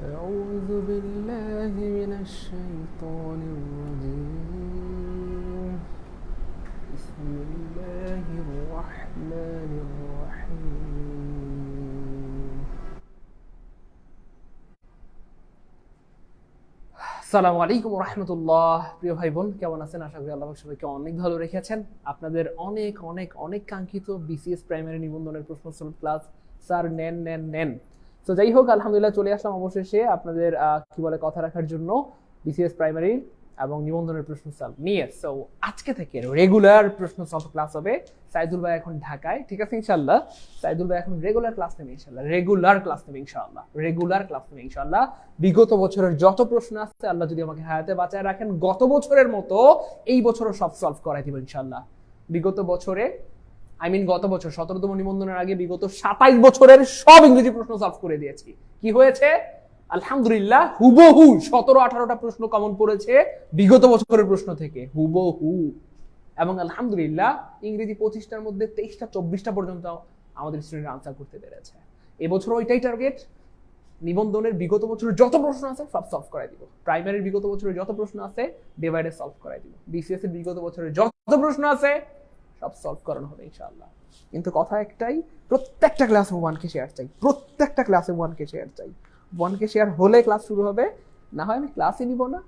أعوذ بالله من الشيطان الرجيم بسم الله الرحمن الرحيم আসসালামু আলাইকুম রহমতুল্লাহ। প্রিয় ভাই বোন, কেমন আছেন? আশা করি আল্লাহ সবাইকে অনেক ভালো রেখেছেন। আপনাদের অনেক অনেক অনেক কাঙ্ক্ষিত বিসিএস প্রাইমারি নিবন্ধনের প্রশ্ন সলভ ক্লাস স্যার নেন নেন নেন। তো যাই হোক, আলহামদুলিল্লাহ চলে আসলাম অবশেষে আপনাদের কি বলে কথা রাখার জন্য বিসিএস প্রাইমারি এবং নিবন্ধনের প্রশ্ন সলভ নিয়ে। সো আজকে থেকে রেগুলার প্রশ্ন সলভ ক্লাস হবে। সাইদুল ভাই এখন ঢাকায়, ঠিক আছে ইনশাল্লাহ। সাইদুল ভাই এখন রেগুলার ক্লাস নেবে ইনশাল্লাহ, রেগুলার ক্লাস নেবে ইনশাল্লাহ, রেগুলার ক্লাস নেবে ইনশাল্লাহ। বিগত বছরের যত প্রশ্ন আসছে, আল্লাহ যদি আমাকে হায়াতে বাঁচায় রাখেন, গত বছরের মতো এই বছরও সব সলভ করাই দিব ইনশাল্লাহ। বিগত বছরে গত বছর 17তম নিবন্ধনের আগে বিগত 27 বছরের সব ইংরেজি প্রশ্ন সলভ করে দিয়েছি। কি হয়েছে? আলহামদুলিল্লাহ হুবহু 17-18টা প্রশ্ন কমন পড়েছে বিগত বছরের প্রশ্ন থেকে, হুবহু। এবং আলহামদুলিল্লাহ ইংরেজি 25টার মধ্যে 23টা 24টা পর্যন্ত আমাদের স্টুডেন্ট আনসার করতে পেরেছে। এবছর ওইটাই টার্গেট। নিবন্ধনের বিগত বছরের যত প্রশ্ন আছে সব সলভ করাই দিব। প্রাইমারির বিগত বছরের যত প্রশ্ন আছে ডিভাইডে সলভ করাই দিব। বিসিএস এর বিগত বছরের যত প্রশ্ন আছে সব সলভ করানো হবে ইনশাআল্লাহ। কিন্তু কথা একটাই, প্রত্যেকটা ক্লাসে 1K শেয়ার চাই, প্রত্যেকটা ক্লাসে 1K শেয়ার চাই। 1K শেয়ার হলে ক্লাস শুরু হবে, না হয় আমি ক্লাসই নিব না।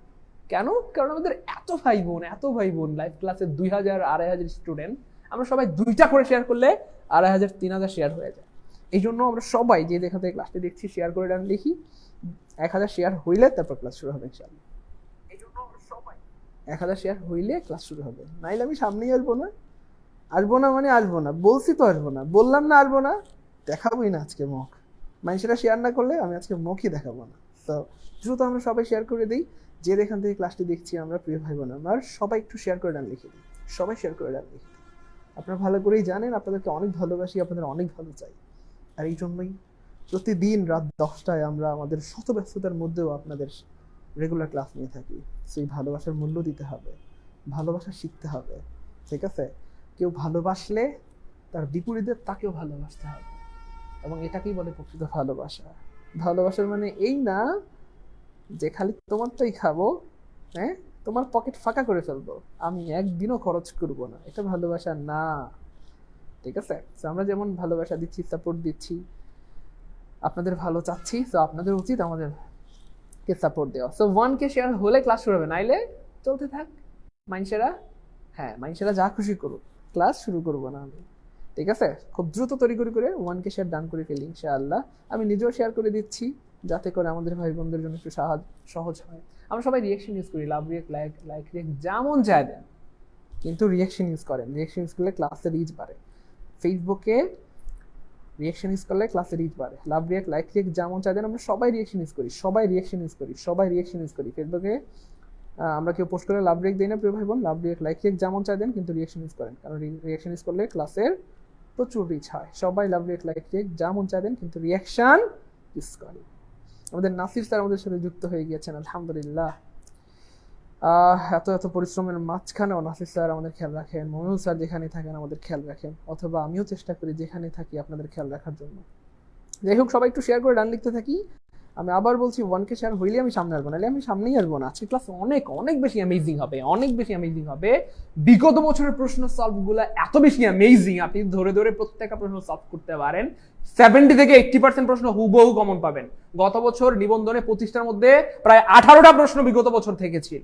কেন? কারণ আমাদের এত ভাই বোন লাইভ ক্লাসে 2000-2500 স্টুডেন্ট, আমরা সবাই 2টা করে শেয়ার করলে 2500-3000 শেয়ার হয়ে যায়। এই জন্য আমরা সবাই যে যেখান থেকে ক্লাসটি দেখছি শেয়ার করে ডান লিখি, 1000 শেয়ার হইলে তারপর ক্লাস শুরু হবে ইনশাআল্লাহ। এই জন্য আমরা সবাই 1000 শেয়ার হইলে ক্লাস শুরু হবে, নাইলে আমি সামনেই আসবো না। আসবো না মানে আসবো না, বলছি তো আসবো না, বললাম না আসবো না, দেখাবোই না আজকে মুখ। মানুষেরা শেয়ার না করলে আমি আজকে মুখই দেখাবো না। তো দ্রুত আমরা সবাই শেয়ার করে দিই। যে যেখান থেকে ক্লাসটি দেখছি আমরা, প্রিয় ভাই বোন আমার, সবাই একটু শেয়ার করে ডান লিখে দিই, সবাই শেয়ার করে ডান লিখে দিই। আপনারা ভালো করেই জানেন আপনাদেরকে অনেক ভালোবাসি, আপনাদের অনেক ভালো চাই। আর এই জন্যই প্রতিদিন রাত 10টায় আমরা আমাদের শত ব্যস্ততার মধ্যেও আপনাদের রেগুলার ক্লাস নিয়ে থাকি। সেই ভালোবাসার মূল্য দিতে হবে, ভালোবাসা শিখতে হবে, ঠিক আছে? কেউ ভালোবাসলে তার বিপরীতে তাকেও ভালোবাসতে হবে, এবং এটাকেই বলে প্রকৃত ভালোবাসা। ভালোবাসার মানে এই না যে খালি তোমারটাই খাবো, হ্যাঁ, তোমার পকেট ফাঁকা করে ফেলবো, আমি একদিনও খরচ করব না, এটা ভালোবাসা না, ঠিক আছে? তো আমরা যেমন ভালোবাসা দিচ্ছি, সাপোর্ট দিচ্ছি, আপনাদের ভালো চাচ্ছি, তো আপনাদের উচিত আমাদেরকে সাপোর্ট দেওয়া। সো 1K শেয়ার হলে ক্লাস শুরু হবে, নাইলে চলতে থাক। মাইনসেরা যা খুশি করুক, ক্লাস শুরু করবো না আমি, ঠিক আছে? খুব দ্রুত তৈরি করে 1K শেয়ার ডান করে ফেলি ইনশাআল্লাহ। আমি নিজেও শেয়ার করে দিচ্ছি যাতে করে আমাদের ভাই বোনদের জন্য একটু সহজ হয়। আমরা সবাই রিয়েকশন ইউজ করি, লাভ রিয়েক্ট, লাইক রিয়েক্ট, যেমন চায় দেন, কিন্তু রিয়েকশন ইউজ করেন। রিয়েকশন ইউজ করলে ক্লাসের রিচ বাড়ে। ফেসবুকে রিয়েকশন ইউজ করলে ক্লাসের রিচ বাড়ে। লাভ রিয়েক্ট, লাইক রিয়েক্ট, যেমন চাই দেন, আমরা সবাই রিয়েকশন ইউজ করি, সবাই রিয়েকশন ইউজ করি ফেসবুকে। আমরা কেউ পোস্ট করে লাভ রিয়েক্ট দিই না প্রিয় ভাই বোন। লাভ রিয়েক্ট, লাইক রিয়েক্ট যেমন চাই দেন, কিন্তু রিয়েকশন ইউজ করেন, কারণ রিয়েকশন ইউজ করলে ক্লাসের প্রচুর রিচ হয়। সবাই লাভ রিয়েক্ট, লাইক রিয়েক্ট যেমন চাই দেন, কিন্তু রিয়াকশন ইউজ করেন। আমাদের নাসির স্যার আমাদের সাথে যুক্ত হয়ে গিয়েছেন, আলহামদুলিল্লাহ। এত পরিশ্রমের মাঝখানেও নাসির স্যার আমাদের খেয়াল রাখেন, মনুল স্যার যেখানে থাকেন আমাদের খেয়াল রাখেন, অথবা আমিও চেষ্টা করি যেখানে থাকি আপনাদের খেয়াল রাখার জন্য। যাই হোক, সবাই একটু শেয়ার করে ডান লিখতে থাকি। আমি আবার বলছি, 1K শেয়ার হইলে আমি সামনে আসবো, নাহলে আমি সামনেই আসবো না। আজকে ক্লাস অনেক অনেক বেশি অ্যামেজিং হবে। বিগত বছরের প্রশ্ন সলভ গুলা এত বেশি অ্যামেজিং, আপনি ধরে ধরে প্রত্যেকটা প্রশ্ন সলভ করতে পারেন। 70 থেকে 80% প্রশ্ন হুবহু কমন পাবেন। গত বছর নিবন্ধনে 25টার মধ্যে প্রায় 18টা প্রশ্ন বিগত বছর থেকে ছিল।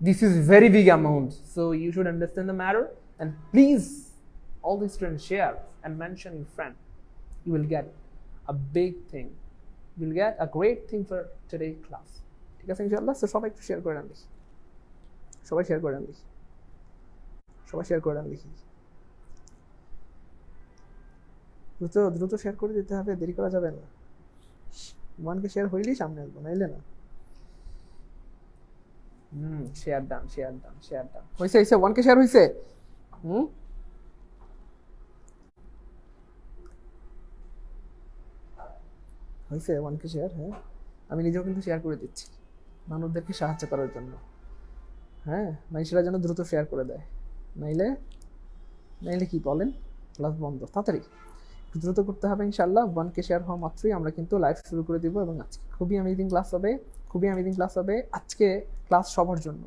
This is very big amount, so you should understand the matter, and please all the students share and mention your friend. You will get a big thing, you will get a great thing for today's class, ঠিক আছে ইনশাআল্লাহ। So সবাই একটু share করে আনলি, সবাই share করে আনলি, দ্রুত share করে দিতে হবে, দেরি করা যাবে না। 1K শেয়ার হইলেই সামনে আসবো, নাইলে না। শেয়ার ডান হইছে 1K শেয়ার হইছে। হয়েছে 1K শেয়ার, হ্যাঁ। আমি নিজেও কিন্তু শেয়ার করে দিচ্ছি মানুষদেরকে সাহায্য করার জন্য, হ্যাঁ। মানুষেরা যেন দ্রুত শেয়ার করে দেয়, নাইলে কি বলেন, ক্লাস বন্ধ। তাড়াতাড়ি দ্রুত করতে হবে ইনশাআল্লাহ। 1K শেয়ার হওয়া মাত্রই আমরা কিন্তু লাইভ শুরু করে দিব, এবং আজকে খুবই অ্যামেজিং ক্লাস হবে, খুবই অ্যামেজিং ক্লাস হবে আজকে। ক্লাস সবার জন্য,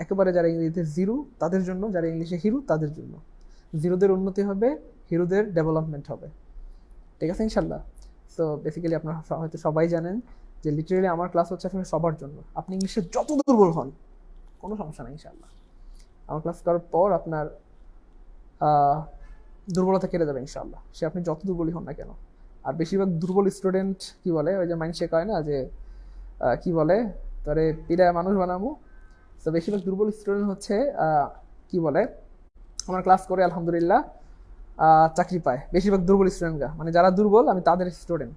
একেবারে যারা ইংরেজিতে জিরো তাদের জন্য, যারা ইংলিশে হিরো তাদের জন্য। জিরোদের উন্নতি হবে, হিরোদের ডেভেলপমেন্ট হবে, ঠিক আছে ইনশাআল্লাহ। সো বেসিক্যালি আপনারা হয়তো সবাই জানেন যে লিটারেলি আমার ক্লাস হচ্ছে আসলে সবার জন্য। আপনি ইংলিশে যত দুর্বল হন কোনো সমস্যা নেই ইনশাআল্লাহ, আমার ক্লাস করার পর আপনার দুর্বলতা কেটে যাবে ইনশাআল্লাহ, সে আপনি যত দুর্বলই হন না কেন। আর বেশিরভাগ দুর্বল স্টুডেন্ট কি বলে, ওই যে মাইন্ডসে কয় না যে কি বলে, তারে পিড়ায় মানুষ বানাবো। তো বেশিরভাগ দুর্বল স্টুডেন্ট হচ্ছে কি বলে, আমার ক্লাস করে আলহামদুলিল্লাহ চাকরি পায় বেশিরভাগ দুর্বল স্টুডেন্টরা, মানে যারা দুর্বল আমি তাদের স্টুডেন্ট।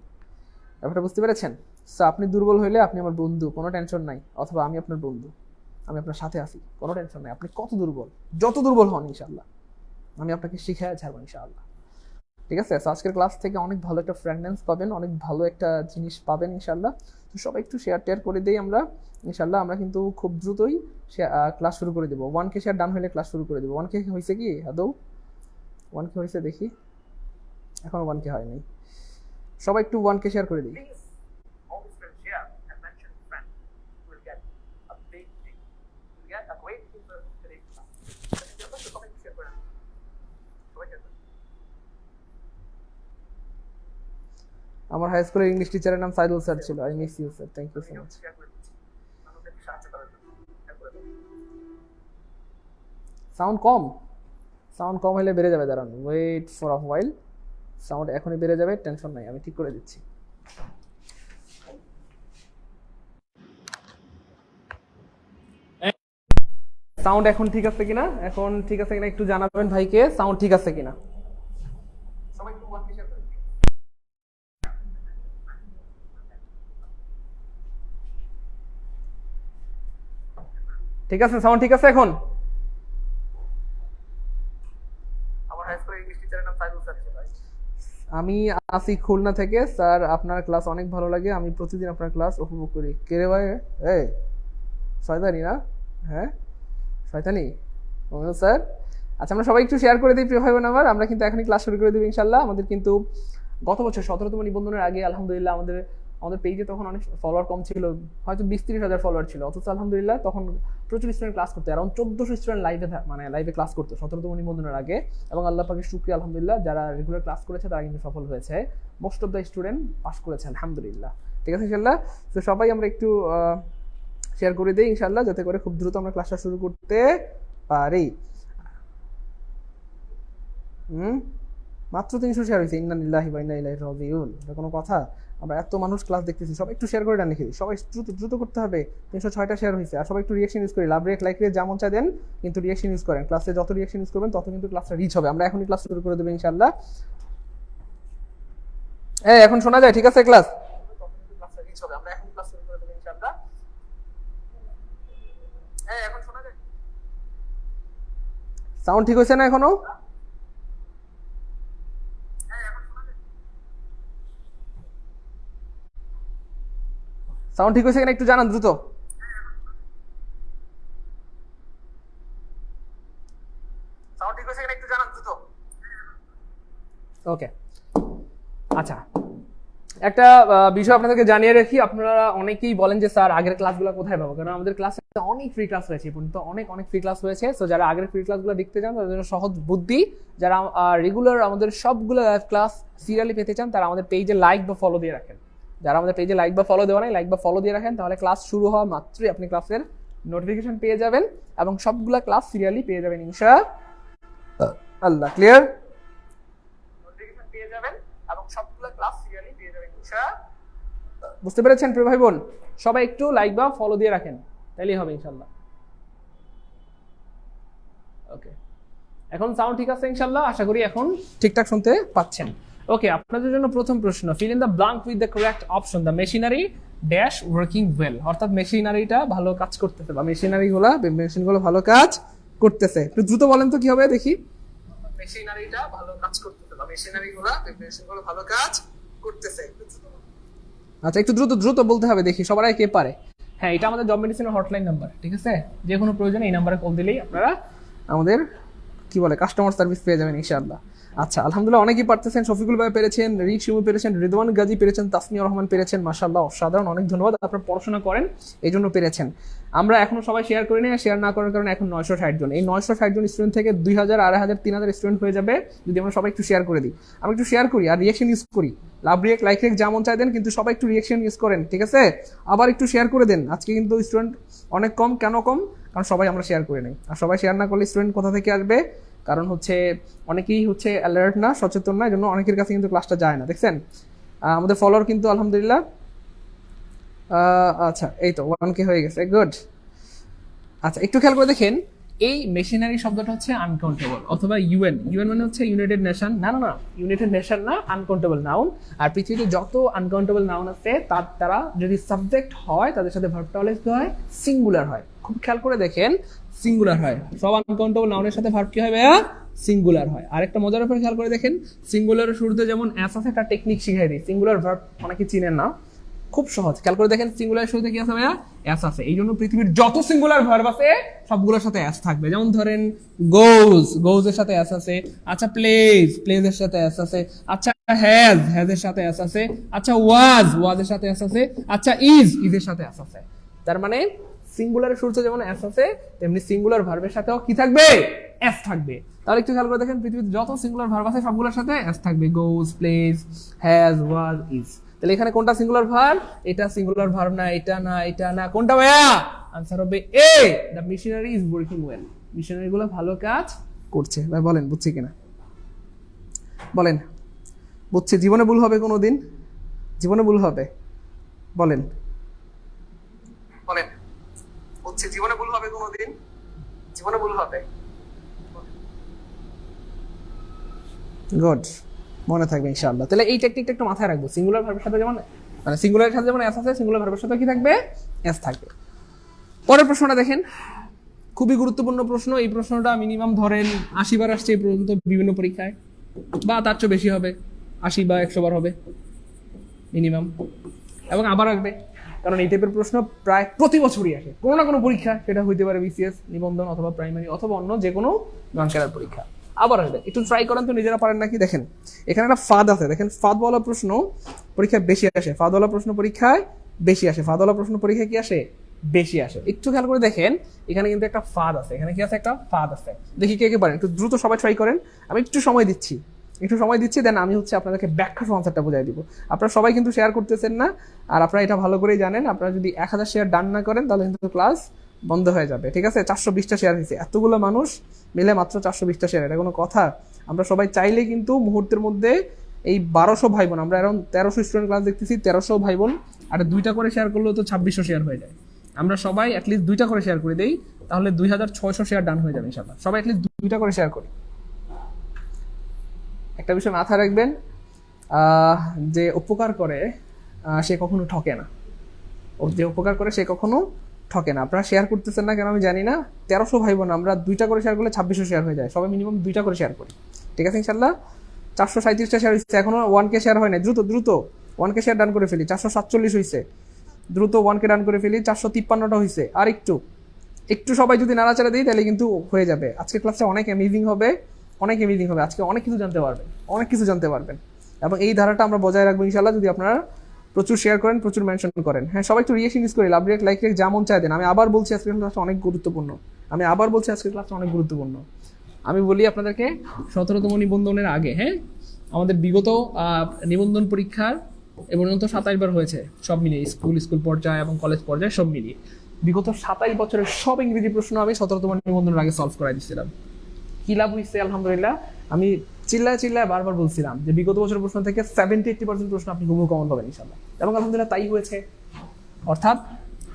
ব্যাপারটা বুঝতে পেরেছেন? সো আপনি দুর্বল হইলে আপনি আমার বন্ধু, কোনো টেনশন নাই, অথবা আমি আপনার বন্ধু, আমি আপনার সাথে আছি, কোনো টেনশন নাই। আপনি কত দুর্বল, যত দুর্বল হন ইনশাআল্লাহ আমি আপনাকে শিখায় ছাড়বো ইনশাআল্লাহ, ঠিক আছে? সো আজকের ক্লাস থেকে অনেক ভালো একটা ফ্রেগনেন্স পাবেন, অনেক ভালো একটা জিনিস পাবেন ইনশাআল্লাহ। তো সবাই একটু শেয়ার করে দিই আমরা ইনশাআল্লাহ। আমরা কিন্তু খুব দ্রুতই ক্লাস শুরু করে দেবো। 1K শেয়ার ডান হলে ক্লাস শুরু করে দেবো। 1K হয়েছে কি আদৌ? 1K হয়েছে দেখি, এখনো 1K হয়নি। সবাই একটু 1K শেয়ার করে দিই। আমার হাই স্কুলের ইংলিশ টিচারের নাম সাইদুল স্যার ছিল। I miss you sir, thank you so much. Sound কম, সাউন্ড কম হলে বেড়ে যাবে, দাঁড়ান, wait for a while. Sound এখনই বেড়ে যাবে, টেনশন নাই, আমি ঠিক করে দিচ্ছি। সাউন্ড এখন ঠিক আছে কিনা, এখন ঠিক আছে কিনা একটু জানাবেন ভাইকে, সাউন্ড ঠিক আছে কিনা। সবাই একটু 1K শেয়ার করে দিন। ঠিক আছে, সাউন্ড ঠিক আছে এখন? আমার হাই স্কুলের ইংলিশ টিচারের নাম সাইদুল স্যার ছিল। আমি আসি খুলনা থেকে। স্যার আপনার ক্লাস অনেক ভালো লাগে, আমি প্রতিদিন আপনার ক্লাস উপভোগ করি। কে রে ভাই? এই শয়তানি না? হ্যাঁ শয়তানি স্যার। আচ্ছা আমরা সবাই একটু শেয়ার করে দিই প্রিয় ভাই বোন আমার। আমরা কিন্তু এখনই ক্লাস শুরু করে দেবো ইনশাল্লাহ। আমাদের কিন্তু গত বছর 17তম নিবন্ধনের আগে আলহামদুলিল্লাহ আমাদের পেজে তখন অনেক ফলোয়ার কম ছিল, হয়তো 20-30 হাজার ফলোয়ার ছিল, অথচ আলহামদুলিল্লাহ তখন প্রচুর স্টুডেন্ট ক্লাস করতো, অ্যারাউন্ড 1400 স্টুডেন্ট লাইভে ক্লাস করতো 17তম নিবন্ধনের আগে। এবং আল্লাহ পাকের শুকরিয়া আলহামদুলিল্লাহ, যারা রেগুলার ক্লাস করেছে তারা কিন্তু সফল হয়েছে, most of the student pass করেছে আলহামদুলিল্লাহ, ঠিক আছে ইনশাল্লাহ। তো সবাই আমরা একটু শেয়ার করে দিই ইনশাল্লাহ, যাতে করে খুব দ্রুত আমরা ক্লাসটা শুরু করতে পারি। মাত্র 300 শেয়ার হয়েছে, ইন্না লিল্লাহি ওয়া ইন্না ইলাইহি রাজিউন, এটা কোনো কথা? আমরা এত মানুষ ক্লাস দেখতেছি, সবাই একটু শেয়ার করে ডান লিখে দিই, সবাই দ্রুত করতে হবে। 306টা শেয়ার হয়েছে। আর সবাই একটু রিঅ্যাকশন ইউজ করি, লাভ রেট লাইক রেট যেমন চা দেন, কিন্তু রিঅ্যাকশন ইউজ করেন। ক্লাসে যত রিঅ্যাকশন ইউজ করবেন তত কিন্তু ক্লাসটা রিচ হবে। আমরা এখনই ক্লাস শুরু করে দেবো ইনশাআল্লাহ। এখন শোনা যায় ঠিক আছে? ক্লাস ক্লাসটা রিচ হবে, আমরা এখন ক্লাস শুরু করে দেবো ইনশাআল্লাহ। এখন শোনা যায়? সাউন্ড ঠিক হয়েছে না এখনো? সাউন্ড ঠিক হয়েছে কিনা একটু জানান দ্রুত। সাউন্ড ঠিক হয়েছে কিনা একটু জানান দ্রুত। ওকে আচ্ছা, একটা বিষয় আপনাদেরকে জানিয়ে রাখি, আপনারা অনেকেই বলেন যে স্যার আগের ক্লাসগুলো কোথায় পাবো, কারণ আমাদের ক্লাসে অনেক ফ্রি ক্লাস রয়েছে, কিন্তু অনেক ফ্রি ক্লাস রয়েছে। সো যারা আগের ফ্রি ক্লাসগুলো দেখতে চান তাদের জন্য সহজ বুদ্ধি, যারা রেগুলার আমাদের সবগুলো লাইভ ক্লাস সিরিয়ালি পেতে চান তারা আমাদের পেজে লাইক বা ফলো দিয়ে রাখেন। যারা আমাদের পেজে লাইক বা ফলো দেওয়া নাই, লাইক বা ফলো দিয়ে রাখেন, তাহলে ক্লাস শুরু হওয়া মাত্রই আপনি ক্লাসের নোটিফিকেশন পেয়ে যাবেন এবং সবগুলা ক্লাস সিরিয়ালি পেয়ে যাবেন ইনশাআল্লাহ। ক্লিয়ার? নোটিফিকেশন পেয়ে যাবেন এবং সবগুলা ক্লাস সিরিয়ালি পেয়ে যাবেন ইনশাআল্লাহ। বুঝতে পেরেছেন প্রিয় ভাই বোন? সবাই একটু লাইক বা ফলো দিয়ে রাখেন, তাইলেই হবে ইনশাআল্লাহ। ওকে, এখন সাউন্ড ঠিক আছে ইনশাআল্লাহ, আশা করি এখন ঠিকঠাক শুনতে পাচ্ছেন। ওকে, আপনাদের জন্য প্রথম প্রশ্ন, fill in the blank with the correct option. The machinery dash working well, অর্থাৎ মেশিনারিটা ভালো কাজ করতেছে বা মেশিনগুলো ভালো কাজ করতেছে। একটু দ্রুত বলেন তো কি হবে দেখি। মেশিনারিটা ভালো কাজ করতেছে বা মেশিনগুলো ভালো কাজ করতেছে। আচ্ছা একটু দ্রুত বলতে হবে দেখি, সবাই কে পারে। হ্যাঁ, এটা আমাদের জব মেডিসিনের হটলাইন নাম্বার, ঠিক আছে? যে কোনো প্রয়োজনে এই নাম্বারে কল দিলেই আপনারা আমাদের কি বলে কাস্টমার সার্ভিস পেয়ে যাবেন ইনশাআল্লাহ। আচ্ছা আলহামদুলিল্লাহ অনেকেই পারতেছেন, শফিকুল ভাই পেরেছেন, রিক শিমু পেরেছেন, রিদওয়ান গাজী পেরেছেন, তাসমিয়া রহমান পেরেছেন, মাশাআল্লাহ অসাধারণ, অনেক ধন্যবাদ, আপনারা পড়াশোনা করেন এই জন্য পেরেছেন। আমরা এখনো সবাই শেয়ার করি না, শেয়ার না করার কারণে এখন 960 জন, এই 960 জন স্টুডেন্ট থেকে 2000, 2500, 3000 স্টুডেন্ট হয়ে যাবে যদি আমরা সবাই একটু শেয়ার করে দিই। আমরা একটু শেয়ার করি আর রিয়েকশন ইউজ করি, লাভ রিয়েক্ট লাইক রিয়েক্ট যেমন চাই দেন, কিন্তু সবাই একটু রিয়েকশন ইউজ করেন, ঠিক আছে? আবার একটু শেয়ার করে দেন। আজকে কিন্তু স্টুডেন্ট অনেক কম, কেন কম? কারণ সবাই আমরা শেয়ার করে নেই, আর সবাই শেয়ার না করলে স্টুডেন্ট কোথা থেকে আসবে? কারণ হচ্ছে অনেকেই হচ্ছে অ্যালার্ট না, সচেতন না, এই জন্য অনেকের কাছে কিন্তু ক্লাসটা যায় না। দেখছেন আমাদের ফলোয়ার কিন্তু আলহামদুলিল্লাহ আচ্ছা এই তো 1K হয়ে গেছে, গুড। আচ্ছা একটু খেয়াল করে দেখেন, এই মেশিনারি শব্দটা হচ্ছে আনকাউন্টেবল অথবা ইউএন। ইউএন মানে হচ্ছে ইউনাইটেড নেশন, না না না, ইউনাইটেড নেশন না, আনকাউন্টেবল নাউন। আর পৃথিবীতে যত আনকাউন্টেবল নাউন আছে তারা যদি সাবজেক্ট হয় তাদের সাথে ভার্বটা অলওয়েজ কি হয়? সিঙ্গুলার হয়। খুব খেয়াল করে দেখেন, সিঙ্গুলার হয়। সব আনকাউন্টেবল নাউনের সাথে ভার্ব কি হয় ভাইয়া? সিঙ্গুলার হয়। আরেকটা মজার ব্যাপার খেয়াল করে দেখেন, সিঙ্গুলারের শুরুতে যেমন অ্যাস আছে, একটা টেকনিক শিখাই দিই। সিঙ্গুলার ভার্ব অনেকে চিনেন না, খুব সহজ। খেয়াল করে দেখেন, সিঙ্গুলার শুরুতে কি আছে ভাইয়া? অ্যাস আছে। এই জন্য পৃথিবীর যত সিঙ্গুলার ভার্ব আছে সবগুলোর সাথে অ্যাস থাকবে। যেমন ধরেন গোজ, গোজ এর সাথে অ্যাস আছে। আচ্ছা প্লেজ, প্লেজ এর সাথে অ্যাস আছে। আচ্ছা হ্যাজ, হ্যাজ এর সাথে অ্যাস আছে। আচ্ছা ওয়াজ, ওয়াজ এর সাথে অ্যাস আছে। আচ্ছা ইজ, ইজ এর সাথে অ্যাস আছে। তার মানে সিঙ্গুলারের শুরুতে যেমন অ্যাস আছে, তেমনি সিঙ্গুলার ভার্বের সাথেও কি থাকবে? অ্যাস থাকবে। তাহলে একটু খেয়াল করে দেখেন, পৃথিবীতে যত সিঙ্গুলার ভার্ব আছে সবগুলোর সাথে অ্যাস থাকবে। Goes, plays, has, was, is. তাহলে এখানে কোনটা সিঙ্গুলার ভার্ব? এটা সিঙ্গুলার ভার্ব না, এটা না, এটা না, কোনটা ভাইয়া? আনসার হবে A, the missionary is working well. Missionary গুলো ভালো কাজ করছে। ভাই বলেন বুঝছি কিনা? বলেন বুঝছি। জীবনে ভুল হবে কোনোদিন? জীবনে ভুল হবে? বলেন বলেন বুঝছি। জীবনে ভুল হবে কোনোদিন? জীবনে ভুল হবে? গুড, মনে থাকবে ইনশাআল্লাহ। তাহলে এই টেকনিকটা একটু মাথায় রাখবো। সিঙ্গুলার ভার্বের সাথে যেমন মানে সিঙ্গুলারের সাথে যেমন এস আছে, সিঙ্গুলার ভার্বের সাথে কি থাকবে? এস থাকবে। পরের প্রশ্নটা দেখেন, খুবই গুরুত্বপূর্ণ প্রশ্ন। এই প্রশ্নটা মিনিমাম ধরেন 80 বার আসছে এই পর্যন্ত বিভিন্ন পরীক্ষায়, বা তার চেয়ে বেশি হবে, 80 বা 100 বার হবে মিনিমাম, এবং আবার আসবে। কারণ এই টাইপের প্রশ্ন প্রায় প্রতি বছরই আসে কোনো না কোনো পরীক্ষা, সেটা হইতে পারে বিসিএস, নিবন্ধন, অথবা প্রাইমারি, অথবা অন্য যে কোনো নন ক্যাডার পরীক্ষা। আবার আসবে, একটু ট্রাই করেন তো নিজেরা পারেন নাকি। দেখেন এখানে একটা ফাদ আছে, দেখেন ফাদওয়ালা প্রশ্ন পরীক্ষায় বেশি আসে, ফাদওয়ালা প্রশ্ন পরীক্ষায় বেশি আসে, ফাদওয়ালা প্রশ্ন পরীক্ষায় কি আসে? বেশি আসে। একটু খেয়াল করে দেখেন, এখানে কিন্তু একটা ফাদ আছে, এখানে কি আছে? একটা ফাদ আছে। দেখি কে কে পারেন, একটু দ্রুত সবাই ট্রাই করেন। আমি একটু সময় দিচ্ছি, দেন আমি হচ্ছে আপনাদেরকে ব্যাখ্যা আনসারটা বুঝাই দিব। আপনারা সবাই কিন্তু শেয়ার করতেছেন না, আর আপনারা এটা ভালো করেই জানেন, আপনারা যদি 1000 শেয়ার ডান না করেন তাহলে কিন্তু ক্লাস বন্ধ হয়ে যাবে, ঠিক আছে? 420টা শেয়ার হয়েছে, এতগুলো মানুষ মিলে মাত্র 420টা শেয়ার, এটা কোনো কথা? আমরা সবাই চাইলে কিন্তু মুহূর্তের মধ্যে এই 1200 ভাই বোন, আমরা এখন 1300 স্টুডেন্ট ক্লাস দেখতেছি, 1300 ভাই বোন আর 2টা করে শেয়ার করলেও তো 2600 শেয়ার হয়ে যায়। আমরা সবাই অ্যাটলিস্ট 2টা করে শেয়ার করে দেই, তাহলে 2600 শেয়ার ডান হয়ে যাবে ইনশাআল্লাহ। সবাই অ্যাটলিস্ট 2টা করে শেয়ার করি। একটা বিষয় মাথায় রাখবেন, যে উপকার করে সে কখনো ঠকে না। যে উপকার করে সে কখনো ঠকে না। আপনারা শেয়ার করতেছেন না কেন আমি জানি না। 1300 ভাই বোন, আমরা 2টা করে শেয়ার করলে 2600 শেয়ার হয়ে যায়। সবাই মিনিমাম 2টা করে শেয়ার করি, ঠিক আছে ইনশাল্লাহ? 437টা শেয়ার হয়েছে, এখনো 1K শেয়ার হয় না। দ্রুত দ্রুত 1K শেয়ার ডান করে ফেলি। 447 হয়েছে, দ্রুত 1K ডান করে ফেলি। 453টা হয়েছে, আর একটু সবাই যদি নাড়াচাড়া দিই তাহলে কিন্তু হয়ে যাবে। আজকে ক্লাসটা অনেক অ্যামেজিং হবে, অনেক অ্যামেজিং হবে। আজকে অনেক কিছু জানতে পারবেন, এবং এই ধারাটা আমরা বজায় রাখবো ইনশাল্লাহ যদি আপনারা প্রচুর শেয়ার করেন, প্রচুর মেনশন করেন। হ্যাঁ, সবাই একটু রিয়েকশন ইউজ করি, লাভ রিয়েক্ট লাইক রিয়েক্ট যেমন চাই দেন। আমি আবার বলছি আজকের ক্লাসটা অনেক গুরুত্বপূর্ণ। আমি বলি আপনাদেরকে 17তম নিবন্ধনের আগে, হ্যাঁ, আমাদের বিগত নিবন্ধন পরীক্ষার এ পর্যন্ত 27 বার হয়েছে, সব মিলিয়ে স্কুল পর্যায়ে এবং কলেজ পর্যায়ে সব মিলিয়ে বিগত 27 বছরের সব ইংরেজি প্রশ্ন আমি 17তম নিবন্ধনের আগে সলভ করাই দিচ্ছিলাম। কি লাভ হয়েছে? আলহামদুলিল্লাহ। আমি চিল্লায় বারবার বলছিলাম যে বিগত বছরের প্রশ্ন থেকে 70-80% প্রশ্ন আপনি হুবহু কমন পাবেন ইনশাআল্লাহ, এবং আলহামদুলিল্লাহ তাই হয়েছে। অর্থাৎ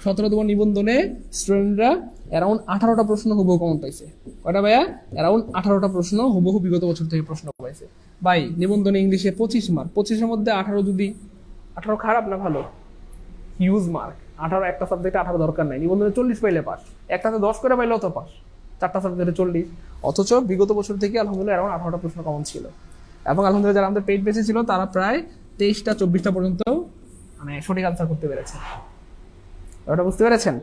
17তম নিবন্ধনে স্টুডেন্টরা অ্যারাউন্ড 18টা প্রশ্ন হুবহু কমন পাইছে। কয়টা ভাইয়া? অ্যারাউন্ড 18টা প্রশ্ন হুবহু বিগত বছর থেকে প্রশ্ন পাইছে। ভাই নিবন্ধনে ইংলিশে 25 মার্ক, 25-এর মধ্যে 18 যদি 18 খারাপ না ভালো? Huge mark. 18 একটা সাবজেক্টে 18 দরকার নাই, নিবন্ধনে 40 পাইলে পাস, একটাতে 10 করে পাইলেও তো পাস, 4টা সাবজেক্টে 40। অথচ বিগত বছর থেকে আলহামদুলিল্লাহ অ্যারাউন্ড 18টা প্রশ্ন কমন ছিল, এবং আলহামদুলিল্লাহ যারা আমাদের পেইড বেঁচে ছিল তারা প্রায় 23টা 24টা পর্যন্ত মানে সঠিক আনসার করতে পেরেছে। ওটা বুঝতে পেরেছেন?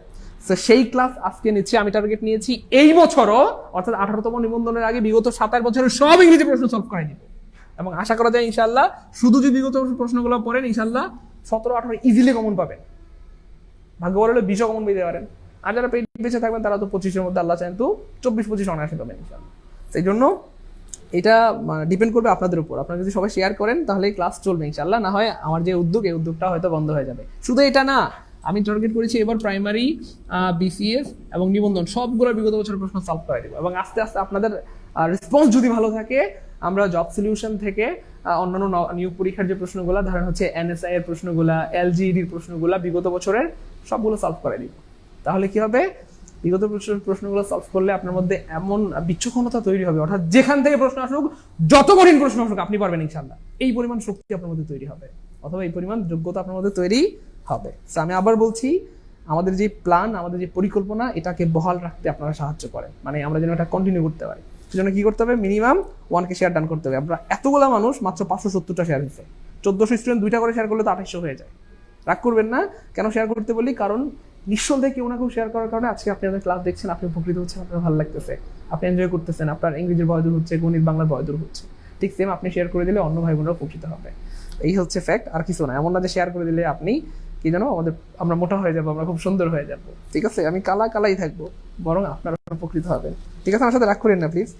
তো সেই ক্লাস আজকে নিচ্ছি। আমি টার্গেট নিয়েছি এই বছরও, অর্থাৎ 18তম নিবন্ধনের আগে বিগত 27 বছরের সব ইংরেজি প্রশ্ন সলভ করে দিব, এবং আশা করা যায় ইনশাল্লাহ শুধু যদি বিগত প্রশ্নগুলো পড়েন ইনশাল্লাহ 17-18 ইজিলি কমন পাবেন। ভাগ্য বলে 20 কমন পেতে পারেন, আর যারা পেট বেঁচে থাকবেন তারা তো 25-এর মধ্যে আল্লাহ চান তো 24-25 অনায়াসে পাবেন ইনশাল্লাহ। সেই জন্য এটা ডিপেন্ড করবে আপনাদের উপর। আপনারা যদি সবাই শেয়ার করেন তাহলে ক্লাস চলবে ইনশাল্লাহ, না হয় আমার যে উদ্যোগ এই উদ্যোগটা হয়তো বন্ধ হয়ে যাবে। শুধু এটা না, আমি টার্গেট করেছি এবার প্রাইমারি, বিসিএস এবং নিবন্ধন সবগুলো বিগত বছরের প্রশ্ন সলভ করে দেবো, এবং আস্তে আস্তে আপনাদের রেসপন্স যদি ভালো থাকে আমরা জব সলিউশন থেকে অন্যান্য নিয়োগ পরীক্ষার যে প্রশ্নগুলো, ধরেন হচ্ছে এনএসআই এর প্রশ্নগুলো, এলজিইডির প্রশ্নগুলো বিগত বছরের সবগুলো সলভ করে দিব। তাহলে কি হবে, বিগত প্রশ্নগুলো সলভ করলে আপনার মধ্যে এমন বিচক্ষণতা তৈরি হবে, অর্থাৎ যেখান থেকে প্রশ্ন আসুক, যত কঠিন প্রশ্ন আসুক আপনি পারবেন ইনশাআল্লাহ। এই পরিমাণ শক্তি আপনার মধ্যে তৈরি হবে, অথবা এই পরিমাণ যোগ্যতা আপনার মধ্যে তৈরি হবে। আমি আবার বলছি, আমাদের যে প্ল্যান, আমাদের যে পরিকল্পনা, এটাকে বহাল রাখতে আপনারা সাহায্য করেন, মানে আমরা যেন এটা কন্টিনিউ করতে পারি। সেজন্য কি করতে হবে, মিনিমাম 1K শেয়ার ডান করতে হবে। আমরা এতগুলা মানুষ, মাত্র 570টা শেয়ার হয়েছে, 1400 স্টুডেন্ট 2টা করে শেয়ার করলে তো 2800 হয়ে যায়। রাগ করবেন না, কেন শেয়ার করতে বলি, কারণ নিঃসন্দেহে কেউ না কেউ শেয়ার করার কারণে আজকে আপনি আমাদের ক্লাস দেখছেন, আপনি উপকৃত হচ্ছেন, আপনার ভালো লাগতেছে, আপনি এনজয় করতেছেন, আপনার ইংরেজির ভয় দূর হচ্ছে, গণিত বাংলার ভয় দূর হচ্ছে। ঠিক সেম আপনি শেয়ার করে দিলে অন্য ভাই বোনরা উপকৃত হবে। এই হচ্ছে ফ্যাক্ট, আর কিছু না। এমন না যে শেয়ার করে দিলে আপনি কি জানো আমরা মোটা হয়ে যাবো, আমরা খুব সুন্দর হয়ে যাবো, ঠিক আছে, আমি কালাই থাকবো, বরং আপনারা উপকৃত হবেন। ঠিক আছে, আমার সাথে রাগ করেন না প্লিজ,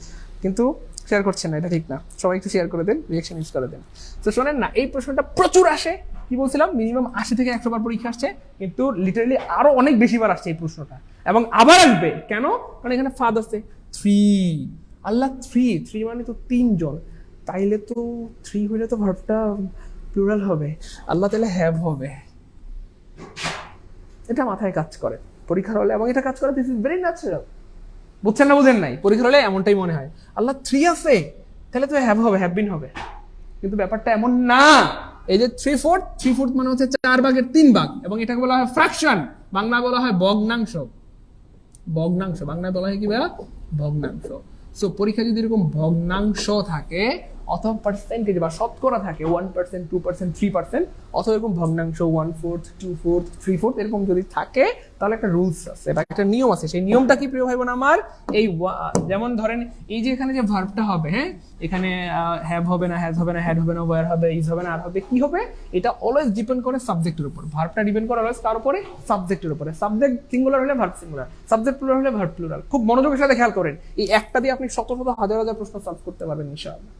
কিন্তু শেয়ার করছেন না, এটা ঠিক না। সবাই একটু শেয়ার করে দেন, রিঅ্যাকশন ইউজ করে দেন। তো শোনেন না, এই প্রশ্নটা প্রচুর আসে, কি বলছিলাম, মিনিমাম 80 থেকে 100 বার পরীক্ষা আসছে, কিন্তু লিটারালি আরো অনেক বেশি বার আসছে এই প্রশ্নটা, এবং আবার আসবে। কেন? কারণ এখানে ফাদ আছে 3, আল্লাহ 3 মানে তো 3 জন, তাইলে তো 3 হলে তো ভার্বটা প্লুরাল হবে, আল্লাহ তাহলে হ্যাভ হবে। এটা মাথায় কাজ করে পরীক্ষার হলে, এবং এটা কাজ করে, দিস ইজ ভেরি ন্যাচারাল। বুঝছেন না, বুঝেন নাই, পরীক্ষার হলে এমনটাই মনে হয়, আল্লাহ 3 আছে তাহলে তো হ্যাভ হবে, হ্যাভ বিন হবে, কিন্তু ব্যাপারটা এমন না। এই যে 3/4 মানে হচ্ছে 4 ভাগের 3 ভাগ, এবং এটাকে বলা হয় ফ্র্যাকশন, বাংলা বলা হয় ভগ্নাংশ। বাংলায় বলা হয় কি ভাইয়া, ভগ্নাংশ। সো পরীক্ষা যদি এরকম ভগ্নাংশ থাকে, অথবা পার্সেন্টেজ বা শতকরা থাকে 1%, 2%, 3%, অথবা এরকম ভগ্নাংশ 1/4, 2/4, 3/4 এরকম যদি থাকে, তাহলে একটা রুলস আছে বা একটা নিয়ম আছে। সেই নিয়মটা কি প্রিয় ভাই বোন আমার, এই যেমন ধরেন এই যে এখানে যে ভার্বটা হবে, হ্যাঁ, এখানে হ্যাভ হবে না, হ্যাজ হবে না, হ্যাড হবে না, ওয়্যার হবে, ইজ হবে না, আর হবে, কি হবে, এটা অলওয়েজ ডিপেন্ড করে সাবজেক্টের উপর। ভার্বটা ডিপেন্ড করে অলওয়েজ কার উপরে, সাবজেক্টের উপরে। সাবজেক্ট সিঙ্গুলার হলে ভার্ব সিঙ্গুলার, সাবজেক্ট প্লুরাল হলে ভার্ব প্লুরাল। খুব মনোযোগের সাথে খেয়াল করেন, এই একটা দিয়ে আপনি শত শত হাজার হাজার প্রশ্ন সলভ করতে পারবেন ইনশাআল্লাহ।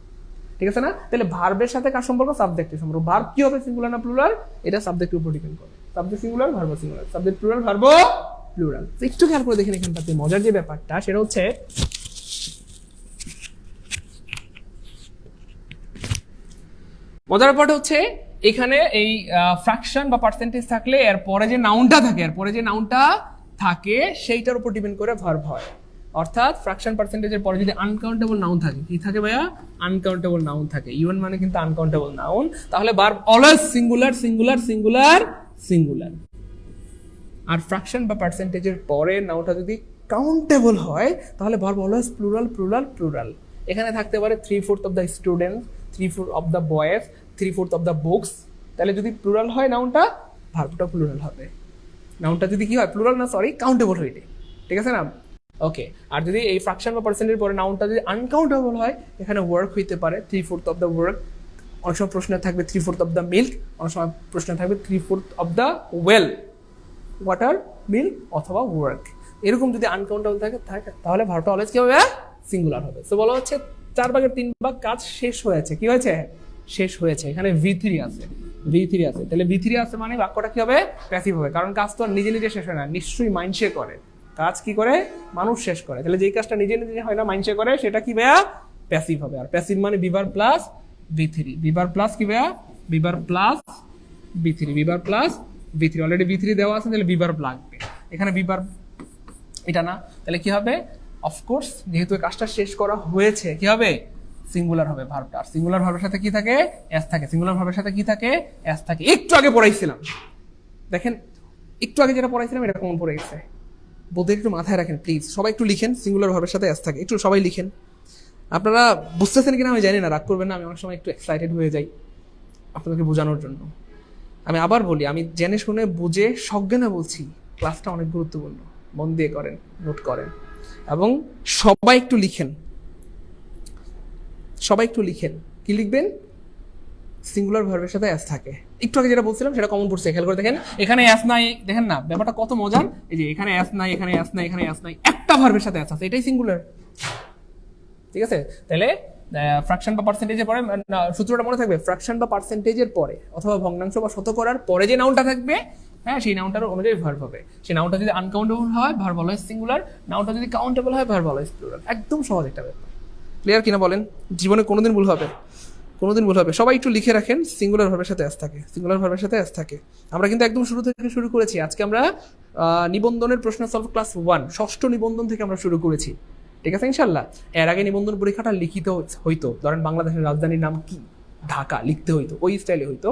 ঠিক আছে না? তাহলে ভার্বের সাথে কার সম্পর্ক, সাবজেক্টের সম্পর্ক। ভার্ব কি হবে, সিঙ্গুলার না প্লুরাল, এটা সাবজেক্টের উপর ডিপেন্ড করে। Subject singular, verb singular, subject plural, verb plural. একটু খেয়াল করে দেখেন এখানটাতে মজার যে ব্যাপারটা, সেটা হচ্ছে মজার ব্যাপারটা হচ্ছে এখানে এই ফ্র্যাকশন বা পার্সেন্টেজ থাকলে এর পরে যে নাউনটা থাকে, সেইটার উপর ডিপেন্ড করে ভার্ব হয়। অর্থাৎ ফ্র্যাকশন পার্সেন্টেজের পরে যদি আনকাউন্টেবল নাউন থাকে, কি থাকে ভাইয়া, আনকাউন্টেবল নাউন থাকে। ইউএন মানে কিন্তু আনকাউন্টেবল নাউন, তাহলে verb always singular singular singular singular. আর ফ্র্যাকশন বা পার্সেন্টেজের পরে নাউনটা যদি কাউন্টেবল হয়, তাহলে verb always plural plural plural. এখানে থাকতে পারে 3/4 of the students, 3/4 of the boys, 3/4 of the books. তাহলে যদি প্লুরাল হয় নাউনটা, ভার্বটা প্লুরাল হবে। নাউনটা যদি কি হয়, প্লুরাল না, সরি, কাউন্টেবল হইলে, ঠিক আছে না? ওকে। আর যদি এই ফ্র্যাকশন বা পার্সেন্টের পরে নাউনটা যদি আনকাউন্টেবল হয়, এখানে ওয়ার্ক হইতে পারে 3/4 অফ দ্য ওয়ার্ক, অনেক সময় প্রশ্নে থাকবে 3/4 অফ দ্য মিল্ক, অনেক সময় প্রশ্নে থাকবে 3/4 of the well, water, milk অথবা ওয়ার্ক। এরকম যদি আনকাউন্টেবল থাকে তাহলে ভার্বটা অলওয়েজ কি হবে, সিঙ্গুলার হবে। তো বলা হচ্ছে 4 ভাগের 3 ভাগ কাজ শেষ হয়েছে। কি হয়েছে, শেষ হয়েছে। এখানে V3 আছে, তাহলে V3 আছে মানে বাক্যটা কি হবে, প্যাসিভ হবে। কারণ কাজ তো নিজে নিজে শেষ হয় না, নিশ্চয়ই মাইন্ডসে করে। কাজ কি করে, মানুষ শেষ করে। তাহলে যেই কাজটা নিজে নিজে হয় না, মাইন্ডসে করে, সেটা কি ভাইয়া, প্যাসিভ হবে। আর প্যাসিভ মানে বিভার প্লাস V3, বিভার প্লাস কি ভাইয়া, বিভার প্লাস V3, অলরেডি V3 দেওয়া আছে, তাহলে বিভার লাগবে। এখানে বিভার এটা না, তাহলে কি হবে, অফকোর্স যেহেতু কাজটা শেষ করা হয়েছে, কি হবে, সিঙ্গুলার হবে ভার্বটা। আর সিঙ্গুলার ভার্বের সাথে কি থাকে, এস থাকে। সিঙ্গুলার ভার্বের সাথে কি থাকে, এস থাকে। একটু আগে পড়াইছিলাম, দেখেন একটু আগে যেটা পড়াইছিলাম এটা কমন পড়ে গেছে। বোধহয় একটু মাথায় রাখেন প্লিজ, সবাই একটু লিখেন, সিঙ্গুলার ভার্বের সাথে এস থাকে, একটু সবাই লিখেন। আপনারা বুঝতেছেন কিনা আমি জানি না, রাগ করবেন না, আমি অনেক সময় একটু এক্সাইটেড হয়ে যাই আপনাদেরকে বোঝানোর জন্য। আমি আবার বলি, আমি জেনে শুনে বুঝে সজ্ঞানে বলছি, ক্লাসটা অনেক গুরুত্বপূর্ণ। মন দিয়ে করেন, নোট করেন, এবং সবাই একটু লিখেন, সবাই একটু লিখেন। কি লিখবেন? সিঙ্গুলার ভার্বের সাথে অ্যাস থাকে। একটু আগে যেটা বলছিলাম সেটা কমন পড়ছে, খেয়াল করে দেখেন। এখানে অ্যাস নাই, দেখেন না ব্যাপারটা কত মজার। এই যে এখানে অ্যাস নাই, এখানে অ্যাস নাই, এখানে অ্যাস নাই, একটা ভার্বের সাথে অ্যাস আছে, এটাই সিঙ্গুলার। ঠিক আছে, তাহলে ফ্র্যাকশন বা পার্সেন্টেজের পরে সূত্রটা মনে থাকবে, ফ্র্যাকশন বা পার্সেন্টেজের পরে অথবা ভগ্নাংশ বা শতকরার পরে যে নাউনটা থাকবে, হ্যাঁ, সেই নাউনটার অনুযায়ী ভার্ব হবে। সেই নাউনটা যদি আনকাউন্টেবল হয় ভার্ব অলওয়েজ সিঙ্গুলার, নাউনটা যদি কাউন্টেবল হয় ভার্ব অলওয়েজ প্লুরাল। একদম সহজ একটা ব্যাপার। ক্লিয়ার কিনা বলেন? জীবনে কোনোদিন ভুল হবে? কোনোদিন ভুল হবে? সবাই একটু লিখে রাখেন, সিঙ্গুলার ভার্বের সাথে অ্যাস থাকে, সিঙ্গুলার ভার্বের সাথে অ্যাস থাকে। আমরা কিন্তু একদম শুরু থেকে শুরু করেছি। আজকে আমরা নিবন্ধনের প্রশ্ন সলভ ক্লাস 1 ষষ্ঠ নিবন্ধন থেকে আমরা শুরু করেছি। ঠিক আছে ইনশাল্লাহ। এর আগে নিবন্ধন পরীক্ষাটা লিখিত হইতো, ধরেন বাংলাদেশের রাজধানীর নাম কি, ঢাকা, লিখতে হইতো, ওই স্টাইলে হইতো।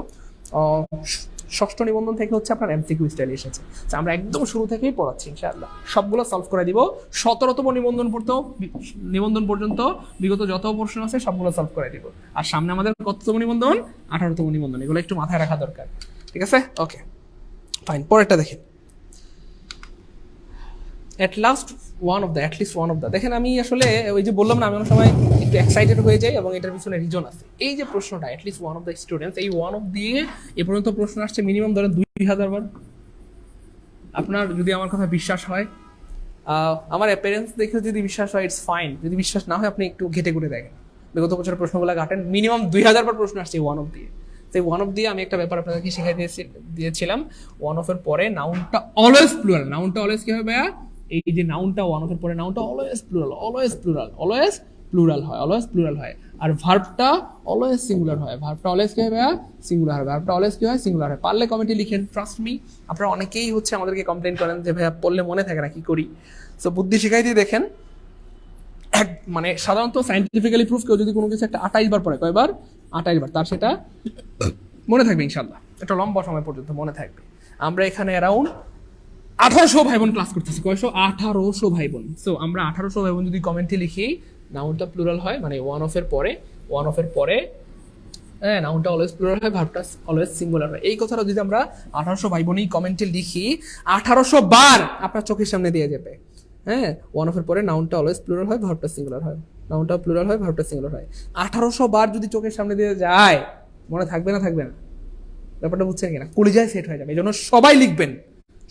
ষষ্ঠ নিবন্ধন থেকে হচ্ছে আপনার এমসিকিউ স্টাইলে এসেছে। আমরা একদম শুরু থেকেই পড়াচ্ছি ইনশাআল্লাহ, সবগুলো সলভ করে দিব। 17তম নিবন্ধন পর্যন্ত বিগত যত প্রশ্ন আছে সবগুলো সলভ করে দিব। আর সামনে আমাদের কততম নিবন্ধন? 18তম নিবন্ধন। এগুলো একটু মাথায় রাখা দরকার। ঠিক আছে, ওকে ফাইন। পরেরটা দেখেন, অ্যাটলিস্ট ওয়ান অফ দ্য। দেখেন আমি আসলে ওই যে বললাম না, আমি অনেক সময় একটু এক্সাইটেড হয়ে যাই, এবং এটার পিছনে রিজন আছে। এই যে প্রশ্নটা at least one of the students, এই ওয়ান অফ দিয়ে এ পর্যন্ত প্রশ্ন আসছে মিনিমাম ধরেন 2000 বার। আপনার যদি আমার কথা বিশ্বাস হয়, আমার অ্যাপিয়ারেন্স দেখে যদি বিশ্বাস হয় ইটস ফাইন, যদি বিশ্বাস না হয় আপনি একটু ঘেটে ঘুরে দেখেন, বিগত বছরের প্রশ্নগুলো ঘাটেন, মিনিমাম 2000 বার প্রশ্ন আসছে ওয়ান অফ দিয়ে। সেই ওয়ান অফ দিয়ে আমি একটা ব্যাপার আপনাদেরকে শিখাই দিয়েছিলাম, ওয়ান অফ এর পরে নাউনটা অলওয়েজ প্লুরাল। নাউনটা অলওয়েজ কি হবে ভাইয়া? এই যে নাউনটা ওয়ান অফ এর পরে নাউনটা always plural, always plural, always plural হয়, অলওয়েজ প্লুরাল হয়। আর ভার্বটা অলওয়েজ সিঙ্গুলার হয়। ভার্বটা অলওয়েজ কি হবে? সিঙ্গুলার হবে। ভার্বটা অলওয়েজ কি হয়? সিঙ্গুলার হয়। পারলে কমেন্টে লিখেন, ট্রাস্ট মি। আপনারা অনেকেই হচ্ছে আমাদেরকে কমপ্লেইন করেন যে ভাইয়া পড়লে মনে থাকে না, কি করি? সো বুদ্ধি শিখাই দিয়ে দেখেন, মানে সাধারণত সাইন্টিফিক্যালি প্রুফ, কেউ যদি কোনো কিছু একটা 28 বার পড়ে, কয়বার? 28 বার, তার সেটা মনে থাকবে ইনশাল্লাহ, একটা লম্বা সময় পর্যন্ত মনে থাকবে। আমরা এখানে অ্যারাউন্ড 1800 ভাই বোন ক্লাস করতেছি। কয়শো? 1800 ভাই বোন। সো আমরা 1800 ভাই বোন যদি কমেন্টে লিখি, নাউনটা প্লুরাল হয়, মানে ওয়ান অফ এর পরে হ্যাঁ নাউনটা অলওয়েজ প্লুরাল হয়, ভার্বটা অলওয়েজ সিঙ্গুলার হয়। এই কথাটা যদি আমরা 1800 ভাই বোনই কমেন্টে লিখি, 1800 বার আপনার চোখের সামনে দিয়ে যাবে। হ্যাঁ, ওয়ান অফ এর পরে নাউনটা অলওয়েজ প্লুরাল হয়, ভার্বটা সিঙ্গুলার হয়, নাউনটা প্লুরাল হয়, ভার্বটা সিঙ্গুলার হয়। 1800 বার যদি চোখের সামনে দিয়ে যায়, মনে থাকবে না? থাকবে না? ব্যাপারটা বুঝছেন কিনা? কলিজায় সেট হয়ে যাবে। এই জন্য সবাই লিখবেন,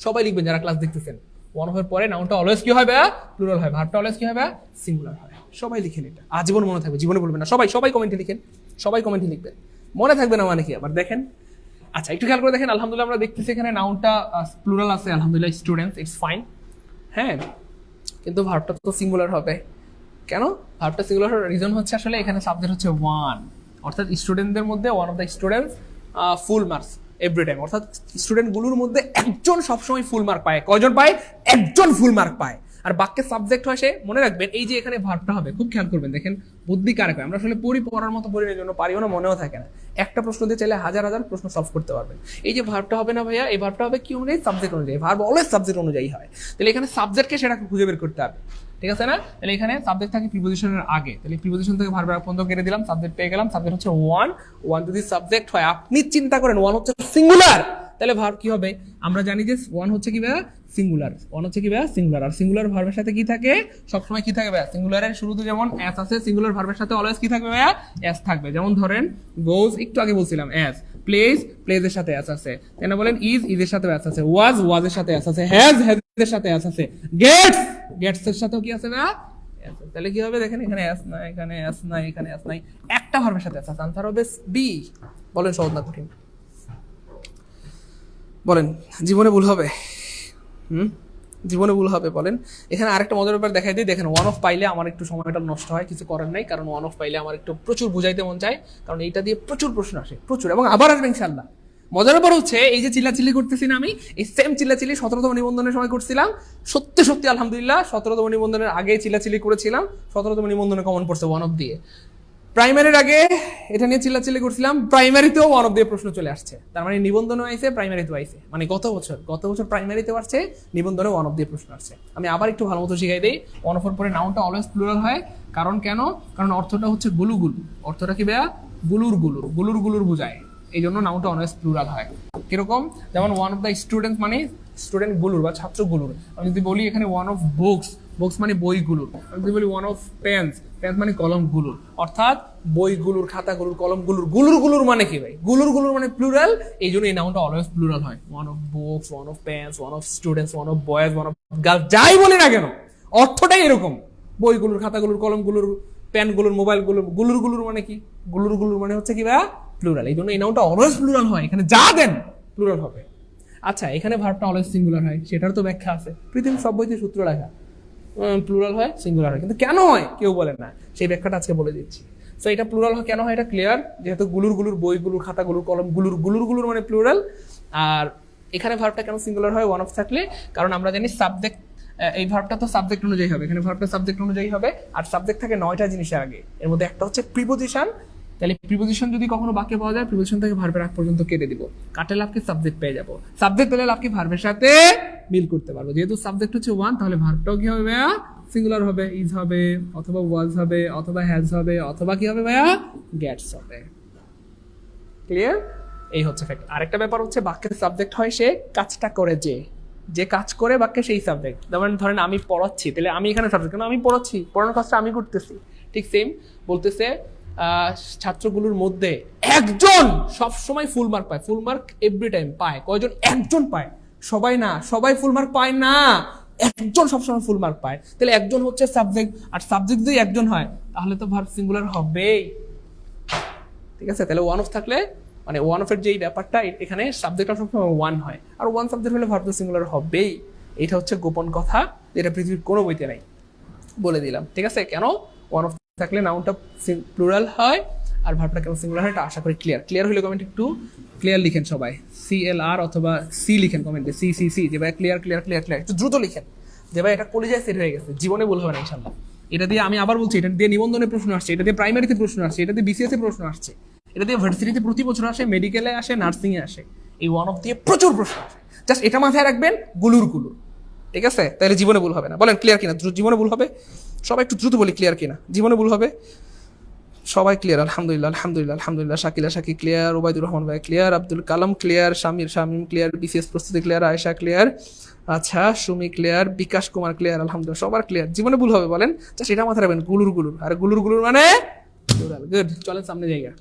সবাই লিখবেন যারা ক্লাস দেখতেছেন। ওয়ান অফ এর পরে নাউনটা অলওয়েজ কি হবে? প্লুরাল হয়, ভার্বটা অলওয়েজ কি হবে? সিঙ্গুলার হয়। সবাই লিখেন, এটা আজীবন মনে থাকবে, জীবনে বলবেন না। সবাই কমেন্টে লিখেন, সবাই কমেন্টে লিখবেন। মনে থাকবে না মানে কি? আবার দেখেন, আচ্ছা একটু খেয়াল করে দেখেন। আলহামদুলিল্লাহ আমরা দেখতেছি এখানে নাউনটা প্লুরাল আছে, আলহামদুলিল্লাহ স্টুডেন্টস, ইটস ফাইন। হ্যাঁ, কিন্তু ভার্বটা তো সিঙ্গুলার হবে। কেন ভার্বটা সিঙ্গুলার হওয়ার রিজন হচ্ছে আসলে এখানে সাবজেক্ট হচ্ছে ওয়ান, অর্থাৎ স্টুডেন্টদের মধ্যে one of the students full marks every time, অর্থাৎ স্টুডেন্টগুলোর মধ্যে একজন সবসময় ফুল মার্ক পায়। কয়জন পায়? একজন ফুল মার্ক পায়। আর বাক্যের সাবজেক্ট হয় সে। মনে রাখবেন এই যে এখানে ভার্বটা হবে, খুব খেয়াল করবেন, দেখেন বুদ্ধি কারে কয়। আমরা আসলে পড়ার মতো পড়ি না, জন্য পারিও না, মনেও থাকে না। একটা প্রশ্ন দিয়ে চাইলে হাজার হাজার প্রশ্ন সলভ করতে পারবেন। এই যে ভার্বটা হবে না ভাইয়া, এই ভার্বটা হবে কি অনুযায়ী? সাবজেক্ট অনুযায়ী। ভার্ব অলওয়েজ সাবজেক্ট অনুযায়ী হয়। তাহলে এখানে সাবজেক্টকে সেটাকে খুঁজে বের করতে হবে, ঠিক আছে না? তাহলে এখানে সাবজেক্ট থাকে প্রিপোজিশনের আগে, তাহলে প্রিপোজিশন থেকে ভার্ব পর্যন্ত কেটে দিলাম, সাবজেক্ট পেয়ে গেলাম। সাবজেক্ট হচ্ছে ওয়ান যদি সাবজেক্ট হয়, আপনি চিন্তা করেন ওয়ান হচ্ছে সিঙ্গুলার, তাহলে ভার্ব কি হবে? আমরা জানি যে ওয়ান হচ্ছে কি ভাইয়া? সিঙ্গুলার। ওয়ান হচ্ছে কি ভাইয়া? সিঙ্গুলার। আর সিঙ্গুলার ভার্বের সাথে কি থাকে? সবসময় কি থাকে ভাইয়া? সিঙ্গুলারের শুরুতে যেমন এস আছে, সিঙ্গুলার ভার্বের সাথে অলওয়েজ কি থাকবে ভাইয়া? এস থাকবে। যেমন ধরেন গোজ, একটু আগে বলছিলাম এস। প্লেজ এর সাথে এস আছে। কেন বলেন? ইজ এর সাথে এস আছে। ওয়াজ এর সাথে এস আছে। হ্যাজ এর সাথে এস আছে। গেটস এর সাথেও কি আছে ভাইয়া? তাহলে কি হবে? দেখেন এখানে এস নাই, এখানে এস নাই, এখানে এস নাই, একটা ভার্বের সাথে এস আছে। আনসার হবে বি। বলেন সহজ না কঠিন? বলেন জীবনে ভুল হবে? জীবনে ভুল হবে? বলেন। এখানে আরেকটা মজার ব্যাপার দেখাই দিই, দেখেন ওয়ান অফ পাইলে আমার একটু সময়টা নষ্ট হয়, কিছু করার নাই, কারণ ওয়ান অফ পাইলে আমার একটু প্রচুর বুঝাইতে মন চায়, কারণ এইটা দিয়ে প্রচুর প্রশ্ন আসে, প্রচুর, এবং আবার আসবে ইনশাল্লাহ। মজার ব্যাপার হচ্ছে এই যে চিল্লাচিল্লি করতেছি না আমি, এই সেম চিল্লাচিল্লি 17তম নিবন্ধনের সময় করছিলাম। সত্যি সত্যি আলহামদুলিল্লাহ 17তম নিবন্ধনের আগে চিল্লাচিল্লি করেছিলাম, 17তম নিবন্ধনে কমন পড়ছে ওয়ান অফ দিয়ে। প্রাইমারির আগে এটা নিয়ে চিল্লাচিল্লি করছিলাম, প্রাইমারিতেও ওয়ান অফ দিয়ে প্রশ্ন চলে আসছে। তার মানে নিবন্ধনে আইছে, প্রাইমারিতেও আইছে। মানে গত বছর প্রাইমারিতেও আসছে, নিবন্ধনে ওয়ান অফ দিয়ে প্রশ্ন আসছে। আমি আবার একটু ভালো মতো শিখাই দিই। ওয়ান অফ এর পরে নাউনটা অলওয়েজ প্লুরাল হয়। কারণ কেন? কারণ অর্থটা হচ্ছে গুলু। অর্থটা কি ভাইয়া? গুলুর বোঝায়। এই জন্য নাউনটা অলওয়েজ প্লুরাল হয়। কিরকম? যেমন ওয়ান অফ দ্য স্টুডেন্টস মানে স্টুডেন্টগুলোর বা ছাত্রগুলোর। আমি যদি বলি এখানে ওয়ান অফ বুকস, বুকস মানে বইগুলোর। আমি যদি বলি ওয়ান অফ পেন্স, পেন্স মানে কলমগুলোর। অর্থাৎ বইগুলোর, খাতাগুলোর, কলমগুলোর। গুলোর মানে কি ভাই? গুলোর মানে প্লুরাল, এই জন্য এই নাউনটা অলওয়েজ প্লুরাল হয়। One of books, one of pens, one of students, one of boys, one of girls, যাই বলি না কেন অর্থটাই এরকম। বইগুলোর, খাতাগুলোর, কলমগুলোর, পেনগুলোর, মোবাইলগুলোর। গুলোর মানে কি? গুলোর মানে হচ্ছে কি ভাই? প্লুরাল। এই জন্য এই নাউনটা অলওয়েজ প্লুরাল হয়, এখানে যা দেন প্লুরাল হবে। আচ্ছা, এখানে ভার্বটা অলওয়েজ সিঙ্গুলার হয়, সেটার তো ব্যাখ্যা আছে, পৃথিবীর সব বইতে সূত্র লেখা। প্লুরাল হয়, সিঙ্গুলার হয়, কিন্তু কেন হয় কেউ বলে না, সেই ব্যাখ্যাটা আজকে বলে দিচ্ছি। সো এটা প্লুরাল হয় কেন হয় এটা ক্লিয়ার, যেহেতু গুলোর বইগুলোর, খাতাগুলোর, কলম গুলোর মানে প্লুরাল। আর এখানে ভার্বটা কেন সিঙ্গুলার হয় ওয়ান অফ থাকলে? কারণ আমরা জানি সাবজেক্ট, এই ভার্বটা তো সাবজেক্ট অনুযায়ী হবে, এখানে ভার্বটা সাবজেক্ট অনুযায়ী হবে। আর সাবজেক্ট থাকে 9টা জিনিসের আগে, এর মধ্যে একটা হচ্ছে প্রিপোজিশন। তাহলে প্রিপোজিশন যদি কখনো বাক্যে পাওয়া যায়, প্রিপোজিশন থেকে ভার্বের আগ পর্যন্ত কেটে দিব, কাটে লাভকে সাবজেক্ট পেয়ে যাবো। সাবজেক্ট পেলে লাভকে ভার্বের সাথে মিল করতে পারবো। যেহেতু সাবজেক্ট হচ্ছে ওয়ান, তাহলে ভার্বটাও কি হবে ভাইয়া? সিঙ্গুলার হবে, ইজ হবে, অথবা ওয়াজ হবে, অথবা হ্যাজ হবে, অথবা কি হবে ভাইয়া? গেটস হবে। ক্লিয়ার? এই হচ্ছে ফ্যাক্ট। আরেকটা ব্যাপার হচ্ছে বাক্যের সাবজেক্ট হয় সে কাজটা করে, যে কাজ করে বাক্যে সেই সাবজেক্ট। যেমন ধরেন আমি পড়াচ্ছি, তাহলে আমি এখানে সাবজেক্ট, কেন? আমি পড়াচ্ছি, পড়ানোর কাজটা আমি করতেছি। ঠিক সেম বলতেছে ছাত্রগুলোর মধ্যে একজন সবসময় ফুল মার্ক পায়। ফুল মার্ক এভরি টাইম পায় কয়জন? একজন পায়, সবাই না, সবাই ফুল মার্ক পায় না, একজন সবসময় ফুল মার্ক পায়। তাহলে একজন হচ্ছে সাবজেক্ট, আর সাবজেক্ট যদি একজন হয় তাহলে তো ভার্ব সিঙ্গুলার হবেই। ঠিক আছে? তাহলে ওয়ান অফ থাকলে মানে ওয়ান অফ এর যে ব্যাপারটা, এখানে সাবজেক্ট সবসময় ওয়ান হয়, আর ওয়ান সাবজেক্ট হলে ভার্ব সিঙ্গুলার হবেই। এটা হচ্ছে গোপন কথা, যেটা পৃথিবীর কোনো বইতে নাই, বলে দিলাম। ঠিক আছে? কেন ওয়ান অফ থাকলে নাউনটা প্লুরাল হয় আর ভার্বটা কেন সিঙ্গুলার হয়, এটা আশা করি ক্লিয়ার হলে কমেন্ট একটু ক্লিয়ার লিখেন সবাই, CLR অথবা সি লিখেন কমেন্টে, সি যে ভাই ক্লিয়ার একটু দ্রুত লিখেন, যে ভাই এটা কলেজে সেট হয়ে গেছে, জীবনে ভুল হবে না ইনশাআল্লাহ। এটা দিয়ে আমি আবার বলছি, এটা দিয়ে নিবন্ধনে প্রশ্ন আসছে, এটা দিয়ে প্রাইমারিতে প্রশ্ন আসছে, এটা দিয়ে BCS এ প্রশ্ন আসছে, এটা দিয়ে ভার্সিটিতে প্রতি বছর আসে, মেডিকেলে আসে, নার্সিং এ আসে। এই ওয়ান অফ দিয়ে প্রচুর প্রশ্ন আসে, জাস্ট এটা মাথায় রাখবেন, গুলুর। ঠিক আছে? তাহলে জীবনে ভুল হবে না। বলেন ক্লিয়ার কিনা? জীবনে ভুল হবে? সবাই একটু দ্রুত বলি ক্লিয়ার কিনা? জীবনে ভুল হবে? সবাই ক্লিয়ার? আলহামদুলিল্লাহ। শাকি ক্লিয়ার, ওবায়দুর রহমান ভাই clear, Abdul Kalam clear, Shamim clear, BCS প্রস্তুতি ক্লিয়ার, আয়েশা ক্লিয়ার, আচ্ছা সুমি ক্লিয়ার, বিকাশ কুমার ক্লিয়ার, আলহামদুলিল্লাহ সবার ক্লিয়ার। জীবনে ভুল হবে বলেন, জাস্ট এটা মাথায় রাখবেন, গুলুর। আর গুলুর মানে গুড। চলেন সামনে জায়গা।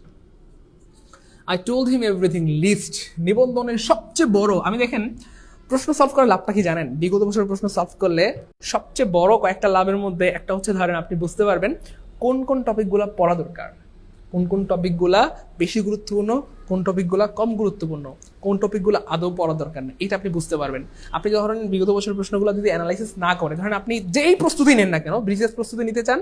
I told him everything, list নিবন্ধনের সবচেয়ে বড়। আমি দেখেন প্রশ্ন সলভ করার লাভটা কি জানেন? বিগত বছরের প্রশ্ন সলভ করলে সবচেয়ে বড় কয়েকটা লাভের মধ্যে একটা হচ্ছে, ধরেন আপনি বুঝতে পারবেন কোন টপিকগুলো পড়া দরকার, কোন টপিকগুলা বেশি গুরুত্বপূর্ণ, কোন টপিকগুলা কম গুরুত্বপূর্ণ, কোন টপিকগুলো আদৌ পড়া দরকার না, এটা আপনি বুঝতে পারবেন। আপনি ধরেন বিগত বছরের প্রশ্নগুলো যদি অ্যানালাইসিস না করেন, ধরেন আপনি যেই প্রস্তুতি নেন না কেন, BCS প্রস্তুতি নিতে চান,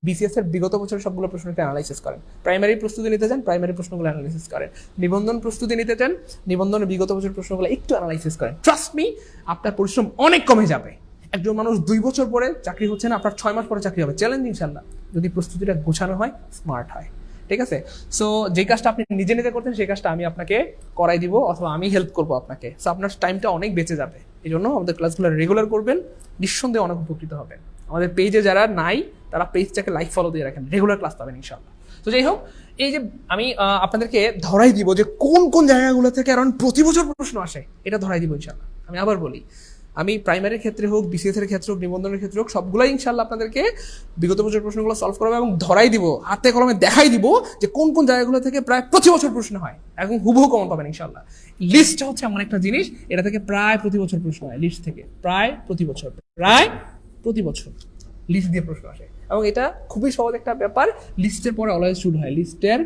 BCS এর বিগত বছরের সবগুলো প্রশ্নটা অ্যানালাইসিস করেন। প্রাইমারি প্রস্তুতি নিতে চান, প্রাইমারি প্রশ্নগুলো অ্যানালাইসিস করেন। নিবন্ধন প্রস্তুতি নিতে চান, নিবন্ধনের বিগত বছরের প্রশ্নগুলো একটু অ্যানালাইসিস করেন। ট্রাস্ট মি, আপনার পরিশ্রম অনেক কমে যাবে। একজন মানুষ 2 বছর পরে চাকরি হচ্ছে না, আপনার 6 মাস পরে চাকরি হবে। চ্যালেঞ্জ ইনশাল্লাহ, যদি প্রস্তুতিটা গোছানো হয়, স্মার্ট হয়। ঠিক আছে? সো যে কাজটা আপনি নিজে করতেন, সেই কাজটা আমি আপনাকে করাই দিব, অথবা আমি হেল্প করবো আপনাকে। সো আপনার টাইমটা অনেক বেঁচে যাবে। এই জন্য আমাদের ক্লাসগুলো রেগুলার করবেন, নিঃসন্দেহে অনেক উপকৃত হবেন। আমাদের পেজে যারা নাই, তারা পেজটাকে লাইক ফলো দিয়ে রাখেন, রেগুলার ক্লাস পাবেন ইনশাআল্লাহ। তো যাই হোক, এই যে আমি আপনাদেরকে ধরাই দিব যে কোন জায়গাগুলো থেকে আরো প্রতি বছর প্রশ্ন আসে, এটা ধরাই দিব ইনশাআল্লাহ। আমি আবার বলি, আমি প্রাইমারির ক্ষেত্রে হোক, BCS এর ক্ষেত্রে হোক, নিবন্ধনের ক্ষেত্রে হোক, সবগুলাই ইনশাআল্লাহ আপনাদেরকে বিগত বছর প্রশ্নগুলো সলভ করাবো এবং ধরাই দিব, হাতে কলমে দেখাই দিব যে কোন জায়গাগুলো থেকে প্রায় প্রতি বছর প্রশ্ন হয় এবং হুবহু কমন পাবেন ইনশাআল্লাহ। লিস্টটা হচ্ছে এমন একটা জিনিস, এটা থেকে প্রায় প্রতি বছর প্রশ্ন হয়। লিস্ট থেকে প্রায় প্রতি বছর লিস্ট দিয়ে প্রশ্ন আসে, এবং এটা খুবই সহজ একটা ব্যাপার। লিস্টের পরে অলওয়েজ শুড হয়, লিস্টের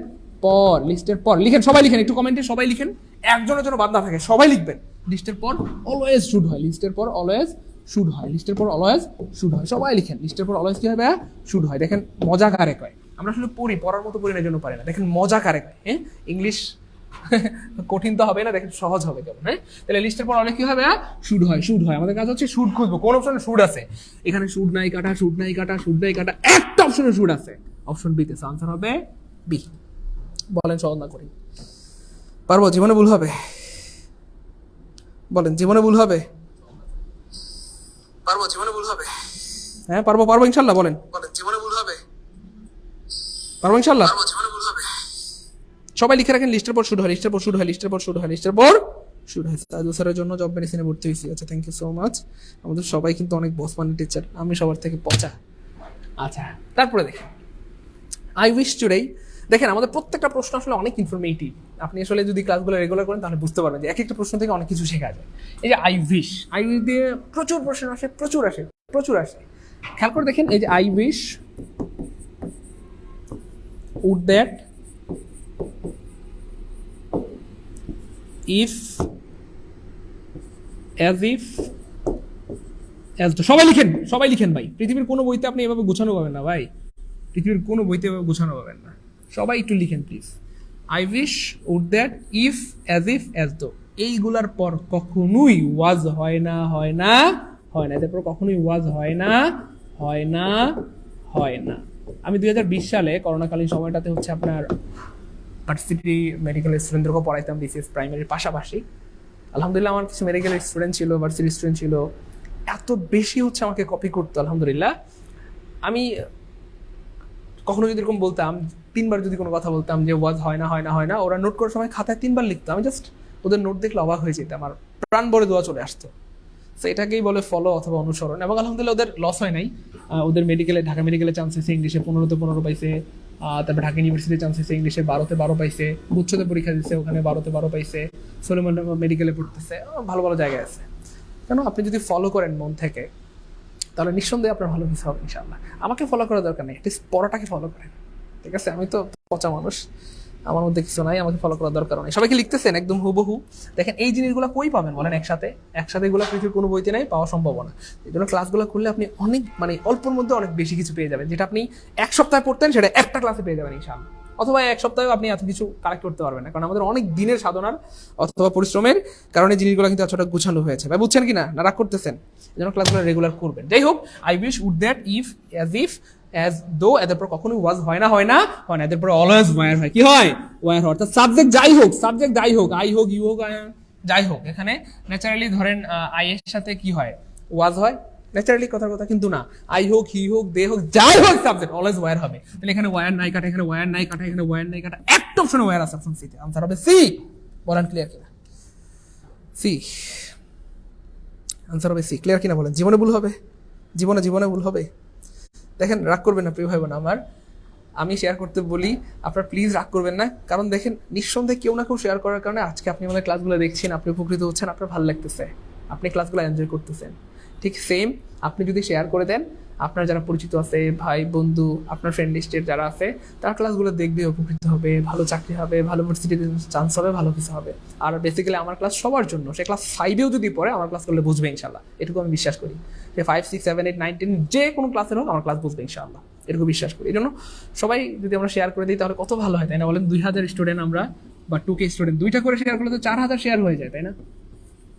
পর লিখেন, সবাই লিখেন, একটু কমেন্টে সবাই লিখেন, একজনের জন্য বাদ না থাকে, সবাই লিখবেন। লিস্টের পর অলওয়েজ শুড হয়, সবাই লিখেন। লিস্টের পর অলওয়েজ কি হবে? শুড হয়। দেখেন মজা কারে কয়, আমরা আসলে পড়ার মতো পড়ি না, জন্য পারি না। দেখেন মজা কারে কয়, হ্যাঁ? ইংলিশ কঠিন তো হবে না, দেখেন সহজ হবে কেমন, হ্যাঁ? তাহলে লিস্টের পর অনেক কি হবে? শুড হয়। আমাদের কাজ হচ্ছে শুড খুঁজবো, কোন অপশনে শুড আছে। এখানে শুড নাই কাটা, একটা অপশনে শুড আছে, অপশন বি তে। আনসার হবে বি। বলেন সহজ না করি, পারবো? জীবনে ভুল হবে? বলেন জীবনে ভুল হবে? হ্যাঁ পারবো ইনশাল্লাহ। বলেন জীবনে ভুল হবে? পারবো ইনশাল্লাহ। সবাই লিখে রাখেন, লিস্টের পর শুড হয়। শুড হ্যাভ সাইদুল স্যারের জন্য জব মেডিসিনে ভর্তি হয়েছি। আচ্ছা, থ্যাংক ইউ সো মাচ। আমাদের সবাই কিন্তু অনেক বস মানে টিচার, আমি সবার থেকে পচা। আচ্ছা, তারপরে দেখেন আই উইশ টুডেই। দেখেন আমাদের প্রত্যেকটা প্রশ্ন আসলে অনেক ইনফরমেটিভ। আপনি আসলে যদি ক্লাসগুলো রেগুলার করেন তাহলে বুঝতে পারবেন যে এক একটা প্রশ্ন থেকে অনেক কিছু শেখা যায়। এই যে আই উইশ দিয়ে প্রচুর প্রশ্ন আসে, প্রচুর আসে। খেয়াল করে দেখেন, এই যে I wish would that if as if as তো। সবাই লিখেন ভাই। পৃথিবীর কোনো বইতে আপনি এভাবে গুছানো পাবেন না ভাই, পৃথিবীর কোনো বইতে এভাবে গুছানো পাবেন না। সবাই একটু লিখেন please. I wish would that if as though. এইগুলার পর কখনোই ওয়াজ হয় না। এরপর কখনোই ওয়াজ হয় না। আমি 2020 সালে করোনাকালীন সময়টাতে হচ্ছে আপনার ভার্সিটি মেডিকেল স্টুডেন্টদেরকেও পড়াইতাম বিসিএস প্রাইমারির পাশাপাশি। আলহামদুলিল্লাহ আমার কিছু মেডিকেল স্টুডেন্ট ছিল, ভার্সিটি স্টুডেন্ট ছিল, এত বেশি হচ্ছে আমাকে কপি করতো। আলহামদুলিল্লাহ আমি কখনো যদি এরকম বলতাম, 3বার যদি কোনো কথা বলতাম যে ওয়াজ হয় না, ওরা নোট করার সময় খাতায় 3বার লিখতো। আমি জাস্ট ওদের নোট দেখলে অবাক হয়ে যেতাম, আমার প্রাণ ভরে দোয়া চলে আসতো। তো এটাকেই বলে ফলো অথবা অনুসরণ। এবং আলহামদুলিল্লাহ ওদের লস হয় নাই। ওদের ঢাকা মেডিকেলে চান্স হয়েছে ইংলিশে 15-তে 15 পাইছে, তারপর ঢাকা ইউনিভার্সিটিতে চান্স হয়েছে ইংলিশে 12-তে 12 পাইছে, গুচ্ছতে পরীক্ষা দিচ্ছে ওখানে 12-তে 12 পাইছে, সলোমন মেডিকেলে পড়তেছে, ভালো ভালো জায়গায় আছে। কেন আপনি যদি ফলো করেন মন থেকে তাহলে নিঃসন্দেহে আপনার ভালো কিছু হবে ইনশাআল্লাহ। আমাকে ফলো করার দরকার নেই, অ্যাটলিস্ট পড়াটাকে ফলো করেন, ঠিক আছে? আমি তো পচা মানুষ, আমার মধ্যে কিছু নাই, আমাকে ফলো করার দরকার নেই। সবাইকে লিখতেছেন একদম হুবহু। দেখেন এই জিনিসগুলো কই পাবেন বলেন? একসাথে এগুলো পৃথিবীর কোনো বইতে নাই, পাওয়া সম্ভব না। এই জন্য ক্লাসগুলো করলে আপনি অনেক অল্পর মধ্যে অনেক বেশি কিছু পেয়ে যাবেন, যেটা আপনি এক সপ্তাহে পড়তেন সেটা একটা ক্লাসে পেয়ে যাবেন ইনশাআল্লাহ। অথবা এক সপ্তাহে আপনি এত কিছু কালেক্ট করতে পারবেন না, কারণ আমাদের অনেক দিনের সাধনার অথবা পরিশ্রমের কারণে জিনিসগুলো কিন্তু এতটা গোছানো হয়েছে। ভাই বুঝছেন কি না রাগ করতেছেন? এই জন্য ক্লাসগুলো রেগুলার করবেন। যাই হোক, I wish would that if as though, এদের পর কখনোই ওয়াজ হয় না, এদের পর অলওয়েজ ওয়ার হয়। কি হয়? ওয়ার হয়। অর্থাৎ সাবজেক্ট যাই হোক, আই হোক, ইউ হোক, যাই হোক, এখানে ন্যাচারালি ধরেন আই এর সাথে কি হয়? ওয়াজ হয় ন্যাচারালি, কথার কথা। কিন্তু না, আই হোক, হি হোক, দে হোক, যাই হোক, সাবজেক্ট অলওয়েজ ওয়ার হবে। তাহলে এখানে ওয়ার নাই কাটা, এখানে ওয়ার নাই কাটা, এখানে ওয়ার নাই কাটা, একটা অপশনে ওয়ার আছে, অপশন সি তে। আনসার হবে সি। বলেন ক্লিয়ার কিনা? সি আনসার হবে সি। ক্লিয়ার কিনা বলেন? জীবনে ভুল হবে? জীবনে ভুল হবে? দেখেন, রাগ করবেন না প্রিয় ভাই বোন আমার, আমি শেয়ার করতে বলি, আপনারা প্লিজ রাগ করবেন না। কারণ দেখেন, নিঃসন্দেহে কেউ না কেউ শেয়ার করার কারণে আজকে আপনি আমাদের ক্লাসগুলো দেখছেন, আপনি উপকৃত হচ্ছেন, আপনার ভালো লাগতেছে, আপনি ক্লাসগুলো এনজয় করতেছেন। ঠিক সেম আপনি যদি শেয়ার করে দেন, আপনার যারা পরিচিত আছে, ভাই বন্ধু, আপনার ফ্রেন্ড লিস্টের যারা আছে, তারা ক্লাসগুলো দেখবে, উপকৃত হবে, ভালো চাকরি হবে, ভালো ভার্সিটিতে চান্স হবে, ভালো কিছু হবে। আর বেসিক্যালি আমার ক্লাস সবার জন্য, সে ক্লাস 5-এও যদি পড়ে আমার ক্লাস করলে বুঝবে ইনশাল্লাহ, এটুকু আমি বিশ্বাস করি। যে 5, 6, 7, 8, 9, 10 যে কোনো ক্লাসের হোক আমার ক্লাস বুঝবে ইনশাল্লাহ, এটুকু বিশ্বাস করি। এই জন্য সবাই যদি আমরা শেয়ার করে দিই তাহলে কত ভালো হয়, তাই না বলেন? 2000 স্টুডেন্ট আমরা, বা 2K স্টুডেন্ট, 2টা করে শেয়ার করলে তো 4000 শেয়ার হয়ে যায়, তাই না?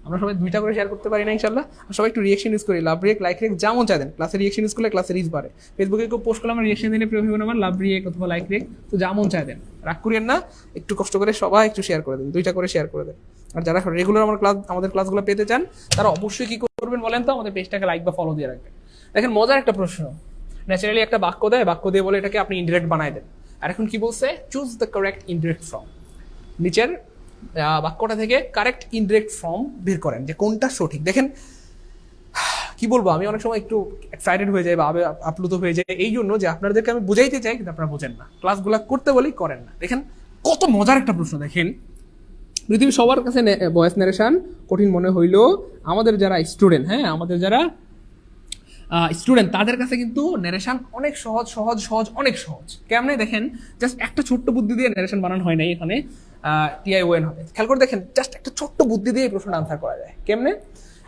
আমরা সবাই 2টা করে শেয়ার করতে পারি না ইনশাল্লাহ? সবাই একটু রিয়েকশন ইউজ করি, লাভ রিয়েক, লাইক রিয়েক, যেমন চাই দেন। ক্লাসে রিয়েকশন ইউজ করলে ক্লাসের রিচ বাড়ে। ফেসবুকে কেউ পোস্ট করলে আমরা রিয়েকশন দিলে প্রিয় ভাই আমার লাভ রিয়েক অথবা লাইক রিয়েক, তো যেমন চাই দেন, রাগ করিয়েন না, একটু কষ্ট করে সবাই একটু শেয়ার করে দেন, 2টা করে শেয়ার করে দেন। আর যারা রেগুলার আমাদের ক্লাসগুলো পেতে চান তারা অবশ্যই কি করবেন বলেন তো? আমাদের পেজটাকে লাইক বা ফলো দিয়ে রাখবেন। দেখেন মজার একটা প্রশ্ন, ন্যাচারালি একটা বাক্য দেয়, বাক্য দিয়ে বলে এটাকে আপনি ইনডিরেক্ট বানাই দেন। আর এখন কি বলছে? Choose the correct indirect form. নিচের বাক্যটা থেকে কারেক্ট ইনডিরেক্ট ফর্ম বের করেন যে কোনটা সঠিক। দেখেন কি বলবো, আমি অনেক সময় একটু এক্সাইটেড হয়ে যাই বা আপ্লুত হয়ে যায় এই জন্য যে আপনাদেরকে আমি বুঝাইতে চাই, কিন্তু আপনারা বোঝেন না, ক্লাসগুলো করতে বলি করেন না। দেখেন কত মজার একটা প্রশ্ন। দেখেন, পৃথিবীর সবার কাছে ভয়েস ন্যারেশন কঠিন মনে হইলো, আমাদের যারা স্টুডেন্ট, হ্যাঁ আমাদের যারা স্টুডেন্ট, তাদের কাছে কিন্তু ন্যারেশন অনেক সহজ, অনেক সহজ। কেমনে? দেখেন, জাস্ট একটা ছোট্ট বুদ্ধি দিয়ে ন্যারেশন বানানো হয় নাই, এখানে TION হবে। খেয়াল করে দেখেন, জাস্ট একটা ছোট্ট বুদ্ধি দিয়ে এই প্রশ্নটা আনসার করা যায়। কেমনে?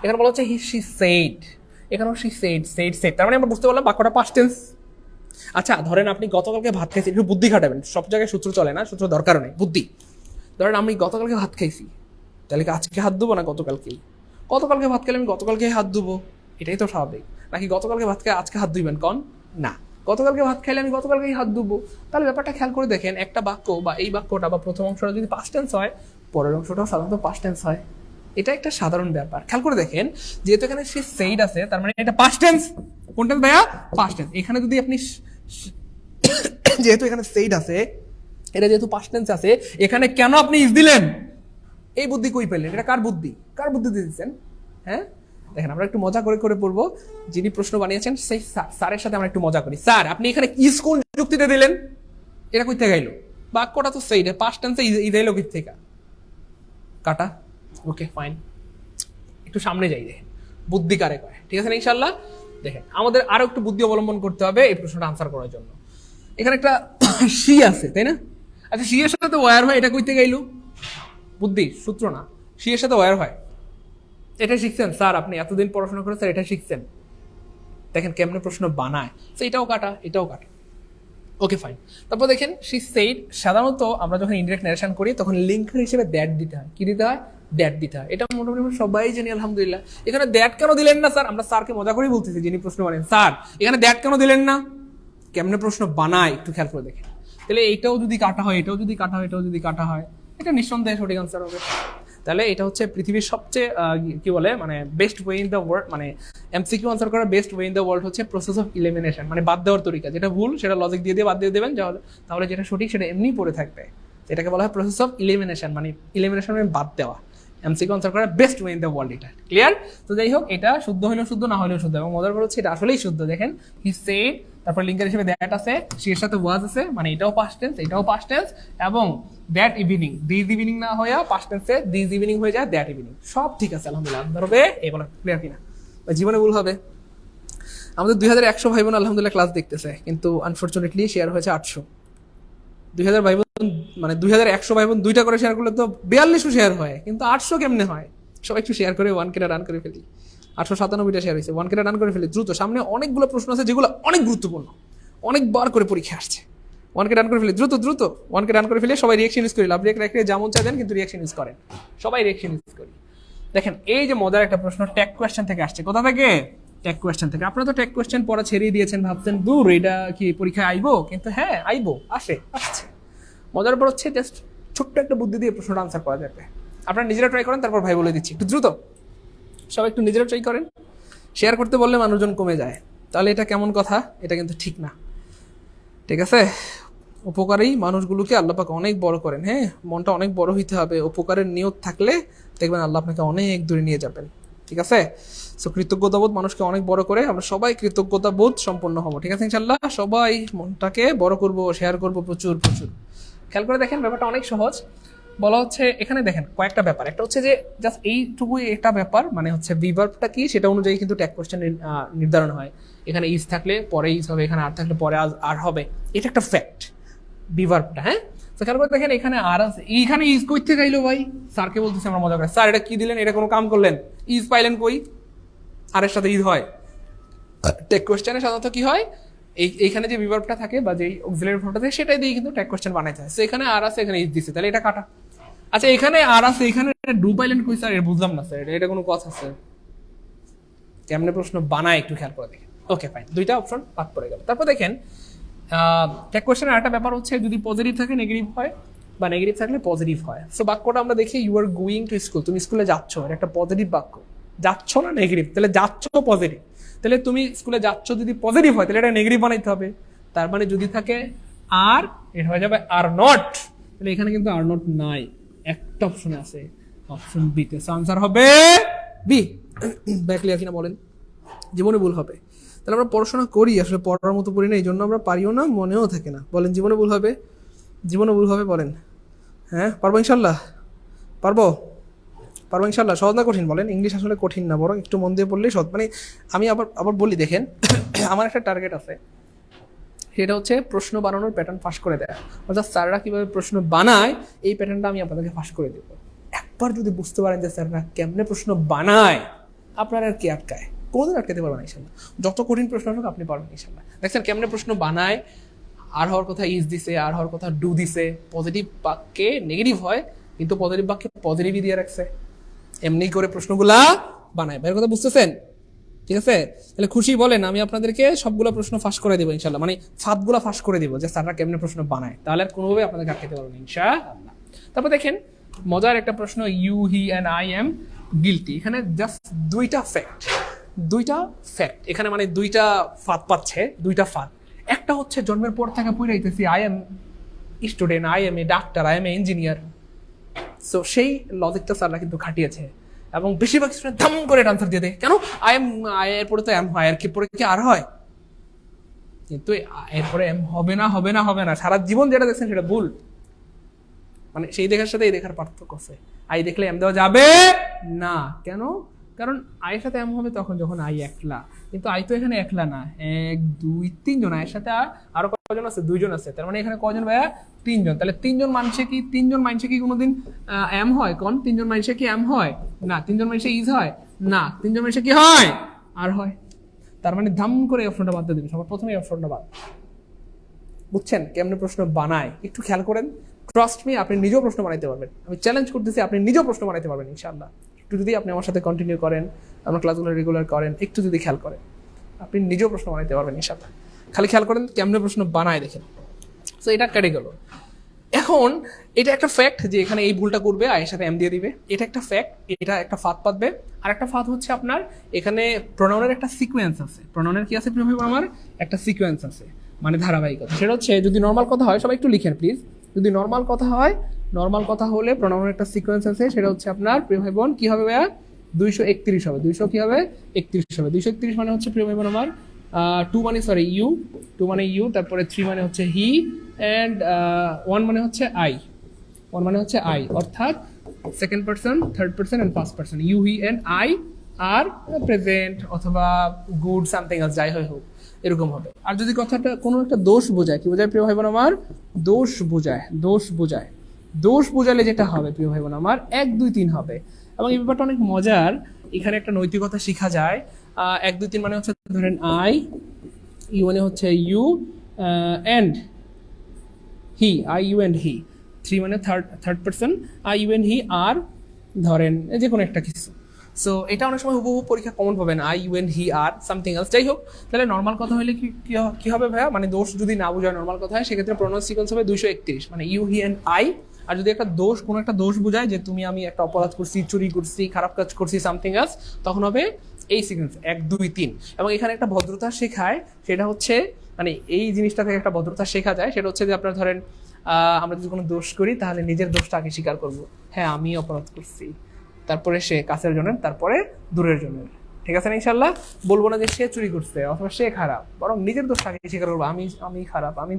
এখানে বলা হচ্ছে হি শি সেড, এখানে শি সেড, তার মানে আমরা বুঝতে পারলাম বাক্যটা পাস্ট টেন্স। আচ্ছা ধরেন আপনি গতকালকে ভাত খাইছেন, একটু বুদ্ধি খাটাবেন, সব জায়গায় সূত্র চলে না, সূত্র দরকার নেই, বুদ্ধি। ধরেন আমি গতকালকে ভাত খাইছি, তাহলে কি আজকে হাত ধুবো না গতকালকেই? গতকালকে ভাত খেলে আমি গতকালকেই হাত ধুবো, এটাই তো স্বাভাবিক। নাকি গতকালকে ভাত খেয়ে আজকে হাত ধুইবেন কন? না, গতকালকে ভাত খাইলে আমি গতকালকেই হাত ধুবো। তাহলে ব্যাপারটা খেয়াল করে দেখেন, একটা বাক্য বা এই বাক্যটা বা প্রথম অংশটা যদি পাস্ট টেন্স হয়, পরের অংশটাও সাধারণত পাস্ট টেন্স হয়। এটা একটা সাধারণ ব্যাপার। খেয়াল করে দেখেন, যেহেতু এখানে সে সেইড আছে, তার মানে এটা পাস্ট টেন্স। কোন টেন্স ভাইয়া? Past tense. এখানে যদি আপনি যেহেতু এখানে সেইড আছে, এটা যেহেতু পাস্ট টেন্স আছে, এখানে কেন আপনি ইজ দিলেন? এই বুদ্ধি কই পেলেন? এটা কার বুদ্ধি? কার বুদ্ধিতে দিচ্ছেন? হ্যাঁ, দেখেন আমরা একটু মজা করে করে পড়বো। যিনি প্রশ্ন বানিয়েছেন সেই স্যারের সাথে আমরা একটু মজা করি। স্যার, আপনি এখানে ইজ কোন যুক্তিতে দিলেন? এটা কই থেকে গাইলো? বাক্যটা তো সেই পাস্ট টেন্সে ইদাইলো কই থেকে? কাটা। ওকে ফাইন, একটু সামনে যাই, দেখেন বুদ্ধি কারে কয়। ঠিক আছে না ইনশাল্লাহ? দেখেন আমাদের আরো একটু বুদ্ধি অবলম্বন করতে হবে এই প্রশ্নটা আনসার করার জন্য। এখানে একটা সি আছে, তাই না? আচ্ছা, সি এর সাথে ওয়ার হয়, এটা কই থেকে গাইলো? বুদ্ধি সূত্র না, সি এর সাথে ওয়ার হয়। এটা শিখছেন স্যার, আপনি এতদিন পড়াশোনা করে স্যার এটা শিখছেন। দেখেন কেমনে প্রশ্ন বানায়। তো এটাও কাটা, এটাও কাটা। Okay fine. তারপর দেখেন শি সেইড, সাধারণত আমরা যখন ইনডিরেক্ট ন্যারেশন করি তখন লিঙ্কার হিসেবে দ্যাট দিতে হয়। কি দিতে হয়? দ্যাট দিতে হয়। এটা মোটামুটি আমরা সবাই জানি আলহামদুলিল্লাহ। এখানে দ্যাট কেন দিলেন না স্যার? আমরা স্যারকে মজা করেই বলতেছি যিনি প্রশ্ন বানেন, স্যার এখানে দ্যাট কেন দিলেন না? কেমনে প্রশ্ন বানায় একটু খেয়াল করে দেখেন। তাহলে এইটাও যদি কাটা হয়, এটাও যদি কাটা হয়, এটাও যদি কাটা হয়, এটা নিঃসন্দেহে সঠিক আনসার হবে। তাহলে এটা হচ্ছে পৃথিবীর সবচেয়ে কি বলে মানে best way in the world, মানে এমসিকিউ আনসার করার best way in the world হচ্ছে প্রসেস অফ ইলিমিনেশন, মানে বাদ দেওয়ার তরিকা। যেটা ভুল সেটা লজিক দিয়ে দিয়ে বাদ দিয়ে দেবেন, তাহলে যেটা সঠিক সেটা এমনি পড়ে থাকবে। এটাকে বলা হয় প্রসেস অফ ইলিমিনেশন, মানে ইলিমিনেশন মানে বাদ দেওয়া। এমসিকিউ আনসার করার best way in the world এটা। ক্লিয়ার? তো যাই হোক, এটা শুদ্ধ হলেও শুদ্ধ, না হলেও শুদ্ধ, এবং মজার কথা হচ্ছে এটা আসলেই শুদ্ধ। দেখেন হি সেড, তারপর লিঙ্কার হিসেবে দ্যাট আছে, এর সাথে ওয়াজ আছে, মানে এটাও পাস্ট টেন্স, এটাও পাস্ট টেন্স, এবং দ্যাট ইভিনিং, দিস ইভিনিং না হয়ে পাস্ট টেন্সে দিস ইভিনিং হয়ে যায় দ্যাট ইভিনিং। সব ঠিক আছে আলহামদুলিল্লাহ। ধরবে এগুলো ক্লিয়ার কিনা? জীবনে ভুল হবে। আমাদের 2100 ভাই বোন আলহামদুলিল্লাহ ক্লাস দেখতেছে, কিন্তু আনফরচুনেটলি শেয়ার হয়েছে 800। 2000 ভাই বোন, মানে 2100 ভাই বোন দুইটা করে শেয়ার করলে তো 4200 শেয়ার হয়, কিন্তু 800 কেমনে হয়? সবাই একটু শেয়ার করে 1K রান করে ফেলি। 897টা শেয়ার হয়েছে, 1K রান করে ফেলি দ্রুত। সামনে অনেকগুলো প্রশ্ন আছে যেগুলো অনেক গুরুত্বপূর্ণ, অনেকবার করে পরীক্ষা আসছে। 1K রান করে ফেলি দ্রুত দ্রুত, 1K রান করে ফেলে সবাই রিয়েকশন ইউজ করি। লাভ রেখে যেমন চাই দেন, কিন্তু রিয়েকশন ইউজ করেন, সবাই রিয়েকশন ইউজ করি। দেখেন এই যে মজার একটা প্রশ্ন ট্যাগ কোয়েশ্চেন থেকে আসছে। কোথা থেকে? ট্যাগ কোয়েশ্চেন থেকে। আপনারা তো ট্যাগ কোয়েশ্চেন পড়া ছেড়েই দিয়েছেন, ভাবছেন দূর এটা কি পরীক্ষায় আইবো, কিন্তু হ্যাঁ আইবো, আসছে। মজার পর হচ্ছে জাস্ট ছোট্ট একটা বুদ্ধি দিয়ে প্রশ্নটা আনসার করা যাবে। আপনারা নিজেরা ট্রাই করেন, তারপর ভাই বলে দিচ্ছি একটু দ্রুত। সবাই একটু নিজেরা ট্রাই করেন। শেয়ার করতে বললে মানুষজন কমে যায়, তাহলে এটা কেমন কথা? এটা কিন্তু ঠিক না। ঠিক আছে? উপকারী মানুষগুলোকে আল্লাহ পাক অনেক বড় করেন। হ্যাঁ, মনটা অনেক বড় হইতে হবে। উপকারের নিয়ত থাকলে দেখবেন আল্লাহ আপনাকে অনেক দূরে নিয়ে যাবেন। ঠিক আছে? সো কৃতজ্ঞতাবোধ মানুষকে অনেক বড় করে। আমরা সবাই কৃতজ্ঞতাবোধ সম্পন্ন হবো। ঠিক আছে ইনশাল্লাহ? সবাই মনটাকে বড় করব, শেয়ার করব প্রচুর প্রচুর। খেয়াল করে দেখেন, ব্যাপারটা অনেক সহজ। বলা হচ্ছে এখানে দেখেন কয়েকটা ব্যাপার। একটা হচ্ছে যে জাস্ট এইটুকুই একটা ব্যাপার, মানে হচ্ছে ভিভার্বটা কি সেটা অনুযায়ী কিন্তু ট্যাগ কোয়েশ্চেন নির্ধারণ হয়। এখানে ইজ থাকলে পরে ইজ হবে, এখানে আর থাকলে পরে আর হবে। এটা একটা ফ্যাক্ট ভিভার্বটা। হ্যাঁ, তো খেয়াল করে দেখেন এখানে আর আছে, এইখানে ইজ কই থেকে আইলো ভাই? স্যারকে বলতেছে আমরা মজা করে, স্যার এটা কি দিলেন, এটা কোনো কাম করলেন? ইজ পাইলেন কই? আর এর সাথে ইজ হয়। ট্যাগ কোয়েশ্চেনে সাধারণত কি হয়, এইখানে যে ভিভার্বটা থাকে বা যে অক্সিলারি ফর্মটা থাকে সেটাই দিয়ে কিন্তু ট্যাগ কোয়েশ্চেন বানাইতে হয়। সো এখানে আর আছে, এখানে ইজ দিছে, তাহলে এটা কাটা। আচ্ছা, এখানে আর আছে, এখানে ডু পাইলেন কই স্যার? বুঝলাম না স্যার, এটা কোনো কথা স্যার? কেমনে প্রশ্ন বানায় একটু খেয়াল করে দেখেন। ওকে ফাইন, দুইটা অপশন বাদ পড়ে গেল। তারপর দেখেন ট্যাগ কোয়েশ্চেনের আরেকটা ব্যাপার হচ্ছে যদি পজিটিভ থাকে নেগেটিভ হয়, বা নেগেটিভ থাকলে পজিটিভ হয়। সো বাক্যটা আমরা দেখি you are going to school, তুমি স্কুলে যাচ্ছ, এটা একটা পজিটিভ বাক্য। যাচ্ছ না নেগেটিভ, তাহলে যাচ্ছ পজিটিভ। তাহলে তুমি স্কুলে যাচ্ছ যদি পজিটিভ হয় তাহলে এটা নেগেটিভ বানাইতে হবে। তার মানে যদি থাকে আর, এটা হয়ে যাবে আর নট। তাহলে এখানে কিন্তু আর নট নাই, একটা অপশনে আছে, অপশন বি তে। আনসার হবে বি। ব্যাক ক্লিয়ার কিনা বলেন? জীবনে ভুল হবে। তাহলে আমরা পড়াশোনা করি, আসলে পড়ার মতো পড়ি না, এই জন্য আমরা পারিও না, মনেও থাকে না। বলেন জীবনে ভুল হবে? জীবনে ভুল হবে বলেন? হ্যাঁ, পারবো ইনশাল্লাহ? পারবো ইনশাল্লাহ? সহজ না কঠিন বলেন? ইংলিশ আসলে কঠিন না, বরং একটু মন দিয়ে পড়লেই সহজ। মানে আমি আবার বলি, দেখেন আমার একটা টার্গেট আছে, সেটা হচ্ছে প্রশ্ন বানানোর প্যাটার্ন ফাঁস করে দেয়। অর্থাৎ স্যাররা কীভাবে প্রশ্ন বানায় এই প্যাটার্নটা আমি আপনাদেরকে ফাঁস করে দেবো। একবার যদি বুঝতে পারেন যে স্যাররা কেমনে প্রশ্ন বানায়, আপনার আর কি আটকায়? কোনোদিন আটকাতে পারবেন ইনশাল্লাহ। যত কঠিন প্রশ্ন হোক আপনি পারবেন ইনশাল্লাহ। দেখছেন কেমনে প্রশ্ন বানায়? আর হওয়ার কথা ইজ দিছে, আর হওয়ার কথা ডু দিছে। পজিটিভ বাক্যে নেগেটিভ হয়, কিন্তু পজিটিভ বাক্যে পজিটিভই দিয়ে রাখছে। এমনি করে প্রশ্নগুলা বানায়। ভাইয়ের কথা বুঝতেছেন? ঠিক আছে? তাহলে খুশি বলেন, আমি আপনাদেরকে সবগুলো প্রশ্ন ফাঁস করে দেবো ইনশাল্লাহ, মানে ফাঁদগুলো ফাঁস করে দিব যে স্যাররা কেমনে প্রশ্ন বানায়। তাহলে আর কোনোভাবে আপনাদেরকে আটকাতে পারবেন ইনশাআল্লাহ। তারপর দেখেন মজার একটা প্রশ্ন, you, he and I am guilty. এখানে জাস্ট দুইটা ফ্যাক্ট এখানে, মানে দুইটা ফাঁদ পাচ্ছে, দুইটা ফাঁদ। একটা হচ্ছে জন্মের পর থেকে পড়াইতেছি I am student, I am a doctor, I am a engineer. So সেই লজিকটা স্যাররা কিন্তু খাটিয়েছে এবং বেশিরভাগ স্টুডেন্ট ধাম করে আনসার দিয়ে দেয়, কেন আই এরপরে তো এম হয়, আর কি পরে কি আর হয়, কিন্তু এরপরে এম হবে না হবে না হবে না, সারা জীবন যেটা দেখছেন সেটা ভুল। মানে সেই দেখার সাথে এই দেখার পার্থক্য আছে। আই দেখলে এম দেওয়া যাবে না, কেন? কারণ আয়ের সাথে এম হবে তখন যখন আই একলা, কিন্তু আই তো এখানে একলা না, 1 2 3 জন, আয়ের সাথে আরো কজন আছে? 2 জন আছে, তার মানে এখানে কজন ভাইয়া? 3 জন। তাহলে 3 জন মানুষে কি কোনোদিন এম হয়? কোন 3 জন মানুষে কি এম হয়? না। 3 জন মানুষে ইজ হয়? না। 3 জন মানুষে কি হয়? আর হয়। তার মানে ধাম করে এই অপশনটা বাদ দিয়ে দিবেন, সবার প্রথমে এই অপশনটা বাদ। বুঝছেন কেমনে প্রশ্ন বানায়? একটু খেয়াল করেন, ট্রাস্ট মি, আপনি নিজেও প্রশ্ন বানাইতে পারবেন। আমি চ্যালেঞ্জ করতেছি, আপনি নিজেও প্রশ্ন বানাইতে পারবেন ইনশাআল্লাহ। একটু যদি আপনি আমার সাথে কন্টিনিউ করেন, আমার ক্লাসগুলো রেগুলার করেন, একটু যদি খেয়াল করেন, আপনি নিজেও প্রশ্ন বানাইতে পারবেন ইনশাআল্লাহ। খালি খেয়াল করেন কেমনে প্রশ্ন বানায় দেখেন। সো এটা কেটে গেল। এখন এটা একটা ফ্যাক্ট যে এখানে এই ভুলটা করবে, আয়ের সাথে এম দিয়ে দিবে, এটা একটা ফ্যাক্ট, এটা একটা ফাঁদ পাতবে। আর একটা ফাঁদ হচ্ছে আপনার এখানে প্রোনাউনের একটা সিকোয়েন্স আছে। প্রোনাউনের কি আছে আমার? একটা সিকোয়েন্স আছে, মানে ধারাবাহিকতা। সেটা হচ্ছে যদি নর্মাল কথা হয়, সবাই একটু লিখেন প্লিজ, যদি নর্মাল কথা হয়, নর্মাল কথা হলে প্রোনাউনের একটা সিকোয়েন্স আছে, সেটা হচ্ছে আপনার প্রিয় ভাই বোন কি হবে ভাইয়া? 231 হবে। 200 কি হবে? 31 হবে। 231 মানে হচ্ছে প্রিয় ভাই বোন আমার 2 মানে ইউ, 2 মানে ইউ, তারপরে 3 মানে হচ্ছে হি, অ্যান্ড 1 মানে হচ্ছে আই। 1 মানে হচ্ছে আই, অর্থাৎ second person, third person and first person, you he and I are present অথবা গুড সামথিং এলস, যাই হয় হোক, এরকম হবে। আর যদি কথাটা কোনো একটা দোষ বোঝায়, কি বোঝায় প্রিয় ভাই বোন আমার? দোষ বোঝায়, দোষ বোঝায়। দোষ বোঝালে যেটা হবে প্রিয় ভাই বোন আমার 1 2 3 হবে। এবং এই ব্যাপারটা অনেক মজার, এখানে একটা নৈতিকতা শেখা যায়। 1 2 3 মানে হচ্ছে ধরেন আই, ইউ মানে হচ্ছে you and he, I you and he. 3 মানে third person, I you and he আর ধরেন যে কোনো একটা কিছু। সো এটা অনেক সময় হুবহু পরীক্ষা কমন পাবেন, I you and he are something else, যাই হোক। তাহলে নর্মাল কথা হলে কি হবে ভাইয়া? মানে দোষ যদি না বোঝায় নর্মাল কথা হয়, সেক্ষেত্রে প্রোনাউন সিকোয়েন্স হবে 231, মানে ইউ হি অ্যান্ড আই। আর যদি একটা দোষ, কোনো একটা দোষ বোঝায় যে তুমি আমি একটা অপরাধ করছি, চুরি করছি, খারাপ কাজ করছি, সামথিং এলস, তখন হবে এই সিকোয়েন্স 1 2 3। এবং এখানে একটা ভদ্রতা শেখায়, সেটা হচ্ছে মানে এই জিনিসটা থেকে একটা ভদ্রতা শেখা যায়, সেটা হচ্ছে যে আপনার ধরেন আমরা যদি কোনো দোষ করি তাহলে নিজের দোষটা আগে স্বীকার করবো, হ্যাঁ আমি অপরাধ করছি, তারপরে সে কাছের জনের, তারপরে দূরের জনের, ঠিক আছে না? ইনশাল্লাহ বলবো না যে সে চুরি করছে অথবা সে খারাপ, বরং নিজের দোষটা আগে স্বীকার করবো, আমি খারাপ, আমি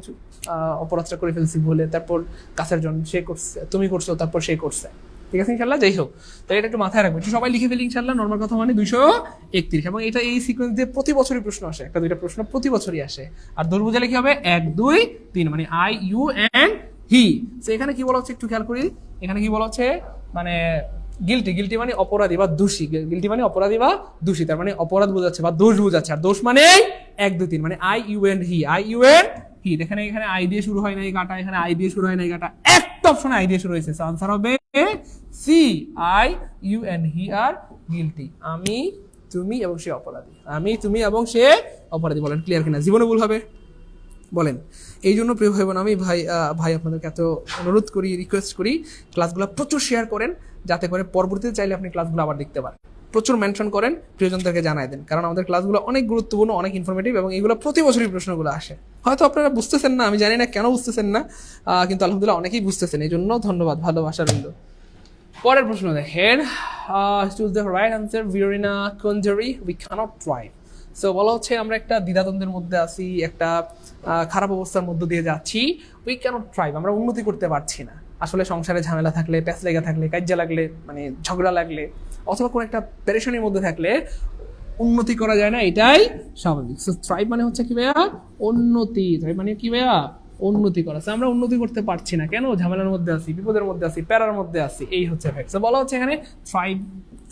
অপরাধটা করে ফেলছি ভুলে, তারপর কাছের জন সে করছে, তুমি করছো, তারপর সে করছে, ঠিক আছে ইনশাল্লাহ। যাই হোক, তাই এটা একটু মাথায় রাখবেন, সবাই লিখে ফেলি ইনশাল্লাহ। নর্মাল কথা মানে 231, এবং এটা এই সিকোয়েন্স দিয়ে প্রতি বছরই প্রশ্ন আসে, একটা দুইটা প্রশ্ন প্রতি বছরই আসে। আর দোষ বোঝালে কি হবে? 1 2 3, মানে আই ইউ অ্যান্ড হি। তো এখানে কি বলা হচ্ছে একটু খেয়াল করি, এখানে কি বলা হচ্ছে মানে গিলটি মানে অপরাধী বা দোষী, গিলটি মানে অপরাধী বা দোষী, তার মানে অপরাধ বোঝাচ্ছে বা দোষ বোঝাচ্ছে। আর দোষ মানে 1 2 3, মানে I you and he, I you and he. দেখেন এখানে আই দিয়ে শুরু হয় নাই গাটা, এখানে আই দিয়ে শুরু হয় নাই গাটা, একটা অপশনে আই দিয়ে শুরু হয়েছে। আনসার হবে C, I you and he are guilty, আমি তুমি এবং সে অপরাধী, আমি তুমি এবং সে অপরাধী। বলেন ক্লিয়ার কিনা? জীবনে ভুল হবে বলেন? এই জন্য প্রিয় ভাই বোন আমি ভাই আপনাদেরকে এত অনুরোধ করি, রিকোয়েস্ট করি, ক্লাসগুলো প্রচুর শেয়ার করেন, যাতে করে পরবর্তীতে চাইলে আপনি ক্লাসগুলো আবার দেখতে পারেন। প্রচুর মেনশন করেন, প্রিয়জনদেরকে জানাই দেন, কারণ আমাদের ক্লাসগুলো অনেক গুরুত্বপূর্ণ, অনেক ইনফরমেটিভ, এবং এগুলো প্রতি বছরই প্রশ্নগুলো আসে। হয়তো আপনারা বুঝতেছেন না, আমি জানি না কেন বুঝতেছেন না, কিন্তু আলহামদুলিল্লাহ অনেকেই বুঝতেছেন, এই জন্য ধন্যবাদ, ভালোবাসা রইল। পরের প্রশ্ন দেখেন, choose the right answer, we are in a quandary, we cannot drive. So বলা হচ্ছে আমরা একটা দ্বিধাদ্বন্দ্বের মধ্যে আছি, একটা খারাপ অবস্থার মধ্য দিয়ে যাচ্ছি। উই ক্যানট ড্রাইভ, আমরা উন্নতি করতে পারছি না। আসলে সংসারে ঝামেলা থাকলে, প্যাচ লেগে থাকলে, কাজ্জা লাগলে, মানে ঝগড়া লাগলে, অথবা কোনো একটা পেরেশানির মধ্যে থাকলে উন্নতি করা যায় না, এটাই স্বাভাবিক। সো থ্রাইভ মানে হচ্ছে কি ভাইয়া? উন্নতি। থ্রাইভ মানে কি ভাইয়া? উন্নতি করা। আমরা উন্নতি করতে পারছি না কেন? ঝামেলার মধ্যে আছি, বিপদের মধ্যে আছি, প্যারার মধ্যে আছি, এই হচ্ছে ফ্যাক্ট। সো বলা হচ্ছে এখানে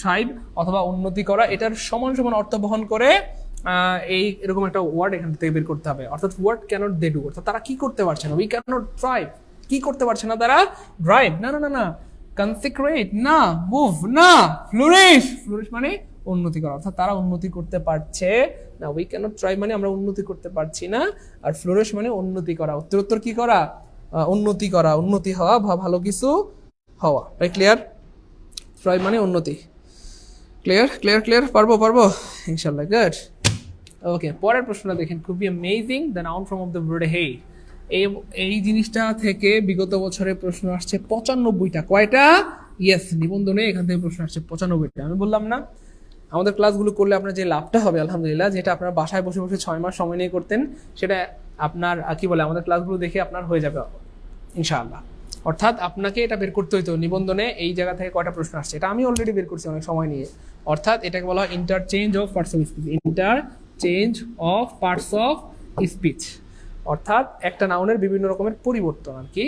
থ্রাইভ অথবা উন্নতি করা, এটার সমান সমান অর্থ বহন করে এই এরকম একটা ওয়ার্ড এখান থেকে বের করতে হবে। অর্থাৎ ওয়ার্ড ক্যানট দে ডু, অর্থাৎ তারা কি করতে পারছে না? উই ক্যানট ড্রাইভ, কি করতে পারছে না তারা? ড্রাইভ না না না না, কনসিক্রেট না, মুভ না, ফ্লোরিশ মানে উন্নতি করা, অর্থাৎ তারা উন্নতি করতে পারছে না। উই ক্যানট ট্রাই মানে আমরা উন্নতি করতে পারছি না, আর ফ্লোরিশ মানে উন্নতি করা, উত্তর কি করা? উন্নতি করা, উন্নতি হওয়া বা ভালো কিছু হওয়া। রাইট? ক্লিয়ার? ট্রাই মানে উন্নতি। Clear clear clear? পারবো ইনশাল্লাহ। গুড। ওকে, পরের প্রশ্নটা দেখেন, খুবই amazing. The noun form of the word hate. এই জিনিসটা থেকে বিগত বছরে প্রশ্ন আসছে 95টা। কয়টা? ইয়েস, নিবন্ধনে এখান থেকে প্রশ্ন আসছে 95টা। আমি বললাম না আমাদের ক্লাসগুলো করলে আপনার যে লাভটা হবে আলহামদুলিল্লাহ, যেটা আপনারা বাসায় বসে বসে 6 মাস সময় নিয়ে করতেন, সেটা আপনার কি বলে আমাদের ক্লাসগুলো দেখে আপনার হয়ে যাবে ইনশাআল্লাহ। অর্থাৎ আপনাকে এটা বের করতে হইতো নিবন্ধনে এই জায়গা থেকে কয়টা প্রশ্ন আসছে, এটা আমি অলরেডি বের করছি অনেক সময় নিয়ে। অর্থাৎ এটাকে বলা হয় interchange of parts of speech. Interchange of parts of speech অর্থাৎ একটা নাউনের বিভিন্ন রকমের পরিবর্তন আর কি,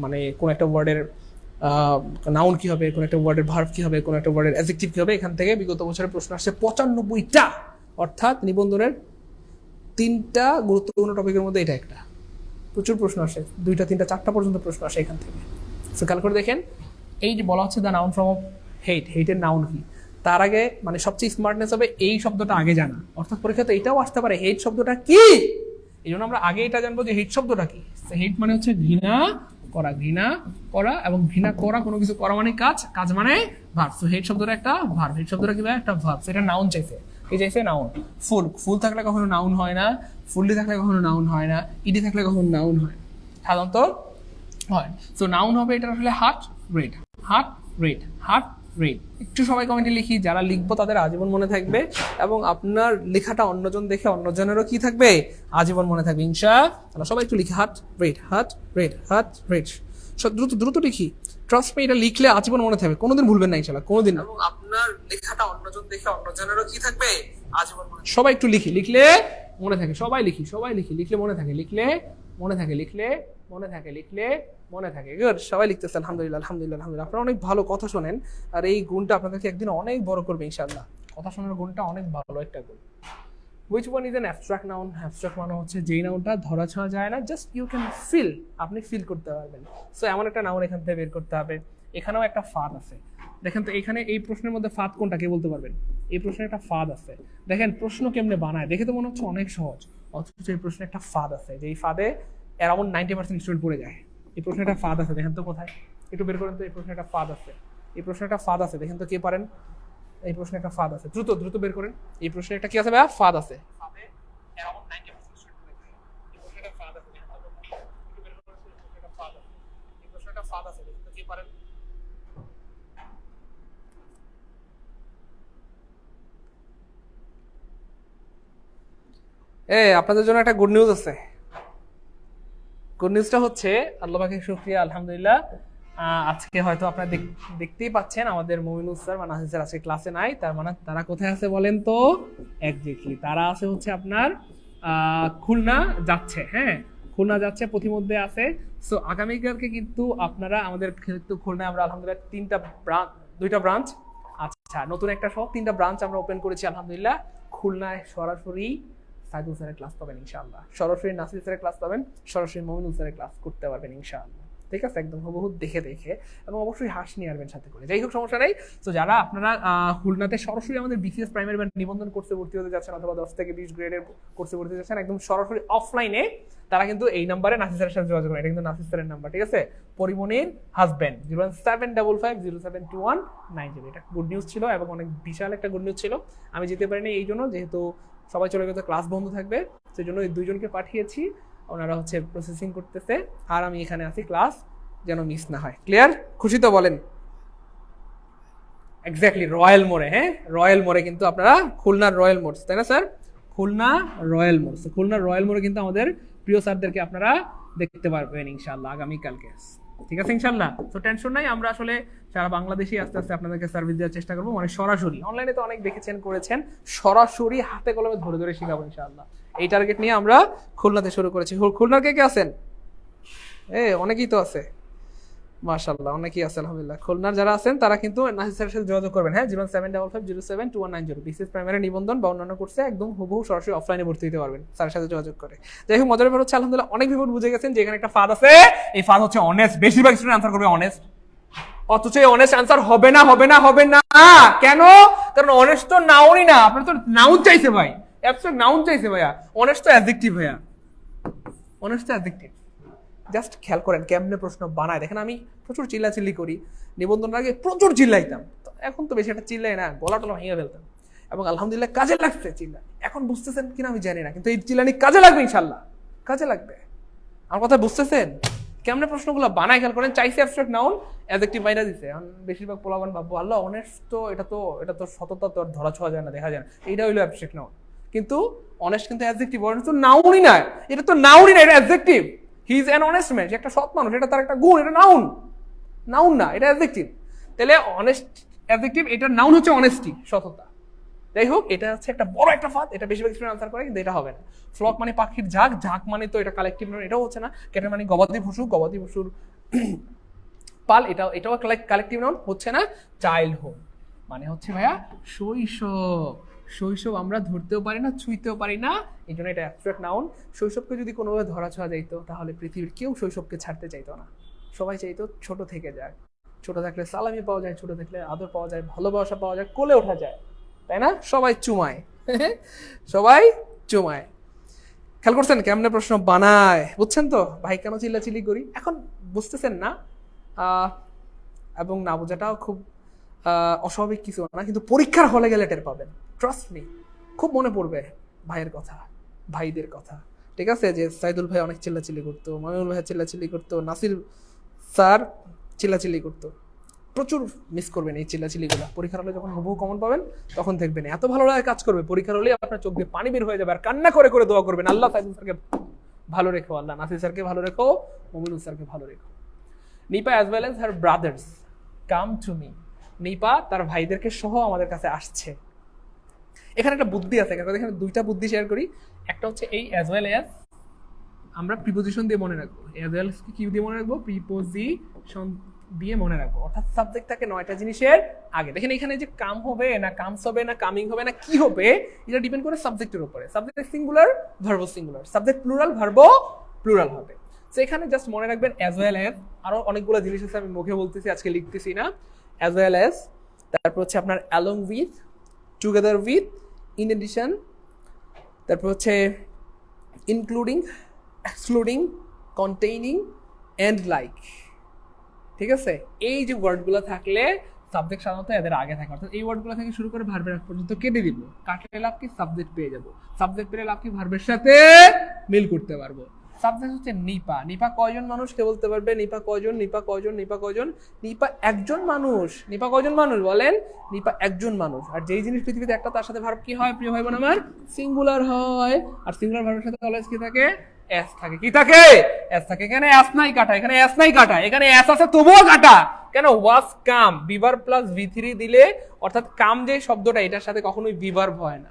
মানে কোন একটা ওয়ার্ডের নাউন কি হবে, কোন একটা ওয়ার্ডের ভার্ব কি হবে, কোন একটা ওয়ার্ডের অ্যাডজেক্টিভ কি হবে, এখান থেকে বিগত বছরের প্রশ্ন আসছে 95টা। অর্থাৎ নিবন্ধনের 3টা গুরুত্বপূর্ণ টপিকের মধ্যে এটা একটা। প্রচুর প্রশ্ন আসে, 2টা 3টা 4টা পর্যন্ত প্রশ্ন আসে এখান থেকে। সো খেয়াল করে দেখেন, এই যে বলা হচ্ছে the noun form of hate, হেটের নাউন কি, তার আগে মানে সবচেয়ে স্মার্টনেস হবে এই শব্দটা আগে জানা। অর্থাৎ পরীক্ষাতে এটাও আসতে পারে হেট শব্দটা কি, এই জন্য আমরা আগে এটা জানবো যে হেট শব্দটা কি। হেট মানে হচ্ছে ঘৃণা করা, ঘৃণা করা, এবং ঘৃণা করা কোনো কিছু করা মানে কাজ, কাজ মানে ভার্ব। সো হেট শব্দটা একটা ভার্ব, হেট শব্দটা কি ভাই একটা ভার্ব। এটা নাউন চাইছে, এই চাইছে নাউন। ফুল, ফুল থাকলে কখনো নাউন হয় না, ফুললি থাকলে কখনো নাউন হয় না, ইডি থাকলে কখনো নাউন হয়, সাধারণত হয়। সো নাউন হবে এটা আসলে heart rate, heart rate, heart rate. একটু সবাই কমেন্টে লিখি, যারা লিখবো তাদের আজীবন মনে থাকবে, এবং আপনার লেখাটা অন্যজন দেখে অন্যজনেরও কি থাকবে, আজীবন মনে থাকবে ইনশাআল্লাহ। সবাই একটু লিখি heart rate, heart rate, heart rate. দ্রুত দ্রুত লিখি, ট্রাস্ট মি, এটা লিখলে আজীবন মনে থাকবে, কোনোদিন ভুলবেন না ইনশাআল্লাহ, কোনোদিন। এবং আপনার লেখাটা অন্যজন দেখে অন্যজনেরও কি থাকবে, আজীবন মনে। সবাই একটু লিখি, লিখলে মনে থাকে। সবাই লিখি, সবাই লিখি, লিখলে মনে থাকে, লিখলে মনে থাকে, লিখলে মনে থাকে, লিখলে মনে থাকে। গুড, সবাই লিখতেছে আলহামদুলিল্লাহ, আলহামদুলিল্লাহ, আলহামদুলিল্লাহ। আপনারা অনেক ভালো কথা শোনেন, আর এই গুণটা আপনাদেরকে একদিন অনেক বড় করবে ইনশাআল্লাহ। কথা শোনার গুণটা অনেক ভালো একটা গুণ। Which one is an abstract noun? Abstract মানে হচ্ছে যেই নাউনটা ধরা ছোঁয়া যায় না, জাস্ট ইউ ক্যান ফিল, আপনি ফিল করতে পারবেন। সো এমন একটা নাউন এখান থেকে বের করতে হবে। এখানেও একটা ফাদ আছে, দেখেন তো এখানে এই প্রশ্নের মধ্যে ফাদ কোনটা, কে বলতে পারবেন? এই প্রশ্নে একটা ফাদ আছে, দেখেন প্রশ্ন কেমনে বানায়, দেখে তো মনে হচ্ছে অনেক সহজ, অথচ এই প্রশ্নে একটা ফাদ আছে, যে এই ফাদে অ্যারাউন্ড 90% স্টুডেন্ট পড়ে যায়। এই প্রশ্নে একটা ফাদ আছে, দেখেন তো কোথায়, একটু বের করেন তো। এই প্রশ্নে একটা ফাদ আছে, এই প্রশ্নে একটা ফাদ আছে, দেখেন তো কে পারেন? এই প্রশ্নে একটা ফাদ আছে, দ্রুত দ্রুত বের করেন। এই প্রশ্নে একটা কি আছে ভাইয়া? ফাদ আছে। আপনাদের জন্য একটা গুড নিউজ আছে। গুড নিউজটা হচ্ছে, আল্লাহ পাকের শুকরিয়া আলহামদুলিল্লাহ, আজকে হয়তো আপনারা দেখতেই পাচ্ছেন আমাদের মুমিনুল স্যার বা নাসির স্যার আজকে ক্লাসে নাই। তার মানে তারা কোথায় আছে বলেন তো? এক্স্যাক্টলি তারা আছে হচ্ছে আপনার খুলনা যাচ্ছে। হ্যাঁ, খুলনা যাচ্ছে, প্রতিমধ্যে আছে। সো আগামীকালকে কিন্তু আপনারা আমাদের কিন্তু খুলনায় আমরা আলহামদুলিল্লাহ 2টা ব্রাঞ্চ, আচ্ছা নতুন একটা সহ 3টা ব্রাঞ্চ আমরা ওপেন করেছি আলহামদুলিল্লাহ। খুলনায় সরাসরি সাইদুল স্যারের ক্লাস পাবেন ইনশাআল্লাহ, সরাসরি নাসির স্যারের ক্লাস পাবেন, সরাসরি মুমিনুল স্যারের ক্লাস করতে পারবেন ইনশাআল্লাহ। ঠিক আছে, একদম হুবহু দেখে দেখে, এবং অবশ্যই হাস নিয়ে আসবেন সাথে করে। যাই হোক, সমস্যা নেই। তো যারা আপনারা খুলনাতে সরাসরি আমাদের বিসিএস প্রাইমারি বা নিবন্ধন কোর্সে ভর্তি হতে যাচ্ছেন, অথবা 10 থেকে 20 গ্রেডের কোর্সে ভর্তি হতে যাচ্ছেন, একদম সরাসরি অফলাইনে, তারা কিন্তু এই নাম্বারে নাসির স্যারের সাথে যোগাযোগ করেন। এটা কিন্তু নাসির স্যারের নাম্বার, ঠিক আছে? পরিমণির হাজব্যান্ড 01755072190। এটা গুড নিউজ ছিল, এবং অনেক বিশাল একটা গুড নিউজ ছিল। আমি যেতে পারিনি এই জন্য, যেহেতু সবাই চলে গেছে, ক্লাস বন্ধ থাকবে, সেই জন্য এই 2জনকে পাঠিয়েছি, ওনারা হচ্ছে প্রসেসিং করতেছে, আর আমি এখানে আছি, ক্লাস যেন মিস না হয়। ক্লিয়ার? খুশি তো বলেন? এক্স্যাক্টলি রয়্যাল মোড়ে। হ্যাঁ, রয়্যাল মোড়ে কিন্তু আপনারা, খুলনার রয়্যাল মোড়, তাই না স্যার? খুলনা রয়্যাল মোড়। খুলনার রয়্যাল মোড়ে কিন্তু আমাদের প্রিয় স্যারদেরকে আপনারা দেখতে পারবেন ইনশাআল্লাহ আগামীকালকে। ঠিক আছে ইনশাআল্লাহ। তো টেনশন নাই, আমরা আসলে সারা বাংলাদেশে আস্তে আস্তে আপনাদেরকে সার্ভিস দেওয়ার চেষ্টা করবো, মানে সরাসরি। অনলাইনে তো অনেক দেখেছেন, করেছেন, সরাসরি হাতে কলমে ধরে ধরে শেখাবো ইনশাআল্লাহ। এই টার্গেট নিয়ে আমরা খুলনাতে শুরু করেছি। খুলনার কে কে আছেন? অনেকেই তো আছে, মাশাআল্লাহ, অনেকেই আছে আলহামদুলিল্লাহ। খুলনার যারা আছেন তারা কিন্তু নাসির স্যারের সাথে যোগাযোগ করবেন। হ্যাঁ, 07550729190 বিসিএস প্রাইমারি নিবন্ধন বা অন্যান্য কোর্সে একদম হুবহু সরাসরি অফলাইনে ভর্তি হতে পারবেন স্যারের সাথে যোগাযোগ করে। যাই হোক, মজার ব্যাপার হচ্ছে আলহামদুলিল্লাহ অনেক বিপদ বুঝে গেছেন যে এখানে একটা ফাদ আছে। এই ফাদ হচ্ছে অনেস্ট, বেশিরভাগ স্টুডেন্ট আনসার করবে অনেস্ট, অথচ এই অনেস্ট আনসার হবে না, হবে না, হবে না। কেন? কারণ অনেস্ট তো নাউনই না, আপনার তো নাউন চাইছে ভাই, অ্যাবস্ট্রাক্ট নাউন চাইছে ভাইয়া। অনেস্ট তো অ্যাডজেক্টিভ ভাইয়া, অনেস্ট তো অ্যাডজেক্টিভ। জাস্ট খেয়াল করেন কেমনে প্রশ্ন বানায়। দেখেন আমি প্রচুর চিল্লাচিল্লি করি, নিবন্ধনের আগে প্রচুর চিল্লাইতাম, এখন তো বেশি একটা চিল্লাই না, গলা টলা ভেঙে ফেলতাম, এবং আলহামদুলিল্লাহ কাজে লাগছে চিল্লা। এখন বুঝতেছেন কিনা আমি জানি না, কিন্তু এই চিল্লানি কাজে লাগবে ইনশাল্লাহ, কাজে লাগবে। আমার কথা বুঝতেছেন? কেমনে প্রশ্নগুলো বানায় খেয়াল করেন, চাইছে অ্যাবস্ট্রাক্ট নাউন, অ্যাডজেক্টিভ বাইরে দিছে। এখন বেশিরভাগ পোলাপান ভাববো আল্লাহ অনেস্ট তো, এটা তো সততা তো আর ধরা ছোঁয়া যায় না, দেখা যায় না, এইটা হইলো অ্যাবস্ট্রাক্ট নাউন। কিন্তু অনেস্ট কিন্তু অ্যাডজেক্টিভ, এটা তো নাউনই না, এটা adjective. He is an honest man, একটা সৎ মানুষ, এটা তার একটা গুণ, এটা নাউন না, এটা অ্যাডজেক্টিভ। তাহলে অনেস্ট অ্যাডজেক্টিভ, এটার নাউন হচ্ছে অনেস্টি, সততা। যাই হোক, এটা হচ্ছে একটা বড় একটা ফাঁদ, এটা বেশিরভাগ স্টুডেন্ট আনসার করে, কিন্তু এটা হবে না। ফ্লক মানে পাখির ঝাঁক মানে তো এটা কালেকটিভ নাউন, এটাও হচ্ছে না। ক্যাটেল মানে গবাদি পশুর পাল, এটাও কালেকটিভ নাউন হচ্ছে না। চাইল্ডহুড মানে হচ্ছে ভাইয়া শৈশব আমরা ধরতেও পারি না, ছুঁইতেও পারি না, এই জন্য এটা অ্যাবস্ট্রাক্ট নাউন। শৈশবকে যদি কোনোভাবে ধরা ছোঁয়া যাইতো তাহলে পৃথিবীর কেউ শৈশবকে ছাড়তে চাইতো না, সবাই চাইতো ছোট থেকে যায়। ছোট থাকলে সালামি পাওয়া যায়, ছোট থাকলে আদর পাওয়া যায়, ভালোবাসা পাওয়া যায়, কোলে ওঠা যায়, তাই না? সবাই চুমায় খেয়াল করছেন কেমনে প্রশ্ন বানায়, বুঝছেন তো ভাই কেন চিল্লাচিল্লি করি? এখন বুঝতেছেন না, এবং না বোঝাটাও খুব অস্বাভাবিক কিছু না, কিন্তু পরীক্ষার হলে গেলে টের পাবেন, ট্রাস্ট মি। খুব মনে পড়বে ভাইয়ের কথা, ভাইদের কথা, ঠিক আছে? যে সাইদুল ভাই অনেক চিল্লাচিল্লি করতো, মামিনুল ভাই চিল্লাচিল্লি করতো, নাসির স্যার চিল্লাচিল্লি করতো। প্রচুর মিস করবেন এই চিল্লাচিল্লিগুলো। পরীক্ষার হলে যখন হুবহু কমন পাবেন তখন দেখবেন এত ভালো লাগে কাজ করবে, পরীক্ষার হলে আপনার চোখ দিয়ে পানি বের হয়ে যাবে, আর কান্না করে করে দোয়া করবেন, আল্লাহ সাইদুল স্যারকে ভালো রেখো, আল্লাহ নাসির স্যারকে ভালো রেখো, মামিনুল স্যারকে ভালো রেখো। Nipa as well as her brothers come to me, Nipa তার ভাইদেরকে সহ আমাদের কাছে আসছে। এখানে একটা বুদ্ধি আছে, এখানে দুইটা বুদ্ধি শেয়ার করি। একটা হচ্ছে এই অ্যাজ ওয়েল অ্যাজ আমরা প্রিপোজিশন দিয়ে মনে রাখবো, অ্যাজ ওয়েল কি দিয়ে মনে রাখবো? প্রিপোজিশন দিয়ে মনে রাখবো, অর্থাৎ সাবজেক্ট থাকে 9টা জিনিসের আগে। দেখেন এখানে যে কাম হবে না কামস হবে না কামিং হবে না কি হবে, এটা ডিপেন্ড করে সাবজেক্টের উপরে। Subject singular, verb singular, subject plural, verb plural হবে। তো এখানে জাস্ট মনে রাখবেন অ্যাজ ওয়েল অ্যাজ, আরো অনেকগুলো জিনিস আছে আমি মুখে বলতেছি, আজকে লিখতেছি না। অ্যাজ ওয়েল অ্যাজ, তারপর হচ্ছে আপনার along with, together with, in addition, তারপর হচ্ছে including, excluding, containing, and like. ঠিক আছে? এই যে ওয়ার্ডগুলো থাকলে সাবজেক্ট সাধারণত এদের আগে থাকে, অর্থাৎ এই ওয়ার্ডগুলো থেকে শুরু করে ভার্বের আগ পর্যন্ত কেটে দিব, কাটলে লাভ কি? সাবজেক্ট পেয়ে যাবো। সাবজেক্ট পেলে লাভ কি? ভার্বের সাথে মিল করতে পারবো। সাবজেক্ট হচ্ছে নিপা। নিপা কয়জন মানুষ কে বলতে পারবে? নিপা কয়জন, নিপা কয়জন, নিপা কয়জন? নিপা একজন মানুষ। নিপা কয়জন মানুষ বলেন? নিপা একজন মানুষ। আর যেই জিনিস পৃথিবীতে একটা, তার সাথে ভার্ব কি হয় প্রিয় ভাই বোন আমার? সিঙ্গুলার হয়। আর সিঙ্গুলার ভার্বের সাথে অলওয়েজ কি থাকে? এস থাকে। কি থাকে? এস থাকে। এখানে এস নাই কাটা, এখানে এস নাই কাটা, এখানে এস আছে তবুও কাটা। কেন? ওয়াজ কাম, বিভার প্লাস ভি3 দিলে, অর্থাৎ কাম যে শব্দটা, এটার সাথে কখনোই বিভার্ব হয় না,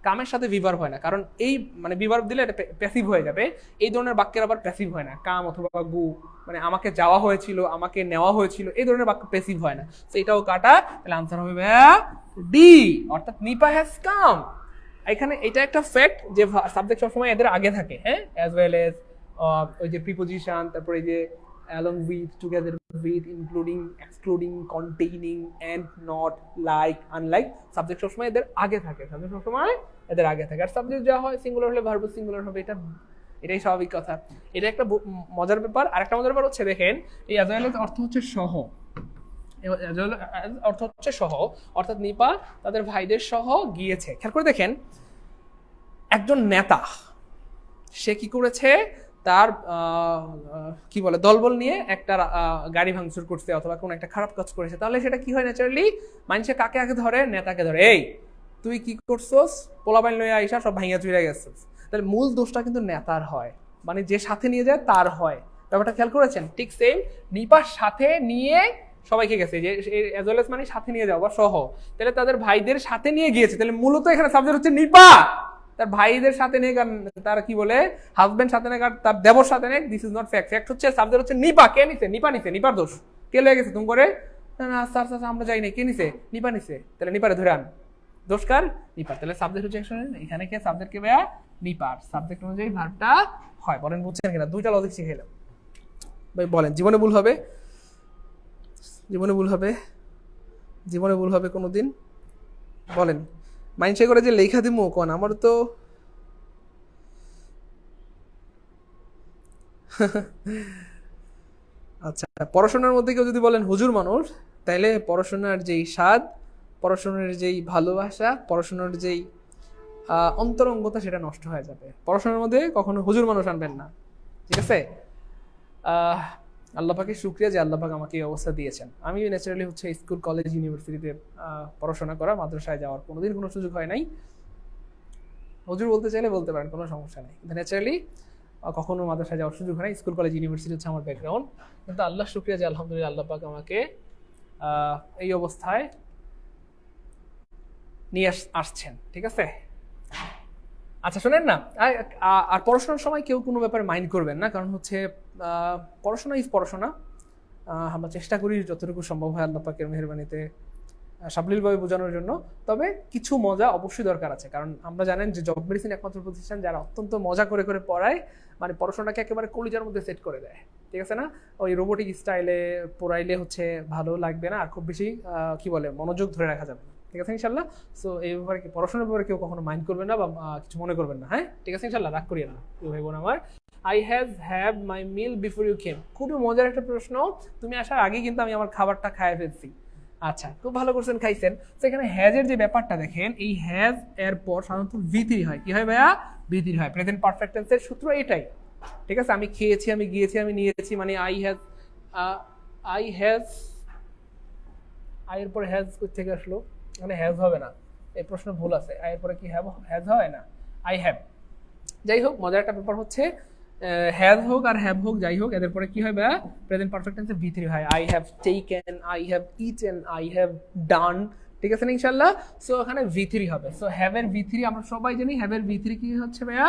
কামের সাথে বিভার্ব হয় না, কারণ এই মানে বিভার্ব দিলে এটা প্যাসিভ হয়ে যাবে। এই ধরনের বাক্যের আবার প্যাসিভ হয় না, কাম অথবা গু, মানে আমাকে যাওয়া হয়েছিল, আমাকে নেওয়া হয়েছিল, এই ধরনের বাক্য প্যাসিভ হয় না। তো এটাও কাটা, তাহলে আনসার হবে ডি, অর্থাৎ নিপা হ্যাজ কাম। এখানে এটা একটা ফ্যাক্ট যে সাবজেক্ট সবসময় এদের আগে থাকে, হ্যাঁ, অ্যাজ ওয়েল এজ, ওই যে প্রিপোজিশন, তারপরে এই যে along with, together with, including, excluding, containing, and, not, like, unlike, subject সবসময় এদের আগে থাকে, সাবজেক্ট সবসময় এদের আগে থাকে। আর সাবজেক্ট যা হয় সিঙ্গুলার হলে ভার্ব সিঙ্গুলার হবে, এটাই স্বাভাবিক কথা। এটা একটা মজার ব্যাপার। আর একটা মজার ব্যাপার হচ্ছে, দেখেন এই অ্যাজ ওয়েল এজ অর্থ হচ্ছে সহ, অর্থ হচ্ছে সহ, অর্থাৎ নিপা তাদের ভাইদের সহ গিয়েছে। খেয়াল করে দেখেন, একজন নেতা সে কি করেছে, তার কি বলে দলবল নিয়ে একটা গাড়ি ভাঙচুর করছে অথবা কোনো একটা খারাপ কাজ করেছে, তাহলে সেটা কি হয়? ন্যাচারালি মানুষে কাকে আগে ধরে? নেতাকে ধরে। এই তুই কি করছস? পোলাপাইন লইয়া আইসা সব ভাঙিয়া চুইরা গেছিস। তাহলে মূল দোষটা কিন্তু নেতার হয়, মানে যে সাথে নিয়ে যায় তার হয়। ব্যাপারটা খেয়াল করেছেন? ঠিক সেম, নিপার সাথে নিয়ে সবাইকে গেছে, যে অ্যাজ ওয়েল এজ মানে সাথে নিয়ে যাওয়া সহ, তাহলে তাদের ভাইদের সাথে নিয়ে গিয়েছে। তাহলে মূলত এখানে সাবজেক্ট হচ্ছে নিপা, তার ভাইদের সাথে নেই, তার কি বলে হাজবেন্ড সাথে নেই, তার দেবর সাথে নেই। This is not fact. Fact হচ্ছে সাবজেক্ট হচ্ছে নিপা। কে নিছে? নিপা নিছে। নিপার দোষ। কে লেগে গেছে তুমি করে? না স্যার স্যার আমরা যাই নাই। কে নিছে? নিপা নিছে। তাহলে নিপারে ধরে আন, দোষকার নিপা। তাহলে সাবজেক্ট হচ্ছে এখানে কে? সাবজেক্ট কে ভাইয়া? নিপার। সাবজেক্ট অনুযায়ী ভার্বটা হয়। বলেন বুঝছেন কিনা? দুইটা লজিক শিখাইলাম ভাই, বলেন জীবনে ভুল হবে? জীবনে ভুল হবে? জীবনে ভুল হবে কোনোদিন? বলেন। মাইন্ডসে করে যে লেখা দিমু কোন, আমার তো আচ্ছা, পড়াশোনার মধ্যে কেউ যদি বলেন হুজুর মানুষ, তাইলে পড়াশোনার যেই স্বাদ, পড়াশোনার যেই ভালোবাসা, পড়াশোনার যেই অন্তরঙ্গতা, সেটা নষ্ট হয়ে যাবে। পড়াশোনার মধ্যে কখনো হুজুর মানুষ আনবেন না, ঠিক আছে? আল্লাহ পাকের শুকরিয়া যে আল্লাহ পাক আমাকে এই অবস্থা দিয়েছেন। আমি ন্যাচারালি হচ্ছে স্কুল, কলেজ, ইউনিভার্সিটিতে পড়াশোনা করা, মাদ্রাসায় যাওয়ার কোনোদিন কোনো সুযোগ হয় নাই। হুজুর বলতে চাইলে বলতে পারেন, কোনো সমস্যা নেই। ন্যাচারালি কখনো মাদ্রাসায় যাওয়ার সুযোগ হয় না। স্কুল, কলেজ, ইউনিভার্সিটি হচ্ছে আমার ব্যাকগ্রাউন্ড। কিন্তু আল্লাহ শুকরিয়া যে আলহামদুলিল্লাহ আল্লাহ পাক আমাকে এই অবস্থায় নিয়ে আসছেন। ঠিক আছে, আচ্ছা শোনেন না, আর পড়াশোনার সময় কেউ কোনো ব্যাপারে মাইন্ড করবেন না, কারণ হচ্ছে পড়াশোনা ইজ পড়াশোনা। আমরা চেষ্টা করি যতটুকু সম্ভব হয় আল্লাহ পাকের মেহেরবানিতে সাবলীলভাবে বোঝানোর জন্য। তবে কিছু মজা অবশ্যই দরকার আছে, কারণ আমরা জানেন যে জব মেডিসিন একমাত্র প্রতিষ্ঠান যারা অত্যন্ত মজা করে করে পড়ায়, মানে পড়াশোনাটাকে একেবারে কলিজার মধ্যে সেট করে দেয়। ঠিক আছে না, ওই রোবোটিক স্টাইলে পড়াইলে হচ্ছে ভালো লাগবে না, আর খুব বেশি কি বলে মনোযোগ ধরে রাখা যাবে না। ঠিক আছে ইনশাল্লাহ। সো এই ব্যাপারে পড়াশোনার ব্যাপারে কেউ কখনো মাইন্ড করবেন না বা কিছু মনে করবেন না। হ্যাঁ ঠিক আছে ইনশাল্লাহ, রাগ করিয়ে না ভাই বোন আমার। I have my meal before you came, খুবই মজার একটা প্রশ্ন। তুমি আসার আগে কিন্তু আমি আমার খাবারটা খাইয়ে ফেলছি। আচ্ছা, খুব ভালো করছেন, খাইছেন। তো এখানে হ্যাজের যে ব্যাপারটা দেখেন, এই হ্যাজ এর পর সাধারণত V3 হয়। কি হয় ভাইয়া? V3 হয়। প্রেজেন্ট পারফেক্ট টেন্সের সূত্র এটাই। ঠিক আছে, আমি খেয়েছি, আমি গিয়েছি, আমি নিয়েছি, মানে আই হ্যাজ আই এর পরে হ্যাজ কোথা থেকে আসলো? মানে হ্যাজ হবে না, এই প্রশ্ন ভুল আছে। আই এর পরে কি হ্যাজ হয় না, আই হ্যাভ। যাই হোক, মজার একটা ব্যাপার হচ্ছে হ্যাজ হোক আর হ্যাভ হোক, যাই হোক, এদের পরে কি হয় ভাইয়া? প্রেজেন্ট পারফেক্ট টেন্সে V3 হয়। I have taken, I have eaten, I have done. ঠিক আছে না ইনশাআল্লাহ? সো এখানে V3 হবে। সো হ্যাভ এর V3 আমরা সবাই জানি, হ্যাভ এর V3 কি হচ্ছে ভাইয়া?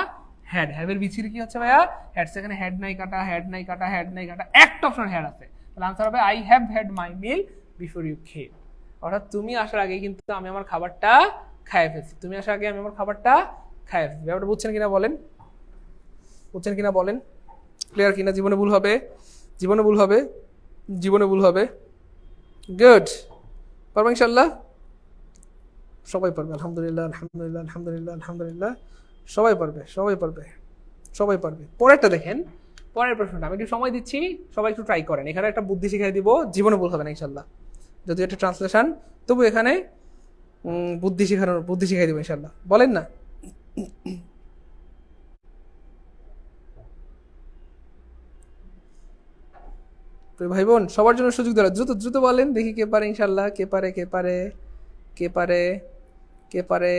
হ্যাড। হ্যাভ এর V3 কি হচ্ছে ভাইয়া? হ্যাড। সেখানে হ্যাড নাই কাটা, হ্যাড নাই কাটা, হ্যাড নাই কাটা, একটা অপশন হ্যাড আছে। তাহলে আনসার হবে I have had my meal before you came. অর্থাৎ তুমি আসার আগে কিন্তু আমি আমার খাবারটা খাইয়ে ফেলছি। তুমি আসার আগে আমি আমার খাবারটা খাইয়ে ফেলছি। ব্যাপারটা বুঝছেন কিনা বলেন? বুঝছেন কিনা বলেন? ক্লিয়ার কিনা? জীবনে ভুল হবে, জীবনে ভুল হবে, জীবনে ভুল হবে। গুড, পারবো ইনশাল্লাহ? সবাই পারবে, আলহামদুলিল্লাহ আলহামদুলিল্লাহ আলহামদুলিল্লাহ আলহামদুলিল্লাহ। সবাই পারবে, সবাই পারবে, সবাই পারবে। পরেরটা দেখেন, পরের প্রশ্নটা আমি একটু সময় দিচ্ছি, সবাই একটু ট্রাই করেন। এখানে একটা বুদ্ধি শিখাই দিব, জীবনে ভুল হবে না ইনশাল্লাহ। যদি একটা ট্রান্সলেশন, তবু এখানে বুদ্ধি শিখাই দিব ইনশাল্লাহ। বলেন না? ভাই বোন সবার জন্য সুযোগ দেওয়া, দ্রুত দ্রুত বলেন দেখি কে পারে ইনশাল্লাহ। কে পারে, কে পারে, কে পারে, কে পারে?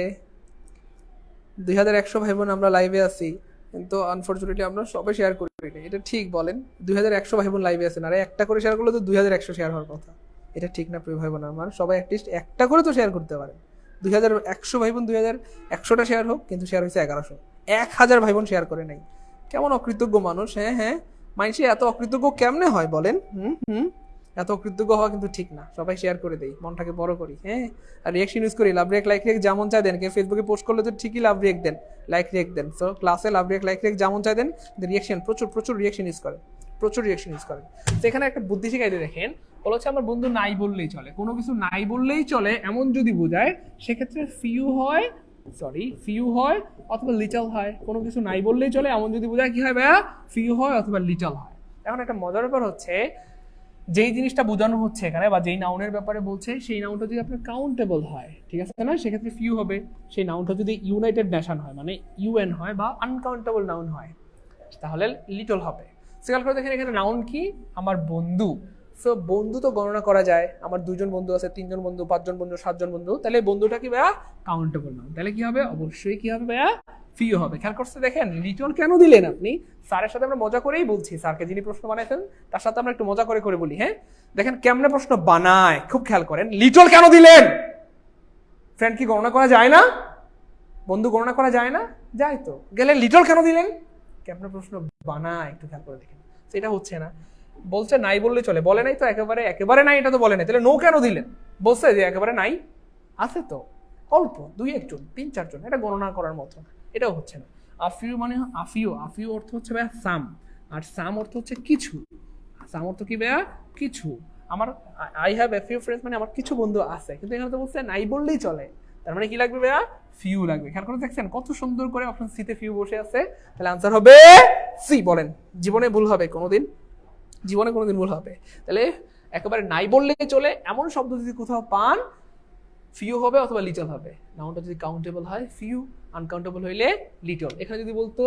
2100 ভাই বোন আমরা লাইভে আছি, কিন্তু আনফরচুনেটলি আমরা সবাই শেয়ার করি না। এটা ঠিক বলেন? 2100 ভাই বোন লাইভে আছেন, আর একটা করে শেয়ার করলে তো 2100 শেয়ার হওয়ার কথা। এটা ঠিক না প্রিয় ভাই বোন আমার? সবাই অ্যাটলিস্ট একটা করে তো শেয়ার করতে পারেন। 2100 ভাই বোন 2100টা শেয়ার হোক, কিন্তু শেয়ার হয়েছে 1100। 1000 ভাই বোন শেয়ার করে নাই। কেমন অকৃতজ্ঞ মানুষ! হ্যাঁ হ্যাঁ, মানুষে এত অকৃতজ্ঞ কেমনে হয় বলেন? এত অকৃতজ্ঞ হওয়া কিন্তু ঠিক না। সবাই শেয়ার করে দেই, মনটাকে বড় করি। হ্যাঁ, আর রিয়াকশন ইউজ করি, লাভ রিয়েক্ট, লাইক রিয়েক্ট যেমন চাই দেন। কে ফেসবুকে পোস্ট করলে তো ঠিকই লাভ রিয়েক্ট দেন, লাইক রিয়েক্ট দেন। সো ক্লাসে লাভ রিয়েক্ট, লাইক রিয়েক্ট যেমন চাই দেন, রিয়াকশন প্রচুর প্রচুর রিয়াকশন ইউজ করেন, প্রচুর রিয়াকশন ইউজ করেন। তো এখানে একটা বুদ্ধি শিখাই দিয়ে দেখেন, বলা হচ্ছে আমার বন্ধু নাই বললেই চলে। কোনো কিছু নাই বললেই চলে এমন যদি বোঝায়, সেক্ষেত্রে ফিউ হয়, ফিউ হয় অথবা লিটল হয়। কোনো কিছু নাই বললেই চলে এমন যদি বোঝায়, কি হয় ভাইয়া? ফিউ হয় অথবা লিটল হয়। এখন একটা মজার ব্যাপার হচ্ছে, যেই জিনিসটা বোঝানো হচ্ছে এখানে বা যেই নাউনের ব্যাপারে বলছে, সেই নাউনটা যদি আপনার কাউন্টেবল হয়, ঠিক আছে না, সেক্ষেত্রে ফিউ হবে। সেই নাউনটা যদি ইউনাইটেড নেশন হয়, মানে ইউএন হয়, বা আনকাউন্টেবল নাউন হয়, তাহলে লিটল হবে। খেয়াল করে দেখেন এখানে নাউন কি? আমার বন্ধু। সো বন্ধু তো গণনা করা যায়। আমার 2 জন বন্ধু আছে, 3 জন বন্ধু, 5 জন বন্ধু, 7 জন বন্ধু। তাহলে বন্ধুটা কি ভাইয়া? Countable noun. তাহলে কি হবে? অবশ্যই কি হবে ভাইয়া? ফিউ হবে। খেয়াল করতে দেখেন লিটল কেন দিলেন আপনি? স্যারের সাথে আমরা মজা করেই বলছি, স্যারকে যিনি প্রশ্ন বানাইছেন তার সাথে আমরা একটু মজা করে করে বলি। হ্যাঁ, দেখেন কেমনে প্রশ্ন বানায়, খুব খেয়াল করেন। লিটল কেন দিলেন? ফ্রেন্ড কি গণনা করা যায় না? বন্ধু গণনা করা যায় না? যায় তো। গেলে লিটল কেন দিলেন? কেমনে প্রশ্ন বানায় একটু খেয়াল করে দেখেন। সেটা হচ্ছে না, বলছে নাই বললে চলে, বলে নাই তো একেবারে একেবারে নাই, এটা তো বলে নাই। তাহলে নো কেন দিলেন? বলছে যে একেবারে নাই, আছে তো অল্প, 2-1 জন, 3-4 জন, এটা গণনা করার মতো। এটাও হচ্ছে না। আফিউ মানে আফিউ, আফিউ অর্থ হচ্ছে ভাইয়া সাম, আর সাম অর্থ হচ্ছে কিছু। সাম অর্থ কি ভাইয়া? কিছু। আমার I have a few friends মানে আমার কিছু বন্ধু আছে, কিন্তু এখানে তো বলছে নাই বললেই চলে। তার মানে কি লাগবে ভাইয়া? ফিউ লাগবে। খেয়াল করে দেখছেন কত সুন্দর করে অপশন সি তে ফিউ বসে আছে। তাহলে আনসার হবে সি। বলেন জীবনে ভুল হবে কোনোদিন? জীবনে কোনোদিন ভুল হবে? তাহলে একেবারে নাই বললেই চলে এমন শব্দ যদি কোথাও পান, ফিউ হবে অথবা লিটল হবে। নাউনটা যদি কাউন্টেবল হয় ফিউ, আনকাউন্টেবল হইলে লিটল। এখানে যদি বলতো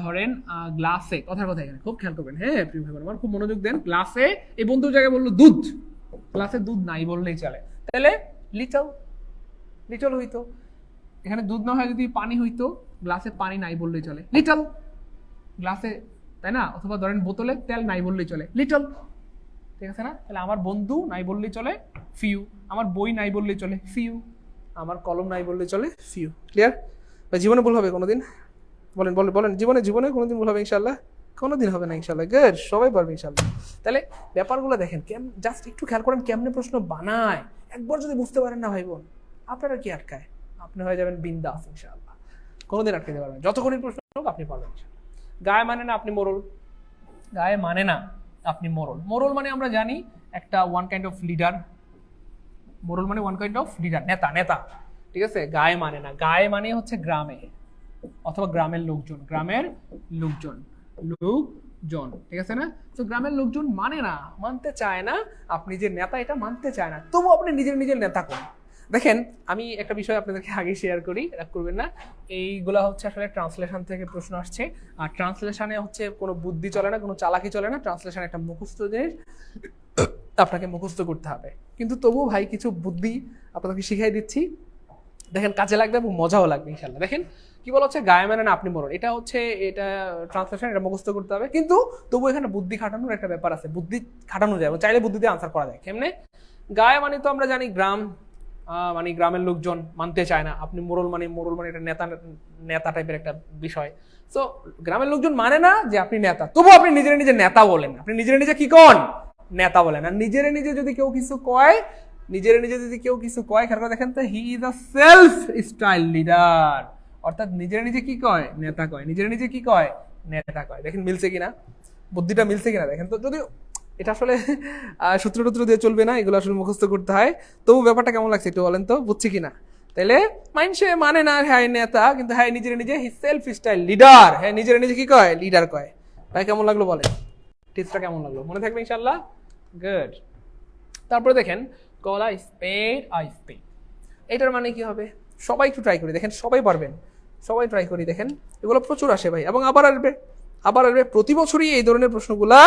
ধরেন গ্লাসে, কথার কথা এখানে খুব খেয়াল করবেন, হ্যাঁ প্রিয় ভাই আমার খুব মনোযোগ দেন। গ্লাসে, এই বন্ধুর জায়গায় বললো দুধ, গ্লাসে দুধ নাই বললেই চলে, তাহলে লিটল, লিটল হইতো। এখানে দুধ না হয় যদি পানি হইতো, গ্লাসে পানি নাই বললেই চলে, লিটল। গ্লাসে, তাই না? অথবা ধরেন বোতলে তেল নাই বললেই চলে, লিটল। ঠিক আছে না? তাহলে আমার বন্ধু নাই বললেই চলে, ফিউ। আমার বই নাই বললেই চলে, ফিউ। আমার কলম নাই বললেই চলে, ফিউ। ক্লিয়ার? জীবনে ভুল হবে কোনোদিন? বলেন বলেন বলেন, জীবনে জীবনে কোনোদিন ভুল হবে ইনশাল্লাহ? কোনোদিন হবে না ইনশাল্লাহ। গুড, সবাই পারবে ইনশাল্লাহ। তাহলে ব্যাপারগুলো দেখেন, জাস্ট একটু খেয়াল করেন কেমনে প্রশ্ন বানায়। একবার যদি বুঝতে পারেন না ভাই বোন, আপনারা কি আটকায়? আপনি হয়ে যাবেন বিন্দাস ইনশাআল্লাহ, কোনোদিন আটকাতে পারবেন। যত কঠিন প্রশ্ন হোক আপনি পারবেন। গায়ে মানে না আপনি মোরল, গায়ে মানে না আপনি মোরল। মোরল মানে আমরা জানি একটা ওয়ান কাইন্ড অফ লিডার। মোরল মানে ওয়ান কাইন্ড অফ লিডার, নেতা, নেতা। ঠিক আছে? গায়ে মানে না, গায়ে মানে হচ্ছে গ্রামে অথবা গ্রামের লোকজন, গ্রামের লোকজন, লোকজন। ঠিক আছে না? তো গ্রামের লোকজন মানে না, মানতে চায় না আপনি যে নেতা এটা মানতে চায় না, তবু আপনি নিজের নিজের নেতা করেন। দেখেন আমি একটা বিষয় আপনাদেরকে আগে শেয়ার করি, রাগ করবেন না। এইগুলা হচ্ছে আসলে ট্রান্সলেশন থেকে প্রশ্ন আসছে, আর ট্রান্সলেশনে হচ্ছে কোনো বুদ্ধি চলে না, কোনো চালাকি চলে না। ট্রান্সলেশন একটা মুখস্থ জিনিস, আপনাকে মুখস্থ করতে হবে। কিন্তু তবু ভাই কিছু বুদ্ধি আপনাদেরকে শিখাই দিচ্ছি, দেখেন কাজে লাগবে এবং মজাও লাগবে ইনশাল্লাহ। দেখেন কি বলা হচ্ছে, গায়ে মানে না আপনি মোরল। এটা হচ্ছে, এটা ট্রান্সলেশন, এটা মুখস্থ করতে হবে। কিন্তু তবু এখানে বুদ্ধি খাটানোর একটা ব্যাপার আছে, বুদ্ধি খাটানো যায় এবং চাইলে বুদ্ধি দিয়ে আনসার করা যায়। কেমনে? গায়ে মানে তো আমরা জানি গ্রাম, মানে গ্রামের লোকজন মানতে চায় না। আপনি মোরল মানে, মোরল মানে এটা নেতা, নেতা টাইপের একটা বিষয়। সো গ্রামের লোকজন মানে না যে আপনি নেতা, তবু আপনি নিজের নিজে নেতা বলেন। আপনি নিজের নিজে কি কন? নেতা বলেন। আর নিজের নিজে যদি কেউ কিছু কয়, নিজের নিজে যদি কেউ কিছু কয়, খেয়াল করে দেখেন তো, he is a self style leader. অর্থাৎ নিজের নিজে কি কয়? নেতা কয়। নিজের নিজে কি কয়? নেতা কয়। দেখেন মিলছে কিনা, বুদ্ধিটা মিলছে কিনা দেখেন তো। যদি এটা আসলে সূত্র টুত্র দিয়ে চলবে না, এগুলো আসলে মুখস্থ করতে হয়। তবু ব্যাপারটা কেমন লাগছে একটু বলেন তো, বুঝছি কিনা? তাহলে মানুষে মানে না হ্যাঁ নেতা, কিন্তু হ্যাঁ নিজের নিজে হি সেলফ স্টাইল লিডার। হ্যাঁ নিজের নিজে কি কয়? লিডার কয়। ভাই কেমন লাগলো বলেন? টিপসটা কেমন লাগলো? মনে থাকবে ইনশাআল্লাহ? গুড। তারপরে দেখেন কলা স্পেড আই স্পেড, এটার মানে কি হবে? সবাই একটু ট্রাই করি, দেখেন সবাই পারবেন, সবাই ট্রাই করি। দেখেন এগুলো প্রচুর আসে ভাই, এবং আবার আসবে, আবার আসবে। প্রতি বছরই এই ধরনের প্রশ্নগুলা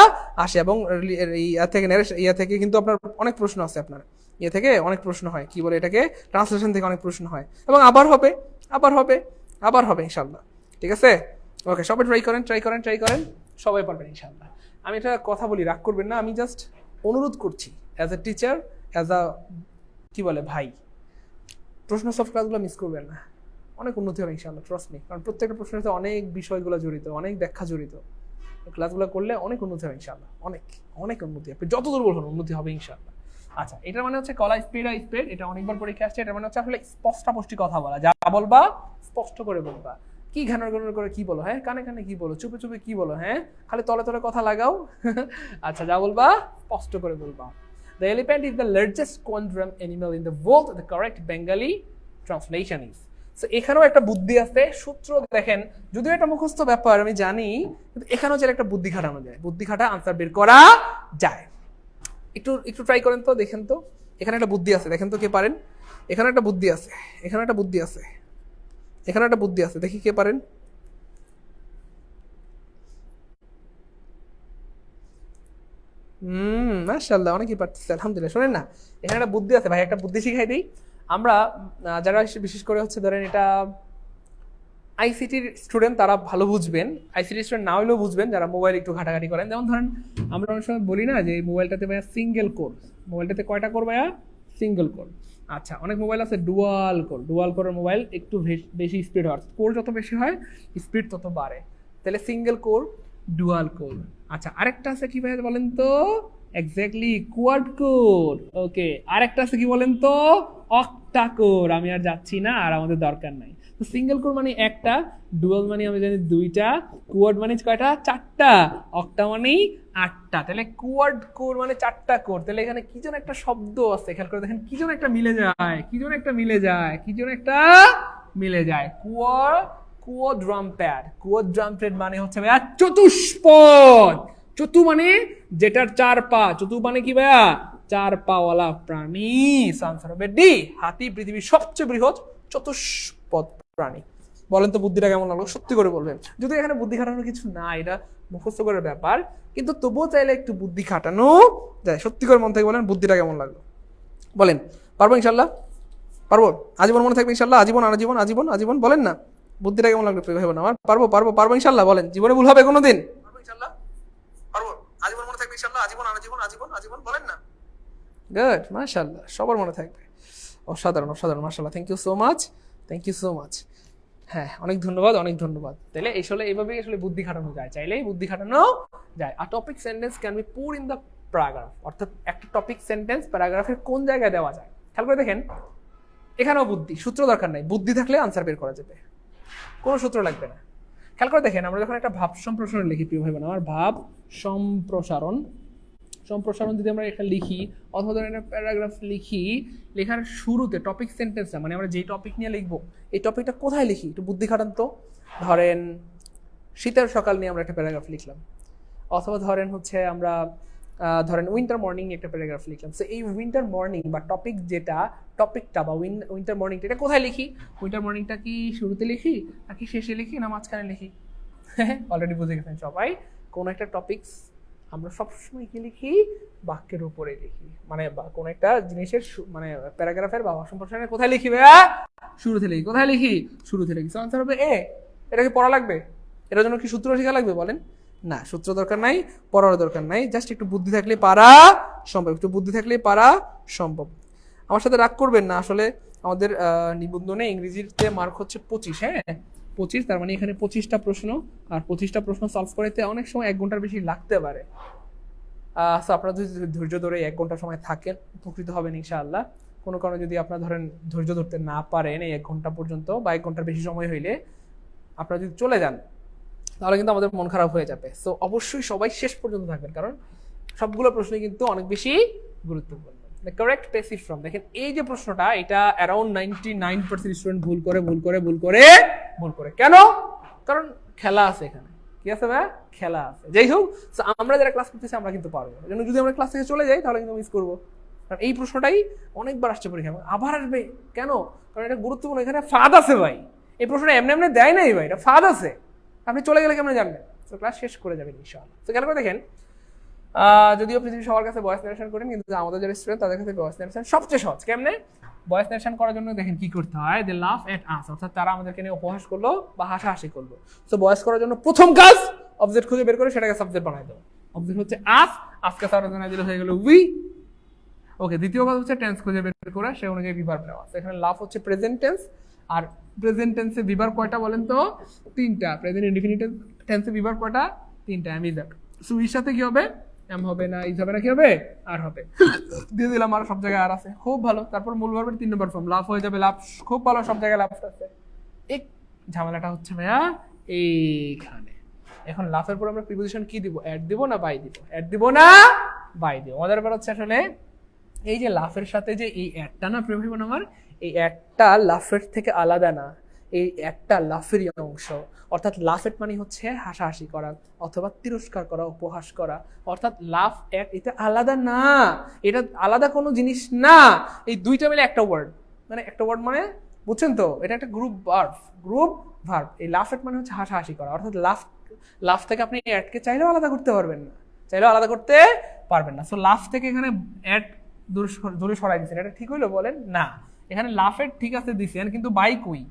আসে, এবং ইয়া থেকে কিন্তু আপনার অনেক প্রশ্ন আছে, আপনার ইয়ে থেকে অনেক প্রশ্ন হয়, কি বলে এটাকে, ট্রান্সলেশন থেকে অনেক প্রশ্ন হয়, এবং আবার হবে, আবার হবে, আবার হবে ইনশাল্লাহ। ঠিক আছে? ওকে, সবাই ট্রাই করেন, ট্রাই করেন, ট্রাই করেন, সবাই পারবেন ইনশাল্লাহ। আমি এটা কথা বলি, রাগ করবেন না, আমি জাস্ট অনুরোধ করছি as a teacher, as a কি বলে ভাই, প্রশ্ন সলভ ক্লাসগুলো মিস করবেন না, অনেক উন্নতি হবে ইনশাআল্লাহ, ট্রাস্ট মি। কারণ প্রত্যেকটা প্রশ্নের সাথে অনেক বিষয়গুলো জড়িত, অনেক ব্যাখ্যা জড়িত। ক্লাসগুলো করলে অনেক উন্নতি হবে ইনশাআল্লাহ, অনেক অনেক উন্নতি। আপনি যত দুর্বল হন উন্নতি হবে ইনশাআল্লাহ। আচ্ছা, এটার মানে হচ্ছে কলা স্পিড আর স্পিড, এটা অনেকবার পরীক্ষা আসছে। এটার মানে হচ্ছে আসলে স্পষ্টাস্পষ্টি কথা বলা, যা বলবা স্পষ্ট করে বলবা। কি ঘানার ঘানার করে কি বলো, হ্যাঁ কানে কানে কি বলো, চুপে চুপে কি বলো, হ্যাঁ খালি তলে তলে কথা লাগাও। আচ্ছা, যা বলবা স্পষ্ট করে বলবা। The elephant is the largest quadruped animal in the world. The correct Bengali translation is. So এখানেও একটা বুদ্ধি আছে, সূত্র দেখেন, যদিও এটা মুখস্থ ব্যাপার আমি জানি, কিন্তু এখানেও যে একটা বুদ্ধি খাটানো যায়, বুদ্ধি খাটা আনসার বের করা যায়। একটু একটু ট্রাই করেন তো, দেখেন তো এখানে একটা বুদ্ধি আছে, দেখেন তো কে পারেন। এখানে একটা বুদ্ধি আছে, এখানে একটা বুদ্ধি আছে, এখানে একটা বুদ্ধি আছে, দেখি কে পারেন। মাশাআল্লাহ, অনেকেই পারতেছে আলহামদুলিল্লাহ। শোনেন না, এখানে একটা বুদ্ধি আছে ভাই, একটা বুদ্ধি শিখাই দিই। আমরা যারা বিশেষ করে হচ্ছে ধরেন এটা আইসিটির স্টুডেন্ট, তারা ভালো বুঝবেন, আইসিটি স্টুডেন্ট না হলেও বুঝবেন যারা মোবাইল একটু ঘাটাঘাটি করেন। যেমন ধরেন আমরা অনেক সময় বলি না যে মোবাইলটাতে ভাইয়া সিঙ্গেল কোর, মোবাইলটাতে কয়টা কোর ভাইয়া? Single core. আচ্ছা, অনেক মোবাইল আছে ডুয়াল কোর, ডুয়াল কোরের মোবাইল একটু বেশি স্পিড হয়, কোর যত বেশি হয় স্পিড তত বাড়ে। তাহলে সিঙ্গেল কোর, ডুয়াল কোর। আচ্ছা, আরেকটা আছে কি ভাই বলেন তো? Exactly, quad core. ওকে, আরেকটা আছে কি বলেন তো? Octa core. আমি আর যাচ্ছি না, আর আমাদের দরকার নাই। তো সিঙ্গেল কোর মানে একটা, ডুয়াল মানে আমি জানি দুইটা, কোয়াড মানে কয়টা? চারটা, অক্টা মানে আটটা। তাহলে কোয়াড কোর মানে চারটা কোর। তাহলে এখানে কি যেন একটা শব্দ আছে, খেয়াল করে দেখেন, কি যেন একটা মিলে যায়, কি যেন একটা মিলে যায়, কি যেন একটা মিলে যায়। কোয়াড্রাম্প্যাড, কোয়াড্রাম্প্যাড মানে হচ্ছে ভাইয়া চতুষ্পদ। চতু মানে যেটার চার পা, চতু মানে কি ভাইয়া? চার পাওয়ালা প্রাণী। আনসার হবে ডি, হাতি পৃথিবীর সবচেয়ে বৃহৎ চতুষ্পদ প্রাণী। বলেন তো বুদ্ধিটা কেমন লাগলো, সত্যি করে বলবেন। যদি এখানে বুদ্ধি খাটানোর কিছু না, এটা মুখস্থ করার ব্যাপার, কিন্তু তবুও চাইলে একটু বুদ্ধি খাটানো যায়। সত্যি করে মন থেকে বলেন বুদ্ধিটা কেমন লাগলো, বলেন। পারবো ইনশাল্লাহ, পারবো, আজীবন মনে থাকবে ইনশাল্লাহ, আজীবন আজীবন আজীবন আজীবন, বলেন না বুদ্ধিটা কেমন লাগলো প্রিয় ভাই বোন আমার। পারবো পারবো পারবো ইনশাল্লাহ, বলেন। জীবনে ভুল হবে কোনোদিন? পারবো ইনশাল্লাহ, পারবো, আজীবন মনে থাকবে ইনশাল্লাহ, আজীবন আজীবন আজীবন আজীবন, বলেন না। গুড, মাশাআল্লাহ, সবার মনে থাকবে। অসাধারণ অসাধারণ, মাশাআল্লাহ, thank you so much, thank you so much. হ্যাঁ, অনেক ধন্যবাদ, অনেক ধন্যবাদ। তাহলে আসলে এইভাবেই আসলে বুদ্ধি খাটানো যায়, চাইলেই বুদ্ধি খাটানো যায়। আর topic sentence can be put in the paragraph, অর্থাৎ একটা টপিক সেন্টেন্স প্যারাগ্রাফের কোন জায়গায় দেওয়া যায়। খেয়াল করে দেখেন, এখানেও বুদ্ধি, সূত্র দরকার নাই, বুদ্ধি থাকলে আনসার বের করা যাবে, কোনো সূত্র লাগবে না। খেয়াল করে দেখেন, আমরা যখন একটা ভাব সম্প্রসারণ লিখি প্রিয় ভাই বোন আমার, ভাব সম্প্রসারণ, সম্প্রসারণ যদি আমরা এটা লিখি অথবা ধরেন একটা প্যারাগ্রাফ লিখি, লেখার শুরুতে টপিক সেন্টেন্সটা, মানে আমরা যেই টপিক নিয়ে লিখবো এই টপিকটা কোথায় লিখি, একটু বুদ্ধি খাটান তো। ধরেন শীতের সকাল নিয়ে আমরা একটা প্যারাগ্রাফ লিখলাম, অথবা ধরেন হচ্ছে আমরা ধরেন উইন্টার মর্নিং একটা প্যারাগ্রাফ লিখলাম। সো এই উইন্টার মর্নিং বা টপিক যেটা, টপিকটা বা উইন্টার মর্নিংটা এটা কোথায় লিখি? উইন্টার মর্নিংটা কি শুরুতে লিখি নাকি শেষে লিখি না মাঝখানে লিখি? অলরেডি বুঝে গেছেন সবাই, কোন একটা টপিকস আমরা সবসময় কি লিখি? বাক্যের উপরে লিখি, মানে কোন একটা জিনিসের মানে প্যারাগ্রাফের বা সম্প্রসারণের কোথায় লিখি ভাইয়া? শুরুতে লিখি। কোথায় লিখি? শুরুতে লিখি। আনসার হবে এ। এটা কি পড়া লাগবে? এটার জন্য কি সূত্র শেখা লাগবে বলেন? না, সূত্র দরকার নাই, পড়ার দরকার নাই, জাস্ট একটু বুদ্ধি থাকলে পারা সম্ভব, একটু বুদ্ধি থাকলে পারা সম্ভব। আমার সাথে রাগ করবেন না, আসলে আমাদের নিবন্ধনে ইংরেজিতে মার্ক হচ্ছে 25, হ্যাঁ 25, তার মানে এখানে 25টা প্রশ্ন, আর 25টা প্রশ্ন সলভ করতে অনেক সময় 1 ঘন্টার বেশি লাগতে পারে। আপনারা যদি ধৈর্য ধরে 1 ঘন্টা সময় থাকেন উপকৃত হবেন ইনশাআল্লাহ। কোনো কারণে যদি আপনারা ধরেন ধৈর্য ধরতে না পারেন এই 1 ঘন্টা পর্যন্ত বা 1 ঘন্টার বেশি সময় হইলে আপনারা যদি চলে যান তাহলে কিন্তু আমাদের মন খারাপ হয়ে যাবে। সো অবশ্যই সবাই শেষ পর্যন্ত থাকবেন, কারণ সবগুলো প্রশ্নই কিন্তু অনেক বেশি গুরুত্বপূর্ণ। কারেক্ট প্যাসিভ ফর্ম, দেখেন এই যে প্রশ্নটা, এটা অ্যারাউন্ড 99% স্টুডেন্ট ভুল করে ভুল করে ভুল করে ভুল করে। কেন? কারণ খেলা আছে এখানে। কি আছে ভাই? খেলা আছে। যাই হোক, আমরা যারা ক্লাস করতেছি আমরা কিন্তু পারবো, যদি আমরা ক্লাস থেকে চলে যাই তাহলে কিন্তু মিস করবো। কারণ এই প্রশ্নটাই অনেকবার আসছে পরীক্ষা, আবার আসবে কেন? কারণ এটা গুরুত্বপূর্ণ, এখানে ফাঁদ আছে ভাই। এই প্রশ্নটা এমনি এমনি দেয় নাই ভাই, এটা ফাঁদ আছে। আপনি চলে গেলে কেমন জানবেন? তো ক্লাস শেষ করে যাবেন ইনশাআল্লাহ। তো খেয়াল করে দেখেন, যদিও পৃথিবীর সবার কাছে ভয়েস নারেশন করেন, কিন্তু আমাদের যারা স্টুডেন্ট তাদের কাছে ভয়েস নারেশন সবচেয়ে সহজ। কেমনে ভয়েস নারেশন করার জন্য দেখেন কি করতে হয়, দে লাফ এট আস, অর্থাৎ তারা আমাদেরকে নিয়ে উপহাস করলো বা হাসাহাসি করলো। তো ভয়েস করার জন্য প্রথম কাজ অবজেক্ট খুঁজে বের করে সেটাকে সাবজেক্ট বানাই দেবো। অবজেক্ট হচ্ছে আস, আজকে সারা জানাই দিলে হয়ে গেল উই। ওকে, দ্বিতীয় কাজ হচ্ছে টেন্স খুঁজে বের করে সে অনুযায়ী বিভার্ব নেওয়া। এখানে লাফ হচ্ছে প্রেজেন্ট টেন্স, আর প্রেজেন্ট টেন্সে বিভার্ব কয়টা বলেন তো? 3টা। প্রেজেন্ট ইনডিফিনিট টেন্সে বিভার্ব কয়টা? 3টা। M is that. সো এর সাথে কি হবে? এম হবে না, ইজ হবে না, কি হবে? আর হবে। দিয়ে দিলাম, আর সব জায়গায় আর আছে, খুব ভালো। তারপর মূল ভার্বের 3 নম্বর ফর্ম লাফ হয়ে যাবে লাফ, খুব ভালো, সব জায়গায় লাফ আছে। এই ঝামেলাটা হচ্ছে ভাইয়া এইখানে। এখন লাফের পর আমরা প্রিপোজিশন কি দিব? অ্যাড দিব না বাই দিব? অ্যাড দিব না বাই দিব? আমাদের ব্যাপার হচ্ছে আসলে এই যে লাফের সাথে যে এই অ্যাডটা না প্রিয় ভাই বোন আমার, এই অ্যাডটা লাফের থেকে আলাদা না, এই একটা লাফেরই অংশ। অর্থাৎ লাফেট মানে হচ্ছে হাসাহাসি করা অথবা তিরস্কার করা, উপহাস করা। অর্থাৎ লাফ অ্যাট এটা আলাদা না, এটা আলাদা কোনো জিনিস না। এই দুইটা মিলে একটা ওয়ার্ড, মানে একটা ওয়ার্ড মানে বুঝছেন তো, এটা একটা গ্রুপ ভার্ব, গ্রুপ ভার্ব। এই লাফেট মানে হচ্ছে হাসাহাসি করা। অর্থাৎ লাফ থেকে আপনি অ্যাডকে চাইলেও আলাদা করতে পারবেন না, চাইলেও আলাদা করতে পারবেন না। সো লাফ থেকে এখানে অ্যাড দূরে সরাই দিচ্ছেন, এটা ঠিক হইলো বলেন? না, এখানে লাফের ঠিক আছে দিচ্ছেন, কিন্তু বাই কই?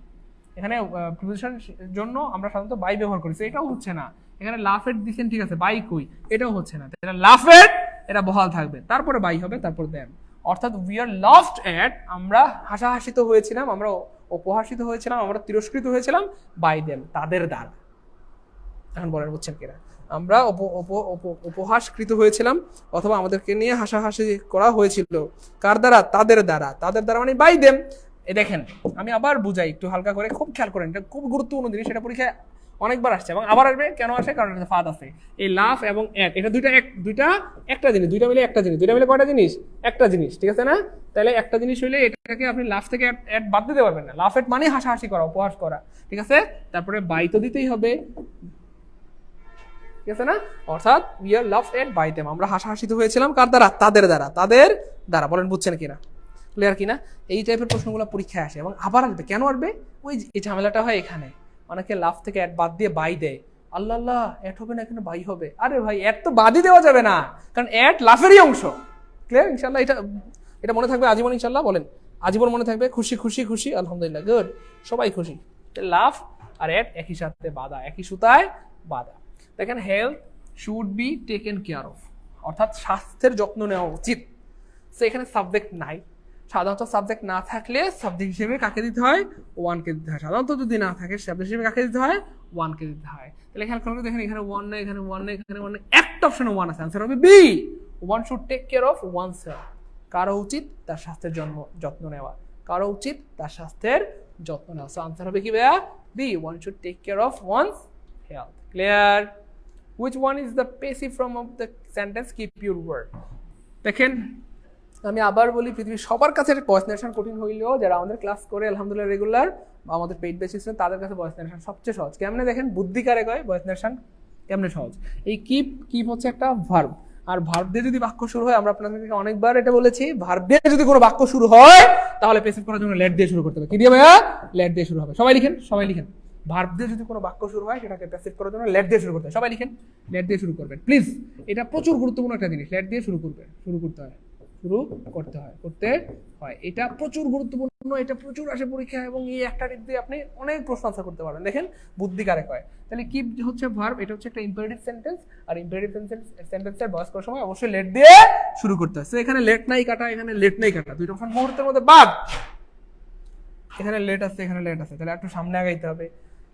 এখানে প্রিপোজিশন জন্য আমরা সাধারণত বাই ব্যবহার করি, এটাও হচ্ছে না। এখানে লাফেট দিচ্ছেন ঠিক আছে, বাই কই? এটাও হচ্ছে না। এটা লাফেট, এটা বহাল থাকবে, তারপরে বাই হবে, তারপর দেন। অর্থাৎ উই আর লাফড এট, আমরা হাসাহাসিত হয়েছিলাম, আমরা উপহাসিত হয়েছিলাম, আমরা তিরস্কৃত হয়েছিলাম, বাই দেন, তাদের দ্বারা। এখন বলেন বুঝছেন কিনা? আমরা উপহাসকৃত হয়েছিলাম অথবা আমাদেরকে নিয়ে হাসাহাসি করা হয়েছিল, কার দ্বারা? তাদের দ্বারা। তাদের দ্বারা মানে বাই দেম। এই দেখেন, আমি আবার বুঝাই একটু হালকা করে, খুব খেয়াল করেন, এটা খুব গুরুত্বপূর্ণ জিনিস, এটা পরীক্ষায় অনেকবার আসছে এবং আবার আসবে। কেন আসে? কারণ এটা ফাঁদ আছে। এই লাফ এবং অ্যাট, এটা দুইটা একটা জিনিস, দুইটা মিলে একটা জিনিস। দুইটা মিলে কয়টা জিনিস? একটা জিনিস, ঠিক আছে না? তাহলে একটা জিনিস হইলে এটাকে আপনি লাফ থেকে অ্যাট বাদ দিতে পারবেন না। লাফ অ্যাট মানে হাসাহাসি করা, উপহাস করা, ঠিক আছে? তারপরে বাই তো দিতেই হবে, ঠিক আছে না? অর্থাৎ we are laughed at by them, আমরা হাসাহাসিত হয়েছিলাম, কার দ্বারা? তাদের দ্বারা। তাদের দ্বারা, বলেন বুঝছেন কিনা? ক্লিয়ার কিনা? এই টাইপের প্রশ্নগুলো পরীক্ষায় আসে এবং আবার আসবে। কেন আসবে? ওই এই ঝামেলাটা হয় এখানে, অনেকে লাভ থেকে অ্যাড বাদ দিয়ে বাই দেয়, আল্লাহ আল্লাহ অ্যাড হবে না এখানে বাই হবে। আরে ভাই অ্যাড তো বাদই দেওয়া যাবে না, কারণ অ্যাড লাভেরই অংশ। ক্লিয়ার ইনশাল্লাহ? এটা মনে থাকবে আজীবন ইনশাল্লাহ, বলেন আজীবন মনে থাকবে। খুশি খুশি খুশি, আলহামদুলিল্লাহ, গুড, সবাই খুশি। লাভ আর অ্যাড একই সাথে বাঁধা, একই সুতায় বাঁধা। দেখেন health should be taken care of, অর্থাৎ স্বাস্থ্যের যত্ন নেওয়া উচিত। সো এখানে সাবজেক্ট নাই, সাধারণত সাবজেক্ট না থাকলে সাবজেক্ট হিসেবে কাকে দিতে হয়? ওয়ানকে দিতে হয়। সাধারণত যদি না থাকে সাবজেক্ট হিসেবে কাকে দিতে হয়? ওয়ানকে দিতে হয়। তাহলে খেয়াল করে দেখেন এখানে ওয়ান নেই, এখানে ওয়ান নেই, এখানে ওয়ান নেই, একটা অপশনে ওয়ান আছে, আনসার হবে B, one should take care of oneself. কারো উচিত তার স্বাস্থ্যের যত্ন নেওয়া, কারো উচিত তার স্বাস্থ্যের যত্ন নেওয়া। সো আনসার হবে কি ভাইয়া? B, one should take care of one's health. Clear? Which one is the passive form of the sentence keep your word? দেখেন আমি আবার বলি, পৃথিবীর সবার কাছে ভয়েস নারেশন কঠিন হইলেও যারা আমাদের ক্লাস করে আলহামদুলিল্লাহ রেগুলার বা আমাদের পেইড বেসিস তাদের কাছে ভয়েস নারেশন সবচেয়ে সহজ। কেমনে দেখেন, বুদ্ধি কারে কয় ভয়েস নারেশন কেমনে সহজ। এই কিপ হচ্ছে একটা ভার্ব, আর ভার্ব দিয়ে যদি বাক্য শুরু হয়, আমরা আপনাদেরকে অনেকবার এটা বলেছি, ভার্ব দিয়ে যদি কোনো বাক্য শুরু হয় তাহলে পেসিভ করার জন্য লেট দিয়ে শুরু করতে হবে। কি দিয়ে ভাইয়া? লেট দিয়ে শুরু হবে। সবাই লিখেন, সবাই লিখেন। ভার্ব দিয়ে যদি কোনো বাক্য শুরু হয় সেটাকে প্যাসিভ করার জন্য লেট দিয়ে শুরু করতে হয়। সবাই লিখেন, লেট দিয়ে শুরু করবেন প্লিজ। এটা প্রচুর গুরুত্বপূর্ণ একটা জিনিস, লেট দিয়ে শুরু করতে হয়। এটা প্রচুর গুরুত্বপূর্ণ, এটা প্রচুর আসে পরীক্ষা, এবং এই একটা টিপ দিয়ে আপনি অনেক প্রশ্ন আনসার করতে পারবেন। দেখেন বুদ্ধি কারে কয়। তাহলে কি হচ্ছে ভার্ব, এটা হচ্ছে একটা ইম্পারেটিভ সেন্টেন্স, আর ইম্পারেটিভ সেন্টেন্সের ভয়েস করার সময় অবশ্যই লেট দিয়ে শুরু করতে হয়। সো এখানে লেট নাই কাটা, এখানে লেট নাই কাটা, দুইটা অপশন মুহূর্তের মধ্যে বাদ। এখানে লেট আছে, এখানে লেট আছে, তাহলে একটু সামনে আগাইতে হবে।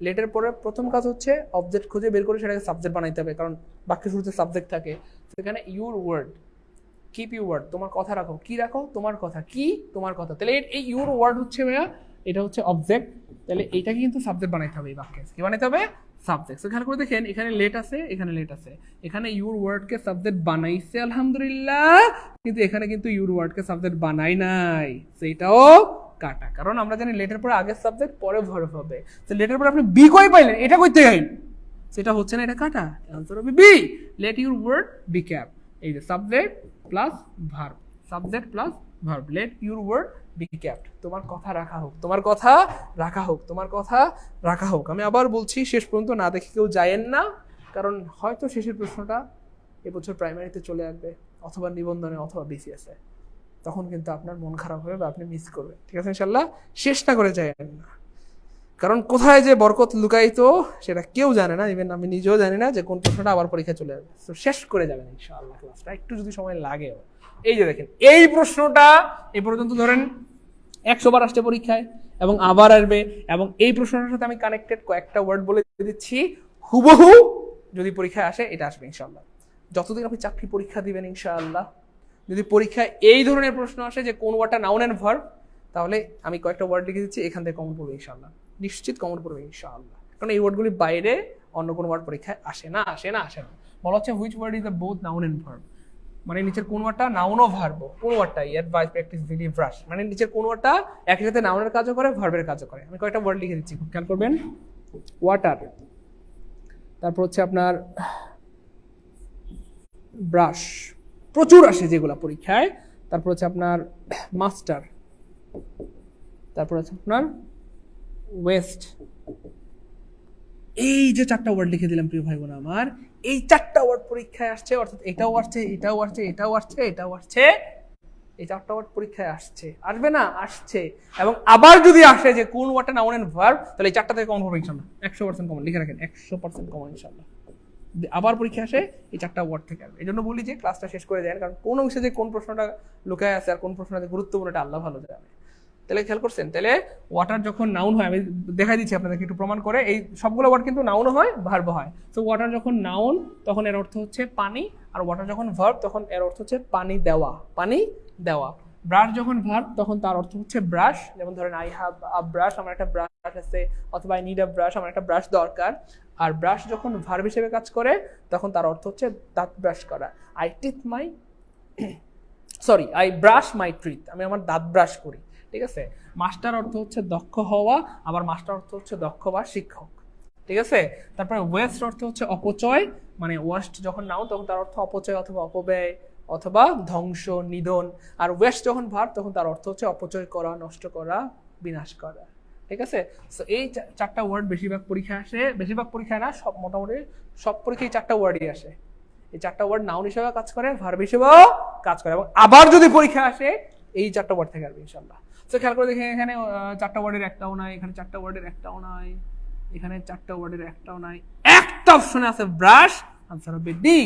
লেটের পরে প্রথম কাজ হচ্ছে অবজেক্ট খুঁজে বের করে সেটাকে সাবজেক্ট বানাইতে হবে, কারণ বাক্যের শুরুতে সাবজেক্ট থাকে। সেখানে your word, keep your word, তোমার কথা রাখো। কি রাখো? তোমার কথা। কি? তোমার কথা। তাহলে এই ইউর ওয়ার্ড হচ্ছে ভাইয়া, এটা হচ্ছে অবজেক্ট, তাহলে এইটাকে কিন্তু সাবজেক্ট বানাইতে হবে। এই বাক্যে কি বানাইতে হবে? সাবজেক্ট। সেখানে করে দেখেন এখানে লেট আছে, এখানে লেট আছে, এখানে ইউর ওয়ার্ডকে সাবজেক্ট বানাইছে আলহামদুলিল্লাহ, কিন্তু এখানে কিন্তু ইউর ওয়ার্ডকে সাবজেক্ট বানাই নাই, সেটাও কাটা। কারণ আমরা জানি লেটের পরে আগের সাবজেক্ট পরে ভার্ব হবে। তো লেটের পরে আপনি বি কই পাইলেন? এটা কইতে গাইন, সেটা হচ্ছে না, এটা কাটা। আনসার হবে B, let your word be kept. এই যে subject plus verb, subject plus verb, let your word be kept. তোমার কথা রাখা হোক, তোমার কথা রাখা হোক, তোমার কথা রাখা হোক। আমি আবার বলছি, শেষ পর্যন্ত না দেখে কেউ যায়েন না, কারণ হয়তো শেষের প্রশ্নটা এবছর প্রাইমারিতে চলে আসবে, অথবা নিবন্ধনে, অথবা বিসিএসে। তখন কিন্তু আপনার মন খারাপ হবে বা আপনি মিস করবেন। ঠিক আছে ইনশাল্লাহ? শেষ না করে যায়েন না, কারণ কোথায় যে বরকত লুকাইতো সেটা কেউ জানে না, ইভেন আমি নিজেও জানি না যে কোন প্রশ্নটা আবার পরীক্ষা চলে আসবে। তো শেষ করে যাবেন ইনশাআল্লাহ ক্লাসটা, একটু যদি সময় লাগে। এই যে দেখেন এই প্রশ্নটা এ পর্যন্ত ধরেন 100 বার আসছে পরীক্ষায়, এবং আবার আসবে, এবং এই প্রশ্নটার সাথে আমি কানেক্টেড কয়েকটা ওয়ার্ড বলে দিচ্ছি, হুবহু যদি পরীক্ষায় আসে এটা আসবে ইনশাআল্লাহ। যতদিন আপনি চাকরি পরীক্ষা দিবেন ইনশাআল্লাহ, যদি পরীক্ষায় এই ধরনের প্রশ্ন আসে যে কোন ওয়ার্ডটা নাউন এন্ড ভার্ব, তাহলে আমি কয়েকটা ওয়ার্ড লিখে দিচ্ছি, এখান থেকে কমন পড়বে ইনশাআল্লাহ, নিশ্চিত কমন পড়বে ইনশাআল্লাহ। কারণ এই ওয়ার্ডগুলি বাইরে অন্য কোনো ওয়ার্ড পরীক্ষায় আসে না। বলা হচ্ছে which word is the both noun and verb, মানে নিচের কোন ওয়ার্ডটা নাউন ও ভার্ব, কোন ওয়ার্ডটা ইয়ার বাই প্র্যাকটিস ভিলি ব্রাশ, মানে নিচের কোন ওয়ার্ডটা একই সাথে নাউনের কাজও করে ভার্বের কাজও করে। আমি কয়েকটা ওয়ার্ড লিখে দিচ্ছি, খুব খেয়াল করবেন। ওয়াটার, তারপর হচ্ছে আপনার ব্রাশ, প্রচুর আসে যেগুলো পরীক্ষায়। তারপর হচ্ছে আপনার মাস্টার, তারপর হচ্ছে আপনার ওয়েস্ট। এই যে 4টা ওয়ার্ড লিখে দিলাম প্রিয় ভাই বোন আমার, এই 4টা ওয়ার্ড পরীক্ষায় আসছে, অর্থাৎ এটাও আসছে, এটাও আসছে, এটাও আসছে, এটাও আসছে, এই 4টা ওয়ার্ড পরীক্ষায় আসছে। আসবে না? আসছে। এবং আবার যদি আসে যে কোন ওয়ার্ডটা নাউন এন্ড ভার্ব, তাহলে এই 4টা থেকে কমন হবে ইনশাআল্লাহ, 100% কমন। লিখে রাখেন 100% কমন ইনশাআল্লাহ। আবার পরীক্ষা আসে এই 4টা ওয়ার্ড থেকে আসবে। এই জন্য বলি যে ক্লাসটা শেষ করে দেন, কারণ কোন অংশে যে কোন প্রশ্নটা লুকায় আছে আর কোন প্রশ্নটা গুরুত্বপূর্ণ এটা আল্লাহ ভালো জানে। তাহলে খেয়াল করছেন, তাহলে ওয়াটার যখন নাউন হয়, আমি দেখাই দিচ্ছি আপনাদেরকে একটু প্রমাণ করে, এই সবগুলো ওয়ার্ড কিন্তু নাউনও হয় ভার্ব হয়। তো ওয়াটার যখন নাউন তখন এর অর্থ হচ্ছে পানি, আর ওয়াটার যখন ভার্ব তখন এর অর্থ হচ্ছে পানি দেওয়া, পানি দেওয়া। ব্রাশ যখন ভার্ব তখন তার অর্থ হচ্ছে ব্রাশ, যেমন ধরেন আই হ্যাভ আ ব্রাশ, আমার একটা ব্রাশ আছে, অথবা আই নিড আ ব্রাশ, আমার একটা ব্রাশ দরকার। আর ব্রাশ যখন ভার্ব হিসেবে কাজ করে তখন তার অর্থ হচ্ছে দাঁত ব্রাশ করা। আই ব্রাশ মাই টিথ, আমি আমার দাঁত ব্রাশ করি। ঠিক আছে? মাস্টার অর্থ হচ্ছে দক্ষ হওয়া, আবার মাস্টার অর্থ হচ্ছে দক্ষ বা শিক্ষক। ঠিক আছে? তারপরে ওয়েস্ট অর্থ হচ্ছে অপচয়, মানে ওয়েস্ট যখন নাও তখন তার অর্থ অপচয় অথবা অপব্যয় অথবা ধ্বংস, নিধন। আর ওয়েস্ট যখন ভার্ব তখন তার অর্থ হচ্ছে অপচয় করা, নষ্ট করা, বিনাশ করা। ঠিক আছে? সো এই চারটা ওয়ার্ড বেশিরভাগ পরীক্ষায় আসে, বেশিরভাগ পরীক্ষায় না, সব মোটামুটি সব পরীক্ষায় চারটা ওয়ার্ডই আসে। এই চারটা ওয়ার্ড নাউন হিসেবে কাজ করে, ভার্ব হিসেবেও কাজ করে, এবং আবার যদি পরীক্ষা আসে এই চারটা ওয়ার্ড থেকে আসবে ইনশাআল্লাহ। তো খেয়াল করে দেখেন, এখানে চারটা ওয়ার্ডের একটাও নাই, এখানে চারটা ওয়ার্ডের একটাও নাই, এখানে চারটা ওয়ার্ডের একটাও নাই, একটা অপশনে আছে ব্রাশ, আনসার হবে ডি।